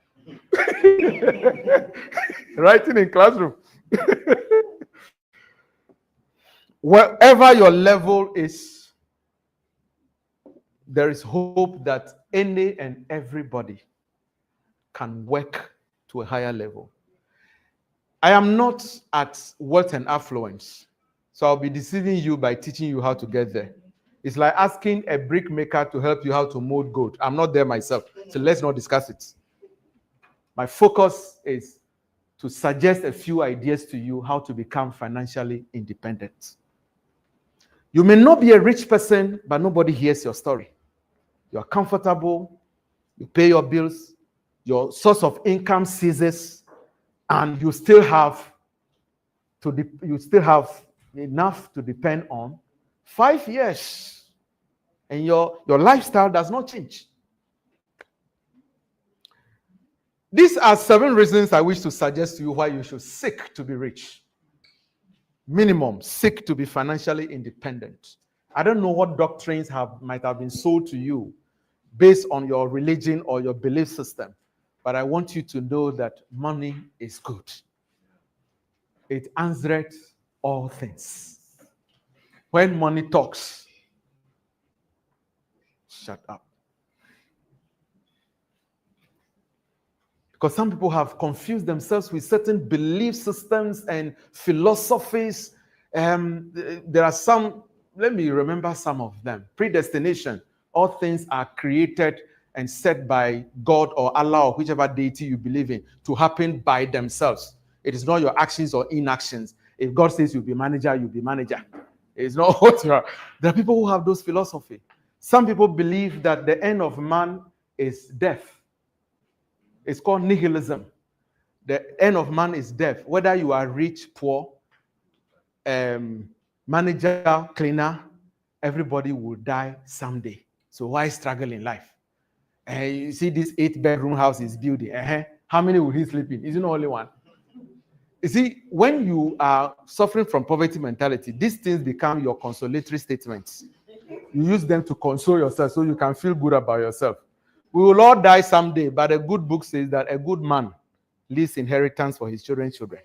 Writing in classroom. Wherever your level is, there is hope that any and everybody can work to a higher level. I am not at wealth and affluence, so I'll be deceiving you by teaching you how to get there. It's like asking a brick maker to help you how to mold gold. I'm not there myself, so let's not discuss it. My focus is to suggest a few ideas to you how to become financially independent. You may not be a rich person, but nobody hears your story. You're comfortable, you pay your bills, your source of income ceases, and you still have enough to depend on. 5 years, and your lifestyle does not change. These are 7 reasons I wish to suggest to you why you should seek to be rich. Minimum, seek to be financially independent. I don't know what doctrines might have been sold to you based on your religion or your belief system, but I want you to know that money is good. It answereth all things. When money talks, shut up. Because some people have confused themselves with certain belief systems and philosophies. There are some, let me remember some of them. Predestination. All things are created and set by God or Allah or whichever deity you believe in to happen by themselves. It is not your actions or inactions. If God says you'll be manager, you'll be manager. It's not what you are. There are people who have those philosophy. Some people believe that the end of man is death. It's called nihilism. The end of man is death. Whether you are rich, poor, manager, cleaner, everybody will die someday. So why struggle in life? You see this 8-bedroom house is building. How many will he sleep in? Isn't only one? You see, when you are suffering from poverty mentality, these things become your consolatory statements. You use them to console yourself so you can feel good about yourself. We will all die someday, but a good book says that a good man leaves inheritance for his children's children.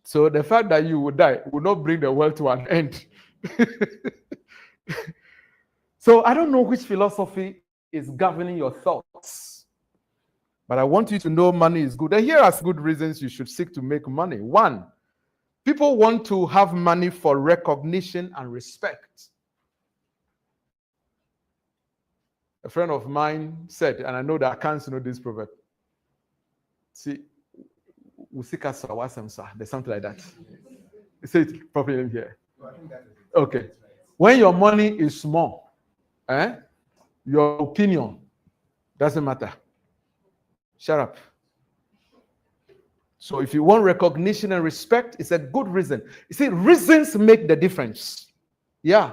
So the fact that you will die will not bring the world to an end. So I don't know which philosophy is governing your thoughts, but I want you to know money is good. And here are good reasons you should seek to make money. 1, people want to have money for recognition and respect. A friend of mine said, and I know that I can't know this proverb. See, there's something like that. Say it properly in here. Okay. When your money is small, your opinion doesn't matter. Shut up. So if you want recognition and respect, it's a good reason. You see, reasons make the difference. Yeah.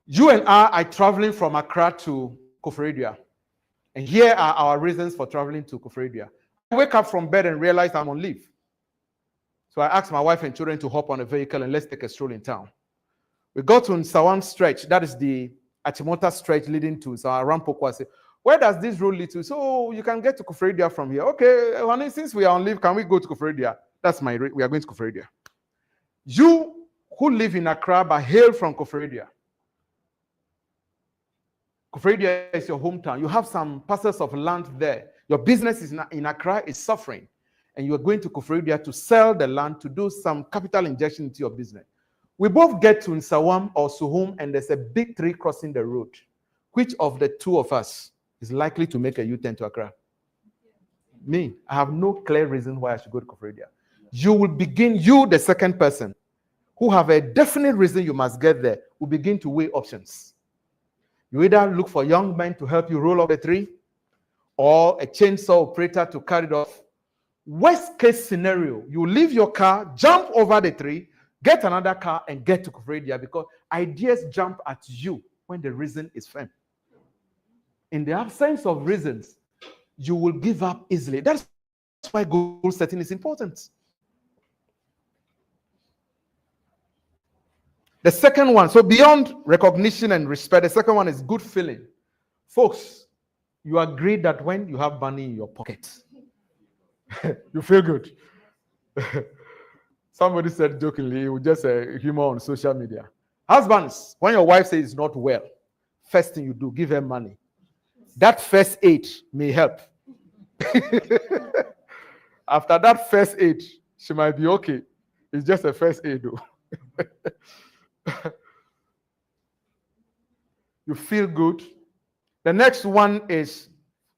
You and I are traveling from Accra to Koforidua. And here are our reasons for traveling to Koforidua. I wake up from bed and realize I'm on leave. So I asked my wife and children to hop on a vehicle and let's take a stroll in town. We got to Nsawam stretch. That is the Achimota stretch leading to Rampokwa. I said, where does this road lead to? So you can get to Koforidua from here. Okay, honey, since we are on leave, can we go to Koforidua? That's my we are going to Koforidua. You who live in Accra but hail from Koforidua. Koforidua is your hometown. You have some parcels of land there. Your business is in Accra is suffering. And you are going to Koforidua to sell the land to do some capital injection into your business. We both get to Nsawam or Suhum and there's a big tree crossing the road. Which of the two of us is likely to make a U-turn to Accra? Me. I have no clear reason why I should go to Koforidua. You will begin, you the second person, who have a definite reason you must get there, will begin to weigh options. You either look for young men to help you roll up the tree or a chainsaw operator to carry it off. Worst case scenario, you leave your car, jump over the tree, get another car and get to Koforidua because ideas jump at you when the reason is firm. In the absence of reasons, you will give up easily. That's why goal setting is important. The second one, so beyond recognition and respect, the second one is good feeling. Folks, you agree that when you have money in your pocket, you feel good. Somebody said jokingly, it was just a humor on social media. Husbands, when your wife says it's not well, first thing you do, give her money. That first aid may help. After that first aid, she might be okay. It's just a first aid, though. You feel good. The next one is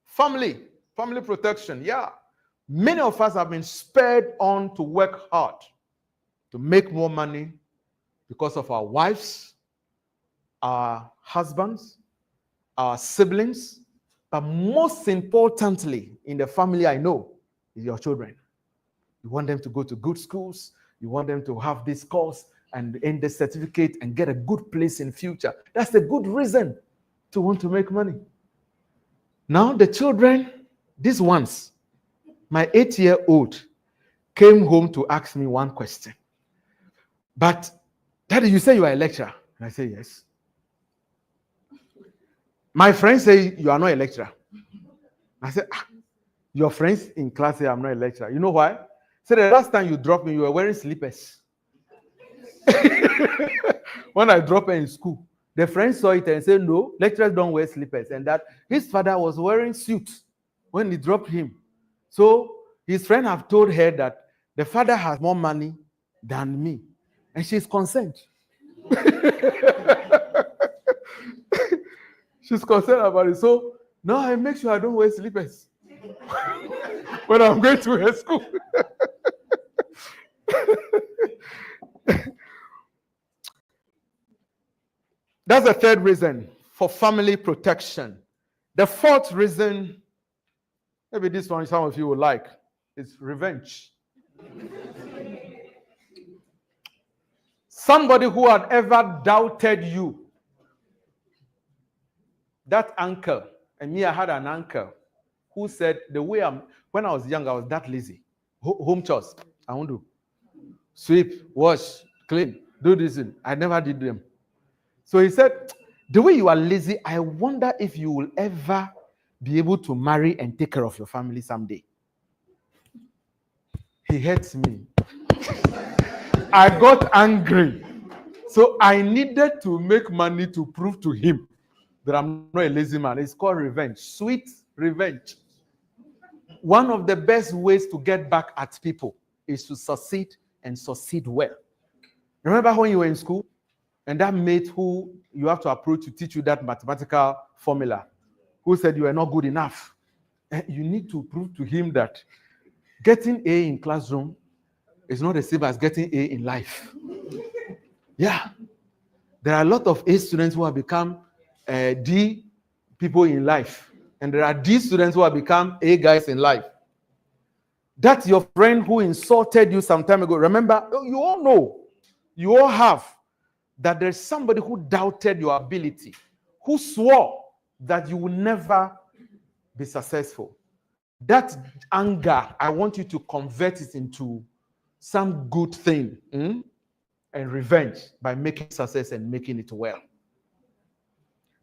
family protection. Yeah. Many of us have been spurred on to work hard to make more money because of our wives, our husbands, our siblings, but most importantly in the family, I know, is your children. You want them to go to good schools. You want them to have this course and earn the certificate and get a good place in future. That's a good reason to want to make money. Now the children, these ones, my 8-year-old came home to ask me one question. But, Daddy, you say you are a lecturer. And I say, yes. My friends say you are not a lecturer. I said, your friends in class say I'm not a lecturer. You know why? So the last time you dropped me, you were wearing slippers. When I dropped her in school, the friends saw it and said, no, lecturers don't wear slippers. And that his father was wearing suits when he dropped him. So his friend have told her that the father has more money than me. And she's concerned. She's concerned about it. So now I make sure I don't wear slippers when I'm going to her school. That's the third reason, for family protection. The fourth reason, maybe this one some of you will like, is revenge. Somebody who had ever doubted you. That uncle, and me, I had an uncle who said, the way when I was young, I was that lazy. Home chores, I won't do. Sweep, wash, clean, do this. I never did them. So he said, the way you are lazy, I wonder if you will ever be able to marry and take care of your family someday. He hates me. I got angry. So I needed to make money to prove to him that I'm not a lazy man. It's called revenge. Sweet revenge. One of the best ways to get back at people is to succeed and succeed well. Remember when you were in school and that mate who you have to approach to teach you that mathematical formula, who said you are not good enough? And you need to prove to him that getting A in classroom is not the same as getting A in life. Yeah. There are a lot of A students who have become D people in life. And there are D students who have become A guys in life. That's your friend who insulted you some time ago. Remember, you all know, you all have, that there's somebody who doubted your ability, who swore that you will never be successful. That anger, I want you to convert it into some good thing and revenge by making success and making it well.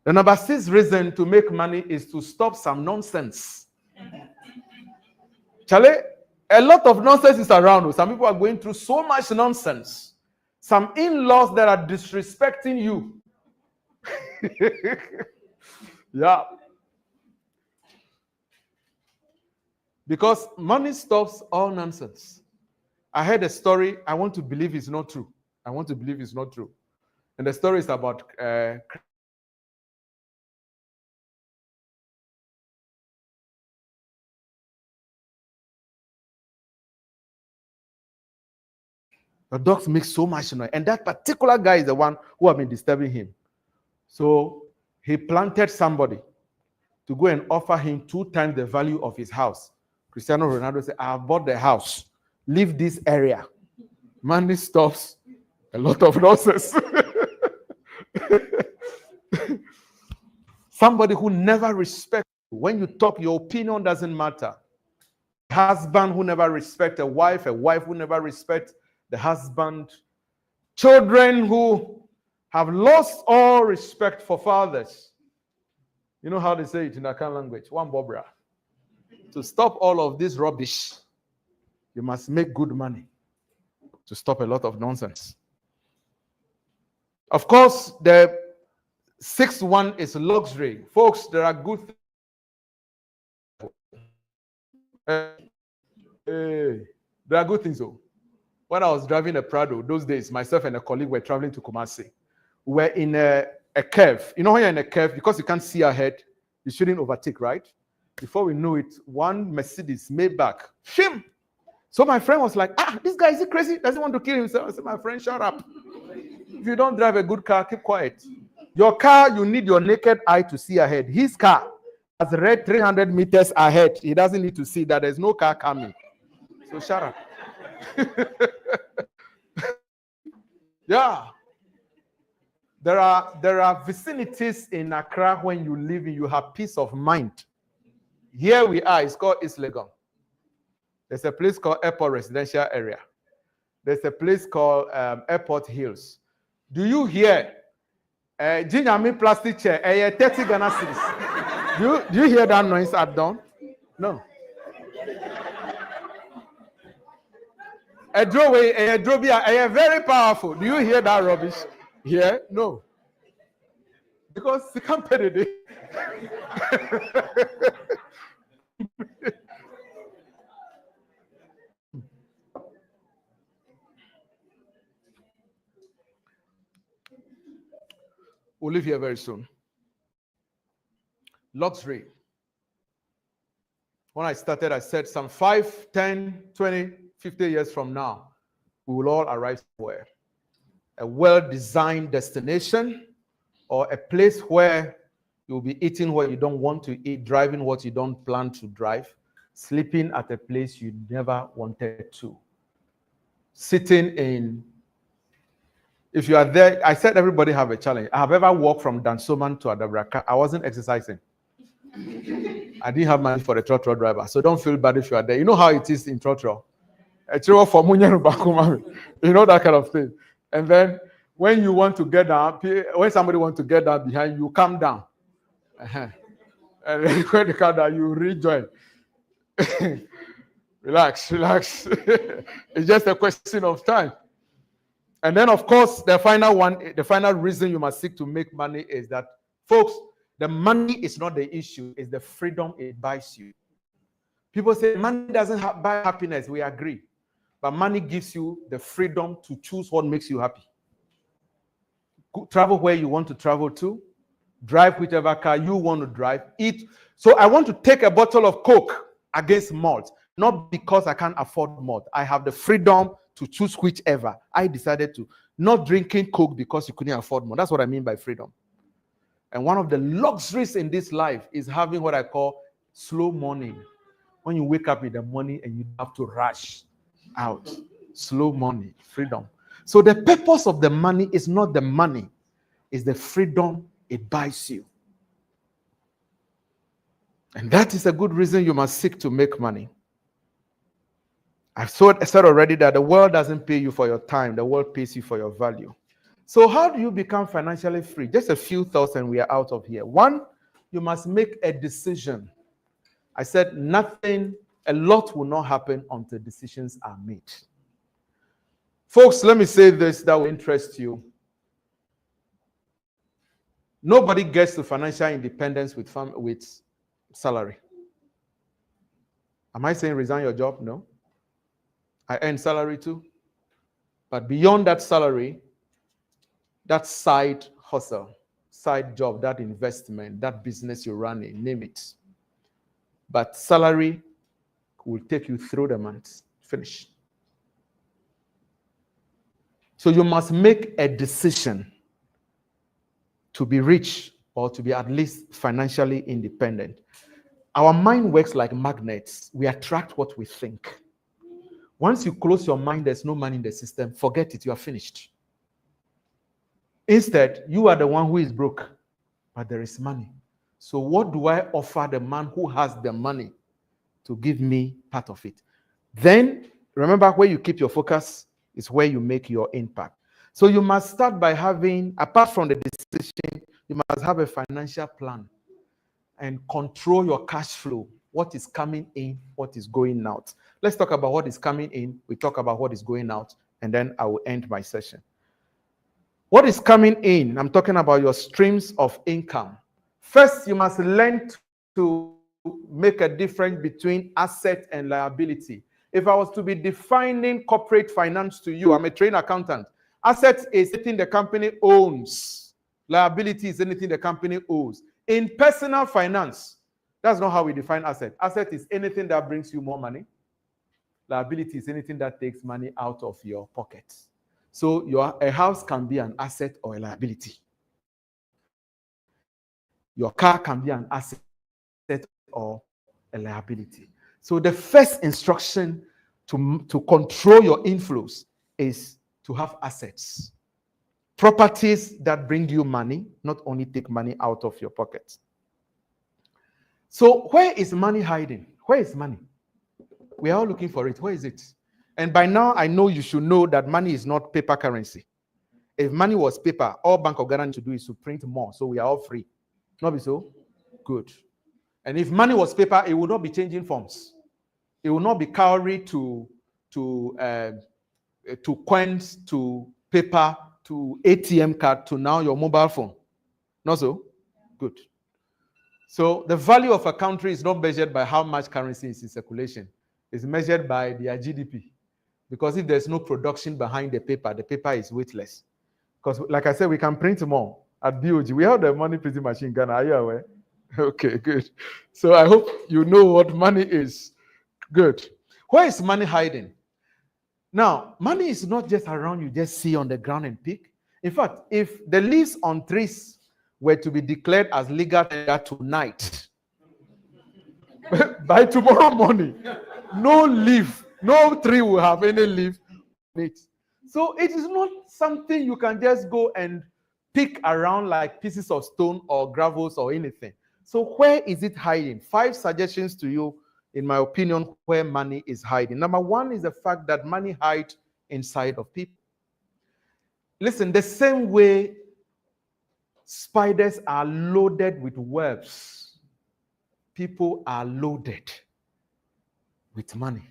The number 6 reason to make money is to stop some nonsense. Charlie, a lot of nonsense is around. Some people are going through so much nonsense. Some in-laws that are disrespecting you. Yeah. Because money stops all nonsense. I heard a story. I want to believe it's not true. I want to believe it's not true. And the story is about the dogs make so much noise. And that particular guy is the one who have been disturbing him. So he planted somebody to go and offer him 2 times the value of his house. Cristiano Ronaldo said, I have bought the house. Leave this area. Money stops a lot of nonsense. Somebody who never respects you. When you talk, your opinion doesn't matter. A husband who never respects a wife who never respects the husband. Children who have lost all respect for fathers. You know how they say it in Accra language? One bobra. To stop all of this rubbish, you must make good money to stop a lot of nonsense. Of course, the sixth one is luxury. Folks, there are good things. There are good things though. When I was driving a Prado, those days, myself and a colleague were traveling to Kumasi. We were in a curve. You know when you're in a curve, because you can't see ahead, you shouldn't overtake, right? Before we knew it, one Mercedes Maybach, shim. So my friend was like, this guy, is he crazy? Doesn't want to kill himself. I said, my friend, shut up. If you don't drive a good car, keep quiet. Your car, you need your naked eye to see ahead. His car has read 300 meters ahead. He doesn't need to see that there's no car coming. So shut up. Yeah. There are vicinities in Accra when you live in, you have peace of mind. Here we are, it's called East-Legon. There's a place called Airport Residential Area. There's a place called Airport Hills. Do you hear Jinyami plastic chair, 30 Ghana cedis? Do you hear that noise at dawn? No. A drobia, very powerful. Do you hear that rubbish? Here? No. Because you can't pay the day. We'll live here very soon. Luxury. When I started, I said some 5, 10, 20, 50 years from now, we will all arrive somewhere. A well-designed destination or a place where you'll be eating what you don't want to eat, driving what you don't plan to drive, sleeping at a place you never wanted to, sitting in. If you are there, I said everybody have a challenge. I have ever walked from Dansoman to Adabraka. I wasn't exercising. I didn't have money for a trotro driver, so don't feel bad if you are there. You know how it is in trotro. You know that kind of thing. And then when you want to get down, when somebody wants to get down behind you, come down. And then when you come down, you rejoin. Relax. It's just a question of time. And then, of course, the final reason you must seek to make money is that, folks, the money is not the issue, it's the freedom it buys you. People say money doesn't buy happiness. We agree. But money gives you the freedom to choose what makes you happy. Travel where you want to travel to, drive whichever car you want to drive, eat. So I want to take a bottle of Coke against malt, not because I can't afford malt. I have the freedom to choose whichever. I decided to. Not drinking Coke because you couldn't afford more. That's what I mean by freedom. And one of the luxuries in this life is having what I call slow morning. When you wake up in the morning and you have to rush out. Slow morning, freedom. So the purpose of the money is not the money, it's the freedom it buys you. And that is a good reason you must seek to make money. I've said already that the world doesn't pay you for your time, the world pays you for your value. So how do you become financially free? Just a few thoughts and we are out of here. One, you must make a decision. I said a lot will not happen until decisions are made. Folks, let me say this that will interest you. Nobody gets to financial independence with salary. Am I saying resign your job? No. I earn salary too. But beyond that salary, that side hustle, side job, that investment, that business you're running, name it. But salary will take you through the month. Finish. So you must make a decision to be rich or to be at least financially independent. Our mind works like magnets. We attract what we think. Once you close your mind, there's no money in the system. Forget it. You are finished. Instead, you are the one who is broke, but there is money. So what do I offer the man who has the money to give me part of it? Then, remember, where you keep your focus is where you make your impact. So you must start by having, apart from the decision, you must have a financial plan and control your cash flow. What is coming in, what is going out. Let's talk about what is coming in. We talk about what is going out, and then I will end my session. What is coming in? I'm talking about your streams of income. First, you must learn to make a difference between asset and liability. If I was to be defining corporate finance to you, I'm a trained accountant. Asset is anything the company owns. Liability is anything the company owes. In personal finance, that's not how we define asset. Asset is anything that brings you more money. Liability is anything that takes money out of your pocket. So a house can be an asset or a liability. Your car can be an asset or a liability. So the first instruction to control your inflows is to have assets. Properties that bring you money, not only take money out of your pocket. So where is money hiding? Where is money? We are all looking for it. Where is it? And by now, I know you should know that money is not paper currency. If money was paper, all Bank of Ghana need to do is to print more, so we are all free. Not be so? Good. And if money was paper, it would not be changing forms. It will not be cowrie to coins, to paper, to ATM card, to now your mobile phone. Not so? Good. So the value of a country is not measured by how much currency is in circulation. It's measured by their GDP. Because if there's no production behind the paper is weightless. Because like I said, we can print more at BOG. We have the money printing machine in Ghana. Are you aware? Okay, good. So I hope you know what money is. Good. Where is money hiding? Now, money is not just around you, just see on the ground and pick. In fact, if the leaves on trees were to be declared as legal tender tonight, by tomorrow morning, no leaf, no tree will have any leaf on it. So it is not something you can just go and pick around like pieces of stone or gravels or anything. So where is it hiding? 5 suggestions to you, in my opinion, where money is hiding. Number 1 is the fact that money hides inside of people. Listen, the same way spiders are loaded with webs, people are loaded with money.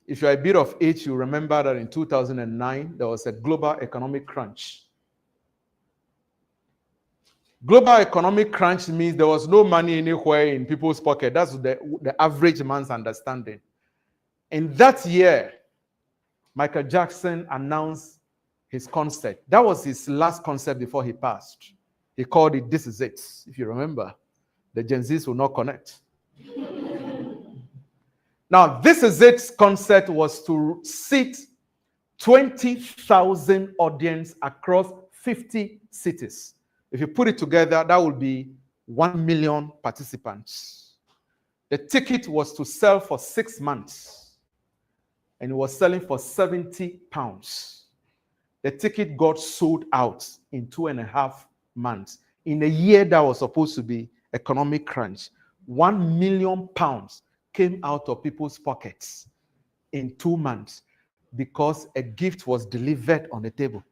If you're a bit of age, you remember that in 2009, there was a global economic crunch. Global economic crunch means there was no money anywhere in people's pocket. That's the average man's understanding. In that year, Michael Jackson announced his concert. That was his last concert before he passed. He called it "This Is It." If you remember, the Gen Zs will not connect. Now, "This Is It" concert was to seat 20,000 audience across 50 cities. If you put it together, that would be 1 million participants. The ticket was to sell for 6 months, and it was selling for £70. The ticket got sold out in 2.5 months. In a year that was supposed to be economic crunch, £1 million came out of people's pockets in 2 months because a gift was delivered on the table.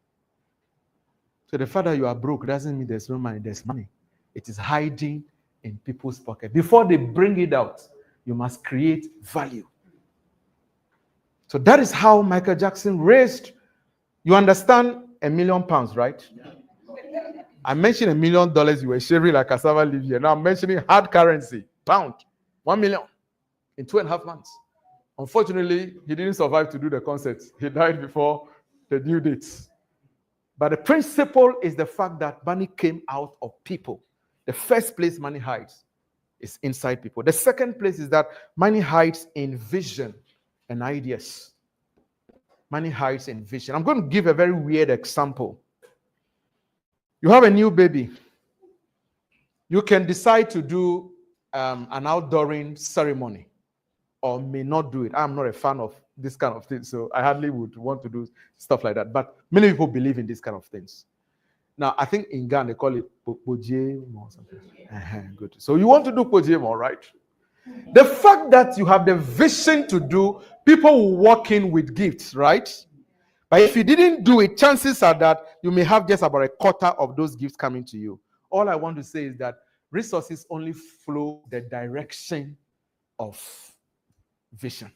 So the fact that you are broke doesn't mean there's no money. There's money. It is hiding in people's pocket. Before they bring it out, you must create value. So that is how Michael Jackson raised. You understand £1 million, right? I mentioned $1 million. You were sharing like cassava leaf here. Now I'm mentioning hard currency, pound, 1 million in 2.5 months. Unfortunately, he didn't survive to do the concert. He died before the due dates. But the principle is the fact that money came out of people. The first place money hides is inside people. The second place is that money hides in vision and ideas. Money hides in vision. I'm going to give a very weird example. You have a new baby. You can decide to do an outdooring ceremony or may not do it. I'm not a fan of this kind of thing, so I hardly would want to do stuff like that. But many people believe in these kind of things. Now, I think in Ghana, they call it Pojemo or something. Good. So you want to do Pojemo, right? The fact that you have the vision to do, people will walk in with gifts, right? But if you didn't do it, chances are that you may have just about a quarter of those gifts coming to you. All I want to say is that resources only flow the direction of vision.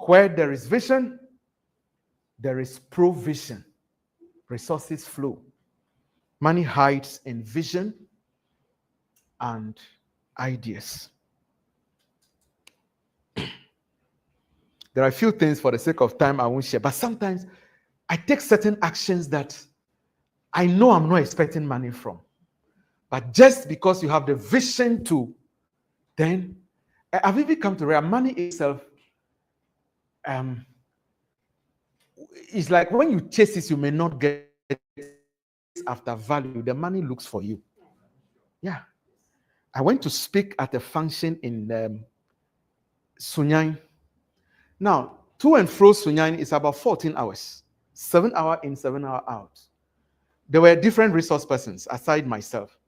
Where there is vision, there is provision. Resources flow. Money hides in vision and ideas. There are a few things for the sake of time I won't share, but sometimes I take certain actions that I know I'm not expecting money from. But just because you have the vision to, then I've even come to realize money itself is like when you chase it, you may not get it after value. The money looks for you. Yeah. I went to speak at a function in Sunyani. Now, to and fro Sunyani is about 14 hours. 7 hours in, 7 hours out. There were different resource persons aside myself.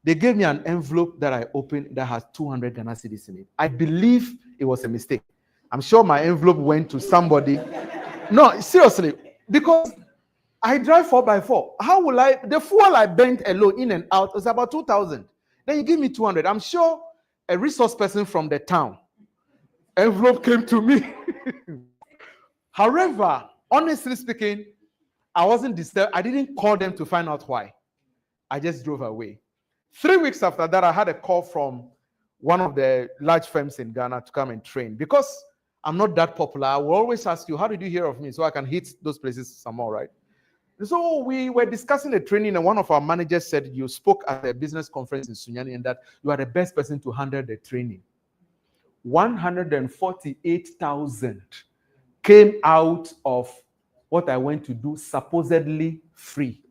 They gave me an envelope that I opened that has 200 Ghana cedis in it. I believe it was a mistake. I'm sure my envelope went to somebody. No, seriously, because I drive 4x4. How will the fuel I burnt alone in and out was about 2,000. Then you give me 200. I'm sure a resource person from the town envelope came to me. However, honestly speaking, I wasn't disturbed. I didn't call them to find out why. I just drove away. 3 weeks after that, I had a call from one of the large firms in Ghana to come and train. Because I'm not that popular, I will always ask you, how did you hear of me? So I can hit those places some more, right? So we were discussing the training, and one of our managers said you spoke at a business conference in Sunyani and that you are the best person to handle the training. 148,000 came out of what I went to do supposedly free.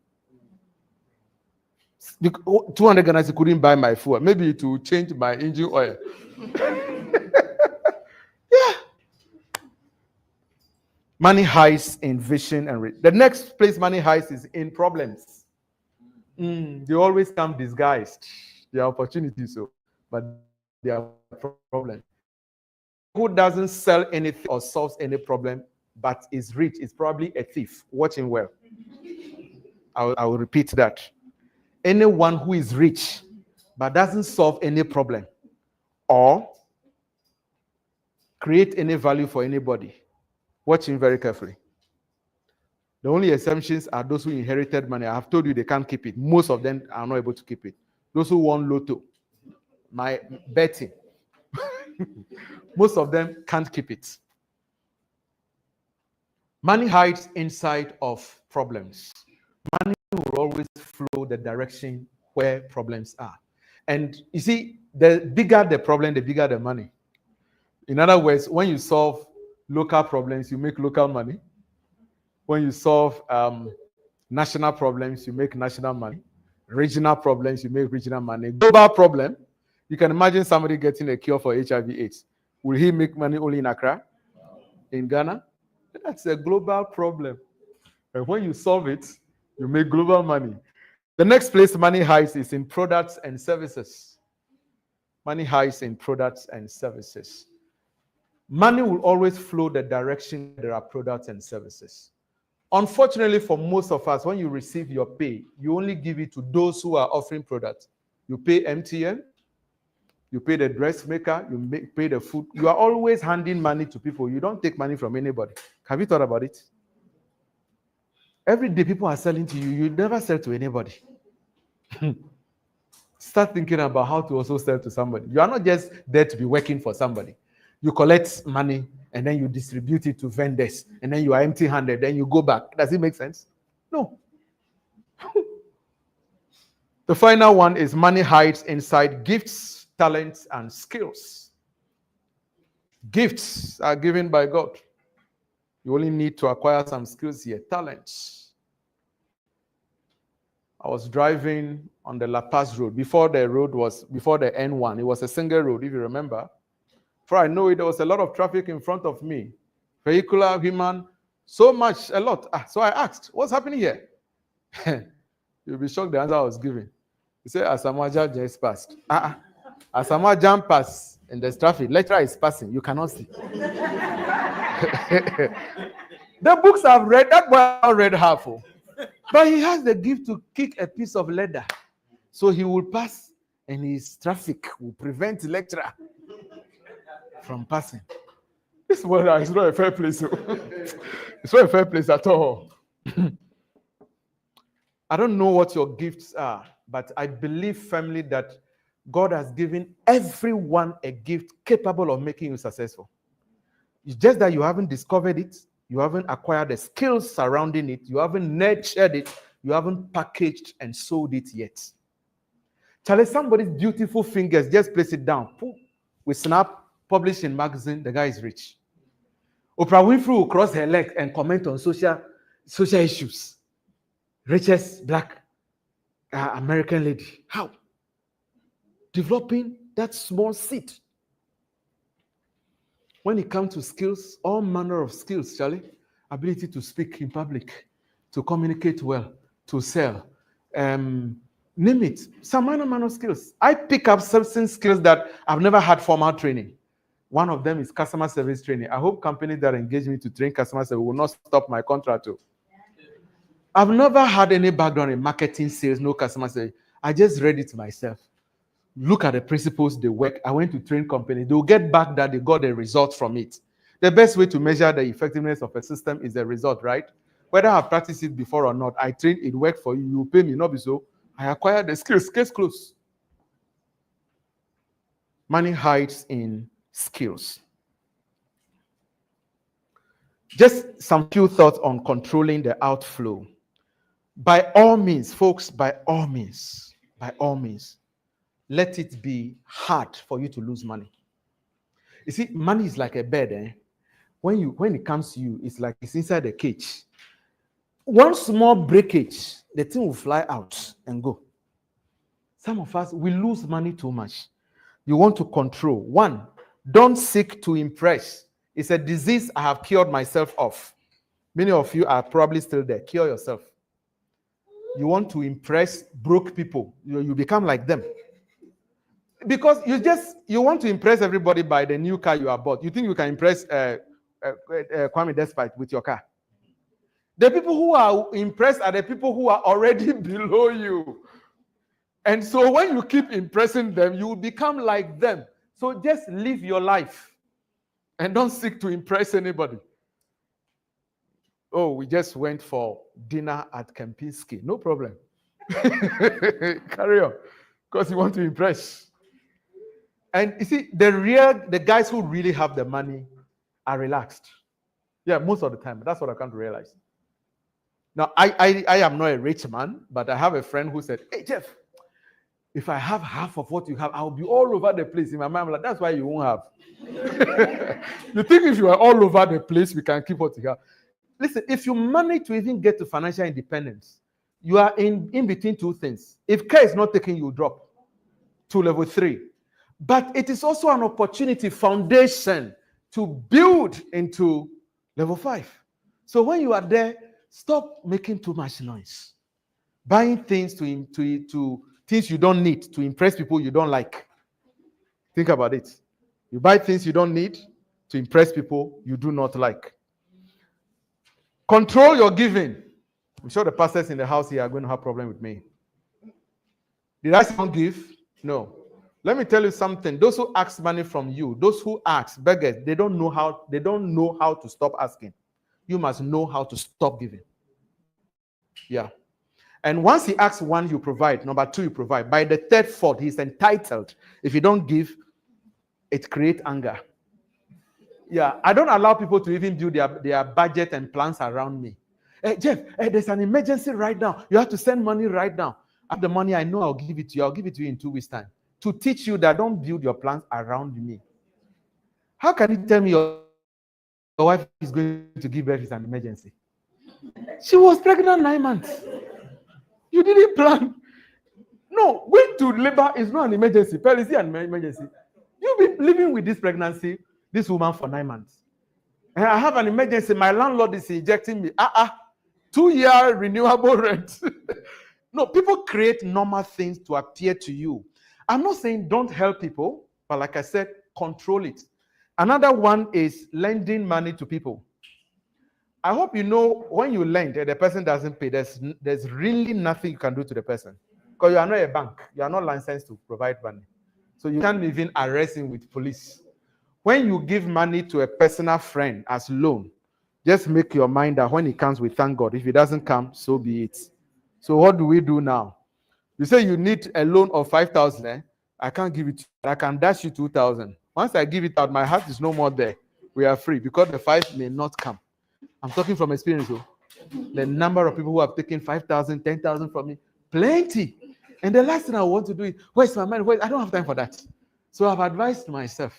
200 Ghana couldn't buy my fuel. Maybe to change my engine oil. Yeah. Money hides in vision and the next place money hides is in problems. They always come disguised. There are opportunities, but they are problems. Who doesn't sell anything or solves any problem but is rich is probably a thief. Watch him well. I will repeat that. Anyone who is rich but doesn't solve any problem or create any value for anybody, watch him very carefully. The only exceptions are those who inherited money. I have told you they can't keep it. Most of them are not able to keep it. Those who won lotto, my betting, most of them can't keep it. Money hides inside of problems. Money will always flow the direction where problems are. And you see, the bigger the problem, the bigger the money. In other words, when you solve local problems, you make local money. When you solve national problems, you make national money. Regional problems, you make regional money. Global problem, you can imagine somebody getting a cure for HIV/AIDS. Will he make money only in Accra? In Ghana? That's a global problem. And when you solve it, you make global money. The next place money hides is in products and services. Money hides in products and services. Money will always flow the direction there are products and services. Unfortunately, for most of us, when you receive your pay, you only give it to those who are offering products. You pay MTN, you pay the dressmaker, you pay the food. You are always handing money to people. You don't take money from anybody. Have you thought about it? Every day people are selling to you. You never sell to anybody. Start thinking about how to also sell to somebody. You are not just there to be working for somebody. You collect money and then you distribute it to vendors and then you are empty-handed, then you go back. Does it make sense? No. The final one is money hides inside gifts, talents, and skills. Gifts are given by God. You only need to acquire some skills here. Talents. I was driving on the La Paz road. Before the N1, it was a single road, if you remember. Before I know it, there was a lot of traffic in front of me. Vehicular, human, so much, a lot. So I asked, what's happening here? You'll be shocked the answer I was giving. He said, Asamaja just passed. Asamaja passed and there's traffic. Lecturer is passing. You cannot see. The books I've read, that boy I've read half. But he has the gift to kick a piece of leather. So he will pass, and his traffic will prevent the lecturer from passing. This world is not a fair place. It's not a fair place at all. I don't know what your gifts are, but I believe firmly that God has given everyone a gift capable of making you successful. It's just that you haven't discovered it, you haven't acquired the skills surrounding it, you haven't nurtured it, you haven't packaged and sold it yet. Charlie, somebody's beautiful fingers, just place it down. We snap, publish in magazine, the guy is rich. Oprah Winfrey will cross her leg and comment on social issues. Richest black American lady. How? Developing that small seed. When it comes to skills, all manner of skills, Charlie, ability to speak in public, to communicate well, to sell, name it, some manner of skills. I pick up certain skills that I've never had formal training. One of them is customer service training. I hope companies that engage me to train customer service will not stop my contract too. I've never had any background in marketing, sales, no customer service. I just read it myself. Look at the principles they work. I went to train companies. They'll get back that they got a result from it. The best way to measure the effectiveness of a system is the result, right? Whether I've practiced it before or not, I trained, it worked for you, you pay me, not be so. I acquired the skills, case closed. Money hides in skills. Just some few thoughts on controlling the outflow. By all means, folks, by all means, let it be hard for you to lose money. You see, money is like a bird. When it comes to you, it's like it's inside a cage. One small breakage, the thing will fly out and go. Some of us, we lose money too much. You want to control. One, don't seek to impress. It's a disease I have cured myself of. Many of you are probably still there. Cure yourself. You want to impress broke people. You become like them. Because you want to impress everybody by the new car you have bought. You think you can impress Kwame Despite with your car. The people who are impressed are the people who are already below you. And so when you keep impressing them, you will become like them. So just live your life and don't seek to impress anybody. Oh, we just went for dinner at Kempinski. No problem. Carry on. Because you want to impress. And you see, the guys who really have the money are relaxed. Yeah, most of the time. That's what I come to realize. Now, I am not a rich man, but I have a friend who said, hey, Jeff, if I have half of what you have, I'll be all over the place. In my mind, I'm like, that's why you won't have. You think if you are all over the place, we can keep what you have. Listen, if you manage to even get to financial independence, you are in between two things. If care is not taken, you drop to level 3. But it is also an opportunity, foundation, to build into level 5. So when you are there, stop making too much noise. Buying things to things you don't need to impress people you don't like. Think about it. You buy things you don't need to impress people you do not like. Control your giving. I'm sure the pastors in the house here are going to have a problem with me. Did I say don't give? No. Let me tell you something. Those who ask money from you, those who ask, beggars, they don't know how to stop asking. You must know how to stop giving. Yeah. And once he asks one, you provide. Number 2, you provide. By the third, fourth, he's entitled. If you don't give, it creates anger. Yeah, I don't allow people to even build their budget and plans around me. Hey, Jeff, there's an emergency right now. You have to send money right now. I have the money, I know I'll give it to you. I'll give it to you in 2 weeks' time. To teach you that don't build your plans around me. How can you tell me your wife is going to give birth is an emergency? She was pregnant 9 months. You didn't plan. No, going to labor is not an emergency. Is it an emergency? You've been living with this pregnancy, this woman, for 9 months. And I have an emergency. My landlord is injecting me. 2-year renewable rent. No, people create normal things to appear to you. I'm not saying don't help people, but like I said, control it. Another one is lending money to people. I hope you know when you lend and the person doesn't pay, there's really nothing you can do to the person. Because you are not a bank. You are not licensed to provide money. So you can't even arrest him with police. When you give money to a personal friend as loan, just make your mind that when it comes, we thank God. If it doesn't come, so be it. So what do we do now? You say you need a loan of 5,000. I can't give it. I can dash you 2,000. Once I give it out, my heart is no more there. We are free because the 5 may not come. I'm talking from experience. Oh. The number of people who have taken 5,000, 10,000 from me, plenty. And the last thing I want to do is, where's my money? I don't have time for that. So I've advised myself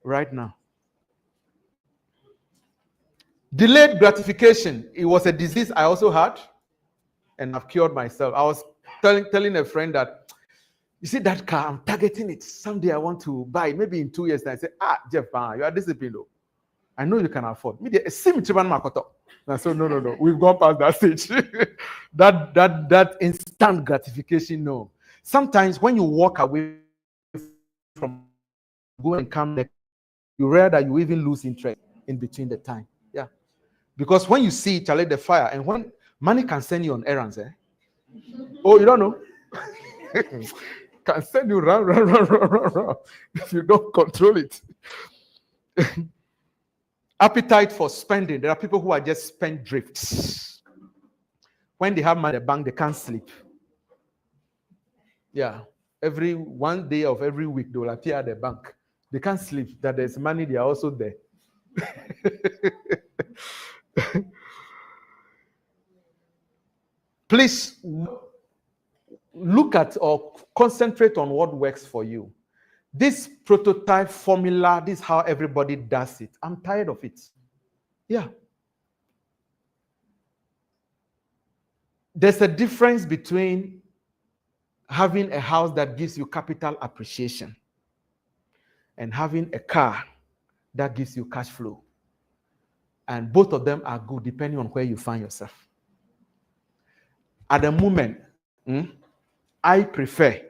right now. Delayed gratification. It was a disease I also had, and I've cured myself. I was telling a friend that, you see that car, I'm targeting it. Someday I want to buy it. Maybe in 2 years. And I say, Jeff, you are disciplined though. I know you can afford. I said, no. We've gone past that stage. that instant gratification, no. Sometimes when you walk away from go and come back, you realize that you even lose interest in between the time. Yeah. Because when you see Charlie the fire, and when money can send you on errands, Oh, you don't know? Can send you run if you don't control it. Appetite for spending. There are people who are just spendthrifts. When they have money in the bank, they can't sleep. Yeah. Every 1 day of every week, they will appear at the bank. They can't sleep. That there's money, they are also there. Please look at or concentrate on what works for you. This prototype formula, this is how everybody does it. I'm tired of it. Yeah. There's a difference between having a house that gives you capital appreciation and having a car that gives you cash flow. And both of them are good depending on where you find yourself. At the moment, I prefer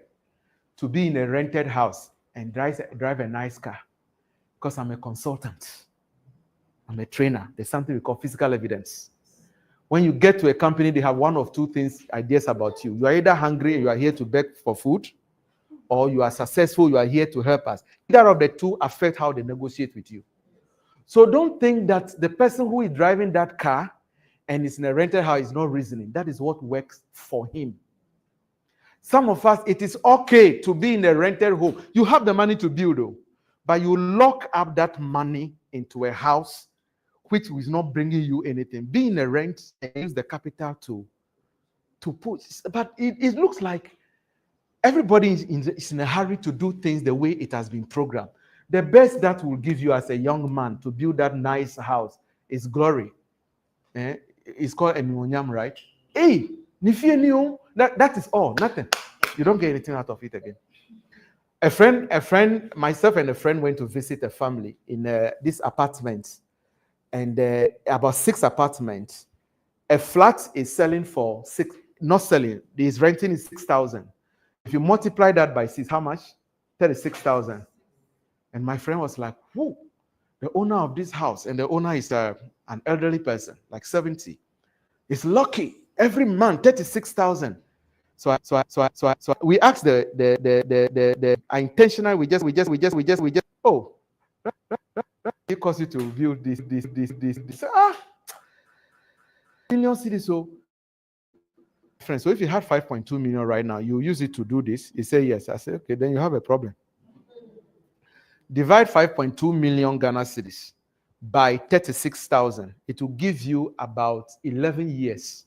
to be in a rented house and drive a nice car because I'm a consultant. I'm a trainer. There's something we call physical evidence. When you get to a company, they have one of two things, ideas about you. You are either hungry, you are here to beg for food, or you are successful, you are here to help us. Either of the two affect how they negotiate with you. So don't think that the person who is driving that car and is in a rented house is not reasoning. That is what works for him. Some of us, it is okay to be in a rented home. You have the money to build, though, but you lock up that money into a house which is not bringing you anything. Be in a rent and use the capital to push. But it looks like everybody is in a hurry to do things the way it has been programmed. The best that will give you as a young man to build that nice house is glory. It's called Emunyam, right? Hey, that is all, nothing. You don't get anything out of it again. A friend, myself and a friend went to visit a family in this apartment, and about 6 apartments. A flat is selling for 6, not selling, is renting is 6,000. If you multiply that by 6, how much? 36,000. And my friend was like, whoa, the owner of this house, and the owner is an elderly person, like 70, is lucky every month 36,000. So we asked the intentional, we just oh, it costs you to build this million cities. So friends, so if you had 5.2 million right now, you use it to do this. You say yes. I say okay, then you have a problem. Divide 5.2 million Ghana cedis by 36,000. It will give you about 11 years.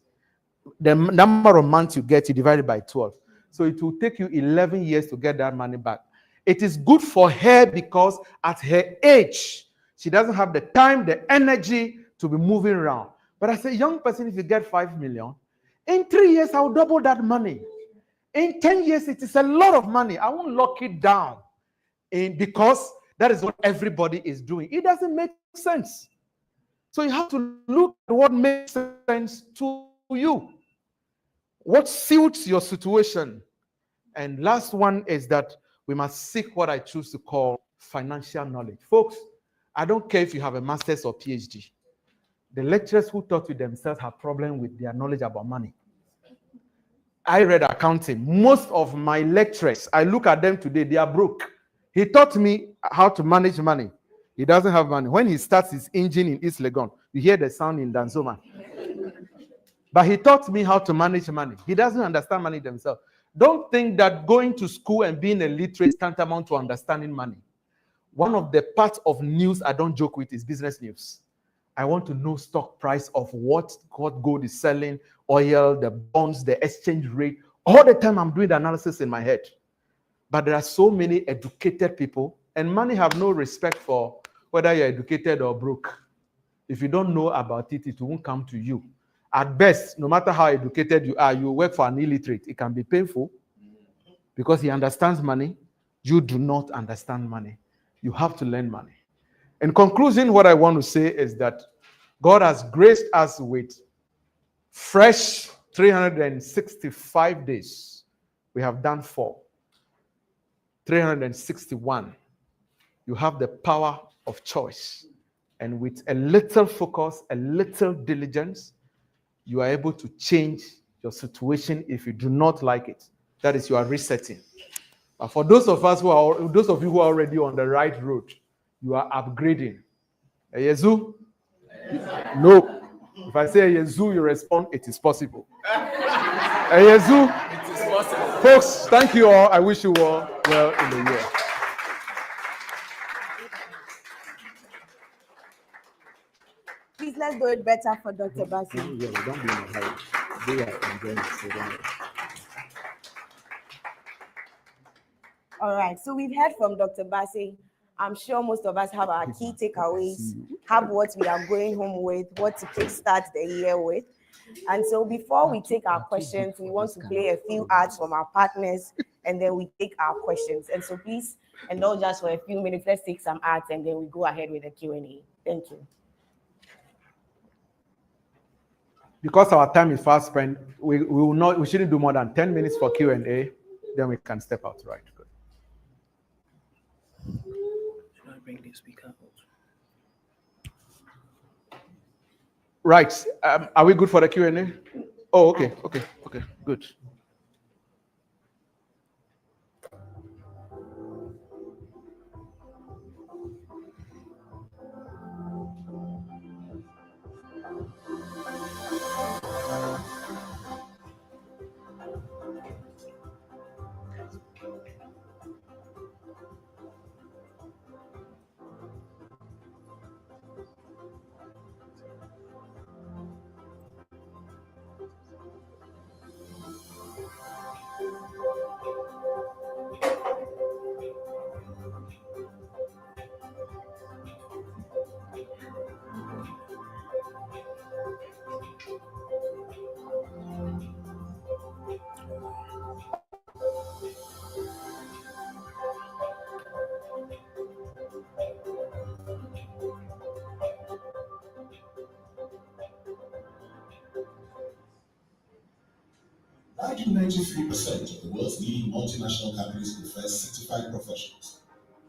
The number of months you get, you divide it by 12. So it will take you 11 years to get that money back. It is good for her because at her age, she doesn't have the time, the energy to be moving around. But as a young person, if you get 5 million, in 3 years, I'll double that money. In 10 years, it is a lot of money. I won't lock it down because that is what everybody is doing. It doesn't make sense. So you have to look at what makes sense to you. What suits your situation. And last one is that we must seek what I choose to call financial knowledge. Folks, I don't care if you have a master's or PhD. The lecturers who taught you themselves have problem with their knowledge about money. I read accounting. Most of my lecturers, I look at them today, they are broke. He taught me how to manage money. He doesn't have money. When he starts his engine in East-Legon, you hear the sound in Danzoma. But he taught me how to manage money. He doesn't understand money themselves. Don't think that going to school and being a literate is tantamount to understanding money. One of the parts of news I don't joke with is business news. I want to know stock price of what gold is selling, oil, the bonds, the exchange rate. All the time I'm doing the analysis in my head. But there are so many educated people, and money have no respect for whether you're educated or broke. If you don't know about it, it won't come to you. At best, no matter how educated you are, you work for an illiterate. It can be painful because he understands money. You do not understand money. You have to learn money. In conclusion, what I want to say is that God has graced us with fresh 365 days. We have done 4. 361. You have the power of choice. And with a little focus, a little diligence, you are able to change your situation if you do not like it. That is, you are resetting. But for those of you who are already on the right road, you are upgrading. Yezu? No. If I say Yezu, you respond, it is possible. Yezu? It is possible. Folks, thank you all. I wish you all well in the year. Please, let's do it better for Dr. Bassay. Yeah, don't be in a hurry. They are enjoying it. All right, so we've heard from Dr. Bassay. I'm sure most of us have our key takeaways, have what we are going home with, what to kickstart the year with. And so before we take our questions, we want to play a few ads from our partners, and then we take our questions. And so please indulge us for a few minutes. Let's take some ads, and then we go ahead with the Q&A. Thank you. Because our time is fast spent, we shouldn't do more than 10 minutes for Q&A. Then we can step out. Right. Good. Should I bring this speaker out? Right. Are we good for the Q&A? Oh, okay. Good. Like 93% of the world's leading multinational companies prefer certified professionals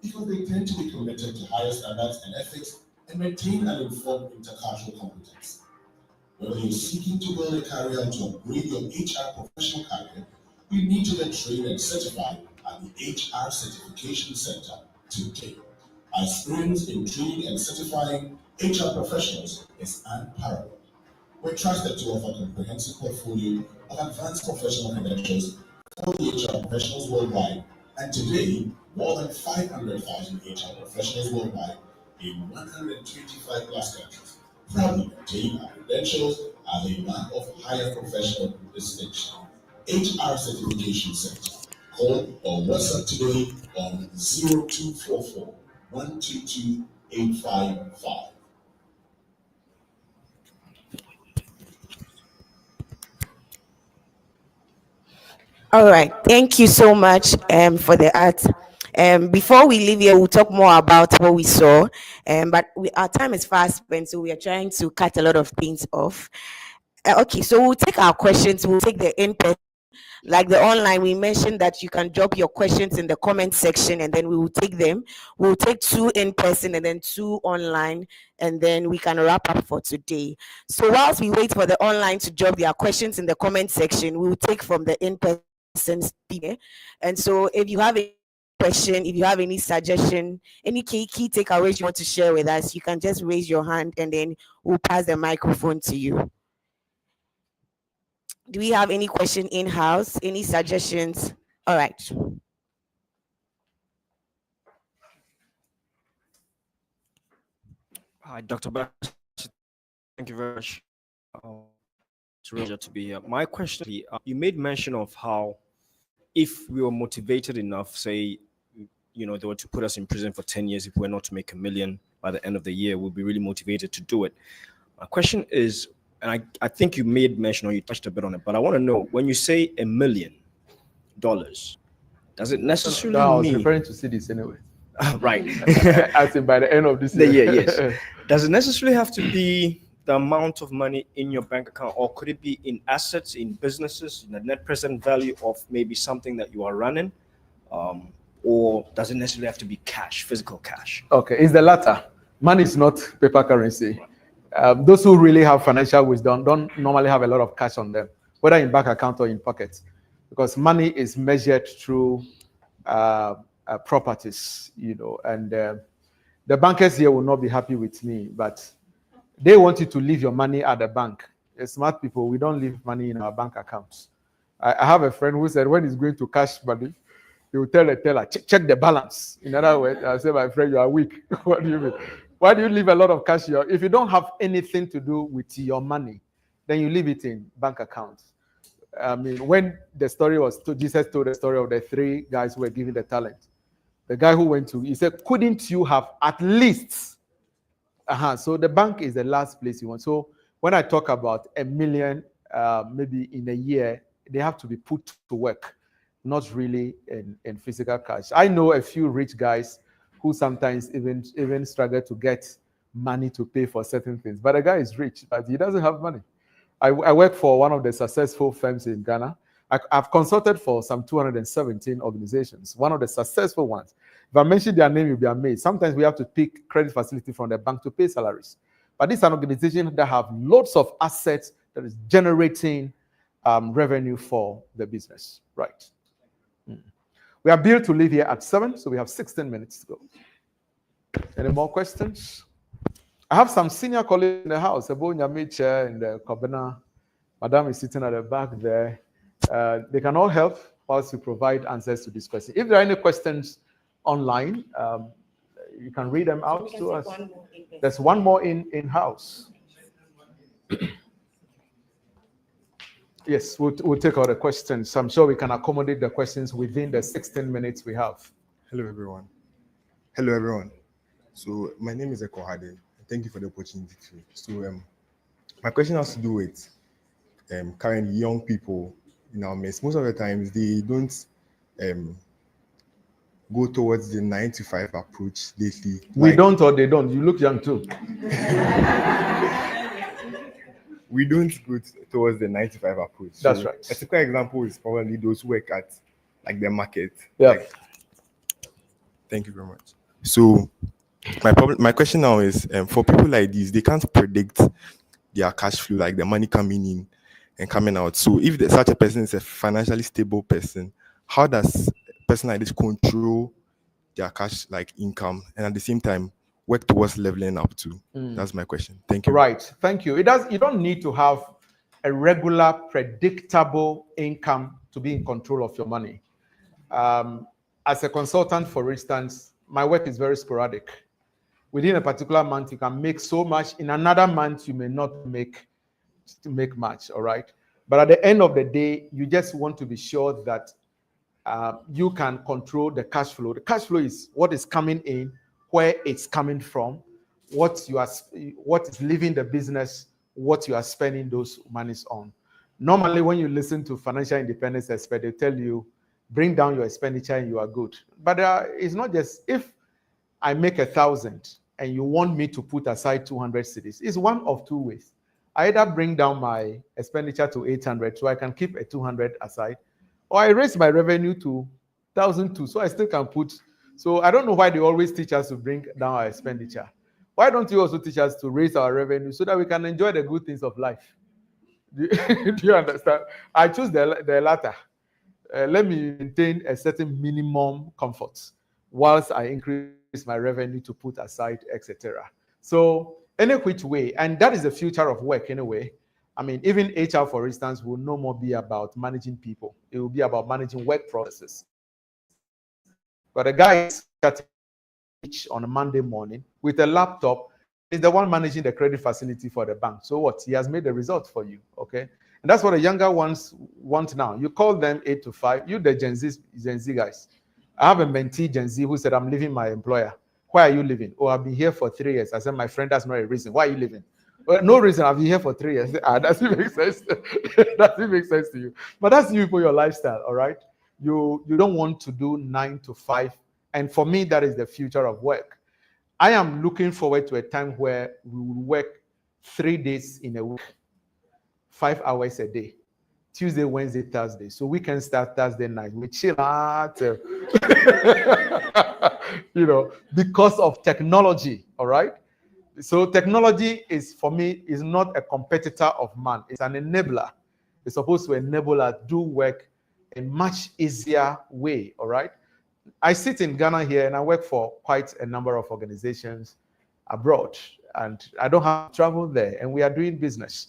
because they tend to be committed to higher standards and ethics and maintain an informed intercultural competence. Whether you're seeking to build a career or to upgrade your HR professional career, you need to get trained and certified at the HR Certification Center today. Our experience in training and certifying HR professionals is unparalleled. We're trusted to offer a comprehensive portfolio of advanced professional credentials for the HR professionals worldwide, and today, more than 500,000 HR professionals worldwide in 125 plus countries proudly maintain our credentials as a mark of higher professional distinction. HR Certification Center. Call or WhatsApp today on 0244 122 855. All right, thank you so much for the art. Before we leave here, we'll talk more about what we saw. But our time is fast spent, so we are trying to cut a lot of things off. Okay, so we'll take our questions. We'll take the input. Like the online, we mentioned that you can drop your questions in the comment section and then we will take them. We'll take 2 in person and then 2 online, and then we can wrap up for today. So whilst we wait for the online to drop their questions in the comment section, we will take from the in-person speaker. And so if you have a question, if you have any suggestion, any key takeaways you want to share with us, you can just raise your hand and then we'll pass the microphone to you. Do we have any question in-house? Any suggestions? All right. Hi, Dr. Bassay. Thank you very much. It's a pleasure to be here. My question, you made mention of how if we were motivated enough, say, they were to put us in prison for 10 years, if we're not to make $1 million by the end of the year, we'll be really motivated to do it. My question is, and I think you made mention or you touched a bit on it, but I want to know, when you say $1 million, does it necessarily I was mean... referring to cities anyway. Right. As in by the end of this year. Yes. Does it necessarily have to be the amount of money in your bank account, or could it be in assets, in businesses, in the net present value of maybe something that you are running? Or does it necessarily have to be cash, physical cash? Okay, it's the latter. Money is not paper currency. Those who really have financial wisdom don't normally have a lot of cash on them, whether in bank account or in pockets, because money is measured through properties, and the bankers here will not be happy with me, but they want you to leave your money at the bank. Smart people, we don't leave money in our bank accounts. I have a friend who said when he's going to cash money, he will tell the teller, check the balance. In other words, I say, my friend, you are weak. What do you mean? Why do you leave a lot of cash here? If you don't have anything to do with your money, then you leave it in bank accounts. I mean, when the story was told, Jesus told the story of the 3 guys who were given the talent. The guy who went to, he said, couldn't you have at least? So the bank is the last place you want. So when I talk about $1 million, maybe in a year, they have to be put to work, not really in physical cash. I know a few rich guys who sometimes even struggle to get money to pay for certain things. But the guy is rich, but he doesn't have money. I work for one of the successful firms in Ghana. I've consulted for some 217 organizations, one of the successful ones. If I mention their name, you'll be amazed. Sometimes we have to pick credit facility from the bank to pay salaries. But this is an organization that have lots of assets that is generating revenue for the business. Right. We are billed to leave here at 7, so we have 16 minutes to go. Any more questions? I have some senior colleagues in the house. Ebo Nyamiche in the Kobena. Madam is sitting at the back there. They can all help whilst we provide answers to this question. If there are any questions online, you can read them out to us. There's one more in-house. Yes, we'll take all the questions. I'm sure we can accommodate the questions within the 16 minutes we have. Hello, everyone. So my name is Eko Hade. Thank you for the opportunity. So my question has to do with current young people in our midst. Most of the times they don't go towards the 9-to-5 approach lately. We don't, or they don't. You look young too. We don't go towards the 9-to-5 approach. That's right. A typical example is probably those who work at like the market. Yeah. Thank you very much. So my question now is, for people like these, they can't predict their cash flow, like the money coming in and coming out. So if such a person is a financially stable person, how does a person like this control their cash like income and at the same time work towards leveling up too? That's my question. Thank you. Right. Thank you. You don't need to have a regular, predictable income to be in control of your money. As a consultant, for instance, my work is very sporadic. Within a particular month, you can make so much. In another month, you may not make much, all right? But at the end of the day, you just want to be sure that you can control the cash flow. The cash flow is what is coming in, where it's coming from, what is leaving the business, what you are spending those monies on. Normally, when you listen to financial independence experts, they tell you, bring down your expenditure and you are good. But it's not just, if I make 1,000 and you want me to put aside 200 cedis, it's one of two ways. I either bring down my expenditure to 800 so I can keep a 200 aside, or I raise my revenue to 1,002 so I still can put. So I don't know why they always teach us to bring down our expenditure. Why don't you also teach us to raise our revenue so that we can enjoy the good things of life? Do you understand? I choose the latter. Let me maintain a certain minimum comfort whilst I increase my revenue to put aside, etc. So any which way, and that is the future of work anyway. I mean, even HR, for instance, will no more be about managing people. It will be about managing work processes. But a guy is on a Monday morning with a laptop is the one managing the credit facility for the bank. So what? He has made the result for you, okay? And that's what the younger ones want now. You call them 8 to 5. You, the Gen Z guys. I have a mentee Gen Z who said, I'm leaving my employer. Why are you leaving? Oh, I've been here for 3 years. I said, my friend, that's not a reason. Why are you leaving? Well, no reason. I've been here for 3 years. Doesn't make sense. Doesn't make sense to you. But that's you for your lifestyle, all right? You don't want to do 9 to 5. And for me, that is the future of work. I am looking forward to a time where we will work 3 days in a week, 5 hours a day, Tuesday, Wednesday, Thursday. So we can start Thursday night. We chill out, because of technology, all right? So technology is, for me, is not a competitor of man. It's an enabler. It's supposed to enable us to do work in much easier way, all right? I sit in Ghana here and I work for quite a number of organizations abroad, and I don't have to travel there, and we are doing business.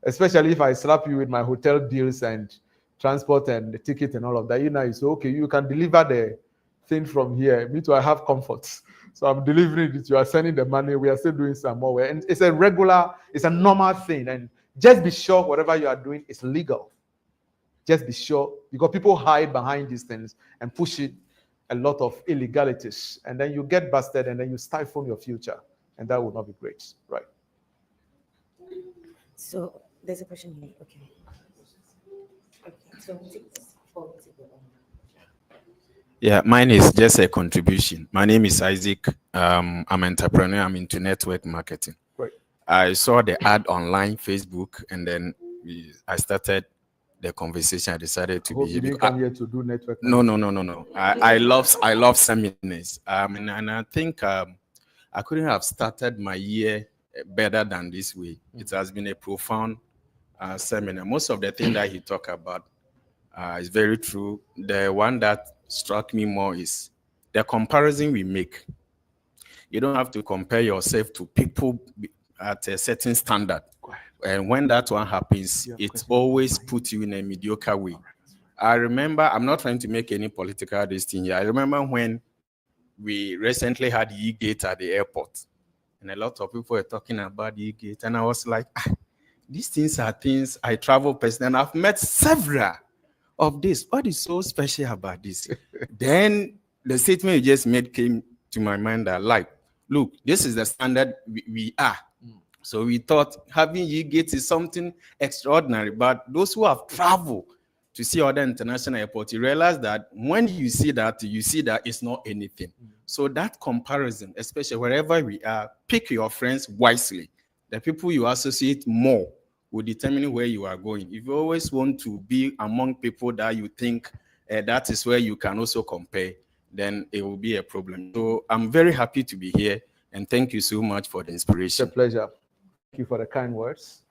Especially if I slap you with my hotel bills and transport and the ticket and all of that, you say, okay, you can deliver the thing from here. Me too, I have comforts. So I'm delivering it. You are sending the money. We are still doing some more. And it's a normal thing. And just be sure whatever you are doing is legal. Just be sure, because people hide behind these things and push it a lot of illegalities, and then you get busted, and then you stifle your future, and that would not be great, right? So there's a question here. Okay. So take this forward to the Yeah, mine is just a contribution. My name is Isaac. I'm an entrepreneur. I'm into network marketing. Right. I saw the ad online, Facebook, and then I started the conversation. I decided to I hope be you here. didn't come here to do network. No. I love seminars. And I think I couldn't have started my year better than this way. It has been a profound seminar. Most of the things that he talked about is very true. The one that struck me more is the comparison we make. You don't have to compare yourself to people at a certain standard. And when that one happens, it always puts you in a mediocre way. I remember, I'm not trying to make any political thing here. I remember when we recently had E-Gate at the airport, and a lot of people were talking about E-Gate, and I was like, these things are things I travel personally, and I've met several of this. What is so special about this? Then the statement you just made came to my mind that, like, look, this is the standard we are. So we thought having E-Gate is something extraordinary, but those who have traveled to see other international airports, you realize that when you see that it's not anything. So that comparison, especially wherever we are, pick your friends wisely. The people you associate more will determine where you are going. If you always want to be among people that you think that is where you can also compare, then it will be a problem. So I'm very happy to be here, and thank you so much for the inspiration. It's a pleasure. Thank you for the kind words.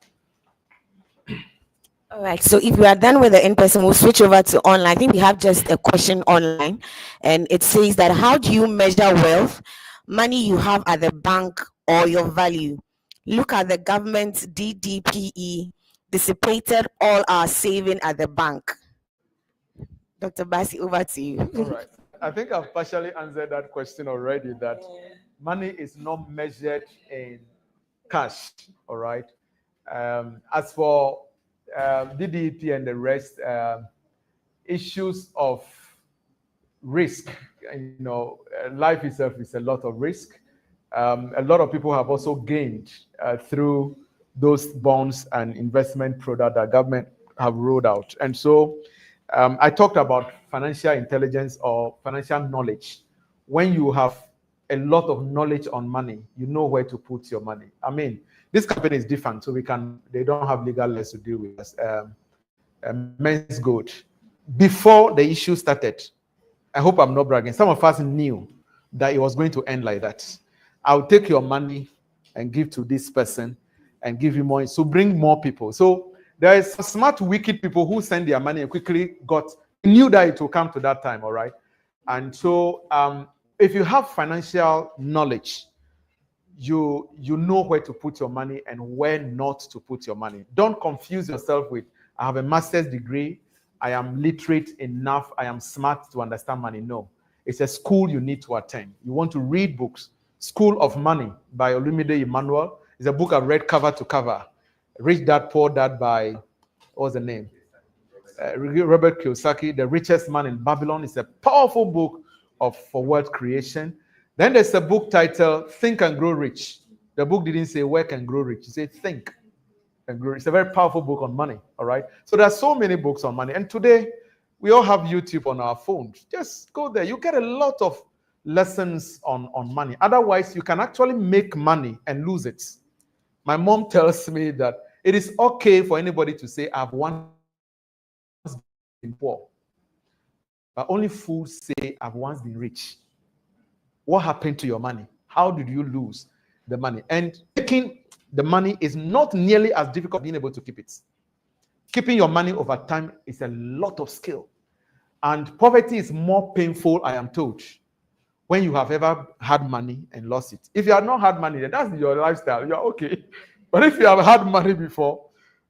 All right, so if we are done with the in-person, we'll switch over to online. I think we have just a question online, and it says that how do you measure wealth, money you have at the bank, or your value? Look at the government's DDPE, dissipated all our saving at the bank. Dr. Bassay, over to you. All right. I think I've partially answered that question already, that money is not measured in cash, all right? As for DDP and the rest, issues of risk, life itself is a lot of risk. A lot of people have also gained through those bonds and investment products that government have rolled out. And so I talked about financial intelligence or financial knowledge. When you have a lot of knowledge on money, you know where to put your money. I mean, This company is different, so they don't have legal less to deal with us. Men's Gold. Before the issue started, I hope I'm not bragging, some of us knew that it was going to end like that. I'll take your money and give to this person and give you more. So bring more people. So there is some smart, wicked people who send their money and quickly knew that it will come to that time, all right? And so if you have financial knowledge, you know where to put your money and where not to put your money. Don't confuse yourself with, I have a master's degree, I am literate enough, I am smart to understand money. No, it's a school you need to attend. You want to read books. School of Money by Olumide Emmanuel is a book I've read cover to cover. Rich Dad, Poor Dad by, what's the name? Robert Kiyosaki. The Richest Man in Babylon is a powerful book for wealth creation. Then there's a book titled Think and Grow Rich. The book didn't say work and grow rich. It said think and grow rich. It's a very powerful book on money, all right? So there's so many books on money. And today, we all have YouTube on our phones. Just go there. You get a lot of lessons on money. Otherwise, you can actually make money and lose it. My mom tells me that it is okay for anybody to say, I've once been poor. But only fools say, I've once been rich. What happened to your money? How did you lose the money? And taking the money is not nearly as difficult as being able to keep it. Keeping your money over time is a lot of skill. And poverty is more painful, I am told, when you have ever had money and lost it. If you have not had money, that's your lifestyle, you're okay. But if you have had money before,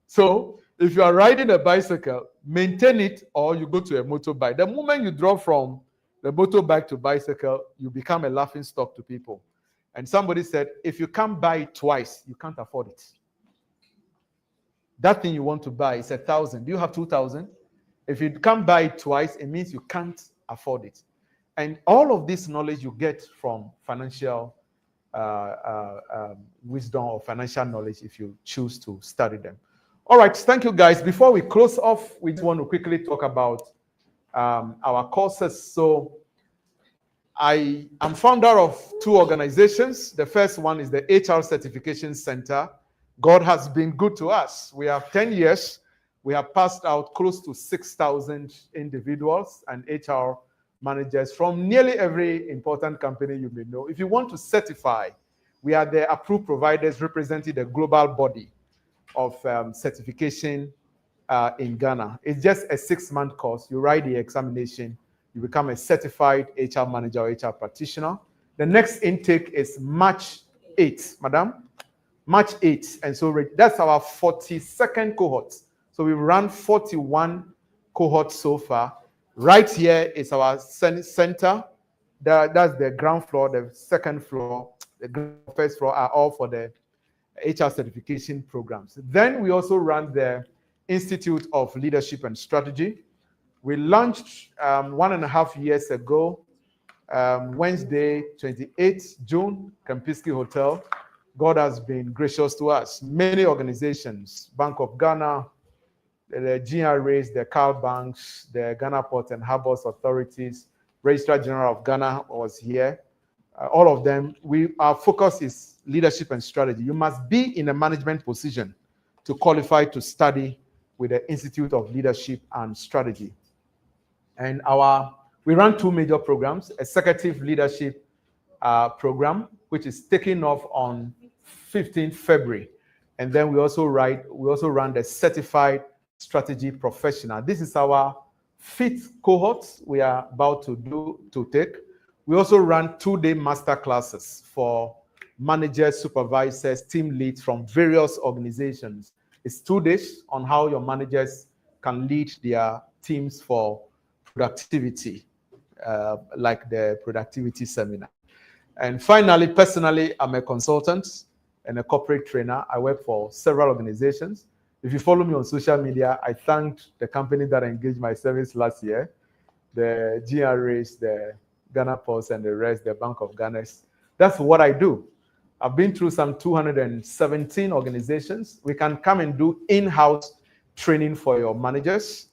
so if you are riding a bicycle, maintain it, or you go to a motorbike. The moment you drop from the motorbike to bicycle, you become a laughing stock to people. And somebody said, if you can't buy it twice, you can't afford it. That thing you want to buy is 1,000. Do you have 2,000? If you can't buy it twice, it means you can't afford it. And all of this knowledge you get from financial wisdom or financial knowledge if you choose to study them. All right, thank you guys. Before we close off, we just want to quickly talk about our courses. So I am founder of 2 organizations. The first one is the HR Certification Center. God has been good to us. We have 10 years. We have passed out close to 6,000 individuals and HR managers from nearly every important company you may know. If you want to certify, we are the approved providers representing the global body of certification in Ghana. It's just a 6-month course. You write the examination, you become a certified HR manager or HR practitioner. The next intake is March 8th, madam. March 8th. And so that's our 42nd cohort. So we've run 41 cohorts so far. Right here is our center. That's the ground floor, the second floor, the first floor are all for the HR certification programs. Then we also run the Institute of Leadership and Strategy. We launched 1.5 years ago, Wednesday, 28th June, Campisky Hotel. God has been gracious to us. Many organizations, Bank of Ghana, the GRAs, the Cal Banks, the Ghana Port and Harbors Authorities, Registrar General of Ghana was here. All of them, our focus is leadership and strategy. You must be in a management position to qualify to study with the Institute of Leadership and Strategy. And we run 2 major programs, executive leadership program, which is taking off on 15th February. And then we also run the certified strategy professional. This is our 5th cohort we are about to take. We also run 2-day master classes for managers, supervisors, team leads from various organizations. It's 2 days on how your managers can lead their teams for productivity, like the productivity seminar. And finally, personally, I'm a consultant and a corporate trainer. I work for several organizations. If you follow me on social media, I thanked the company that engaged my service last year, the GRAs, the Ghana Post, and the rest, the Bank of Ghana. That's what I do. I've been through some 217 organizations. We can come and do in-house training for your managers,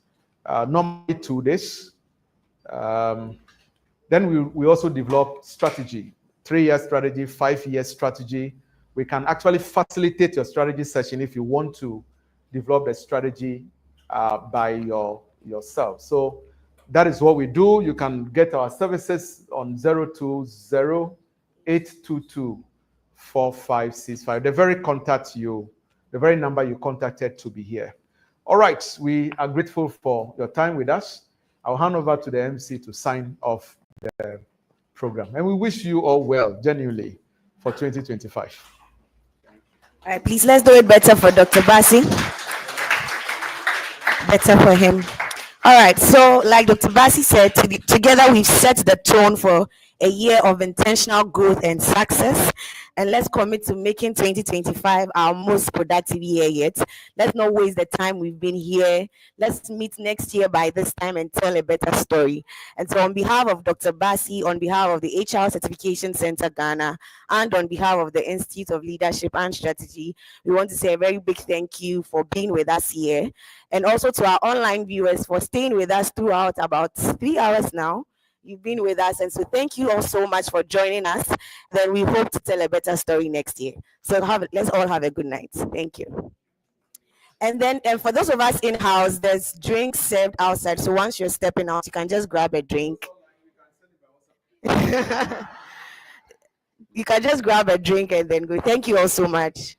normally 2 days. Then we also develop strategy, 3-year strategy, 5-year strategy, we can actually facilitate your strategy session if you want to develop a strategy by yourself. So that is what we do. You can get our services on 020-822-4565. The very number you contacted to be here. All right, we are grateful for your time with us. I'll hand over to the MC to sign off the program. And we wish you all well, genuinely, for 2025. All right, please, let's do it better for Dr. Bassay. Better for him. All right, so like Dr. Bassay said, together we've set the tone for a year of intentional growth and success. And let's commit to making 2025 our most productive year yet. Let's not waste the time we've been here. Let's meet next year by this time and tell a better story. And so on behalf of Dr. Bassay, on behalf of the HR Certification Center Ghana, and on behalf of the Institute of Leadership and Strategy, we want to say a very big thank you for being with us here. And also to our online viewers for staying with us throughout about 3 hours now. You've been with us, and so thank you all so much for joining us. Then we hope to tell a better story next year. So let's all have a good night. Thank you. And then for those of us in-house, there's drinks served outside. So once you're stepping out, you can just grab a drink. You can just grab a drink and then go. Thank you all so much.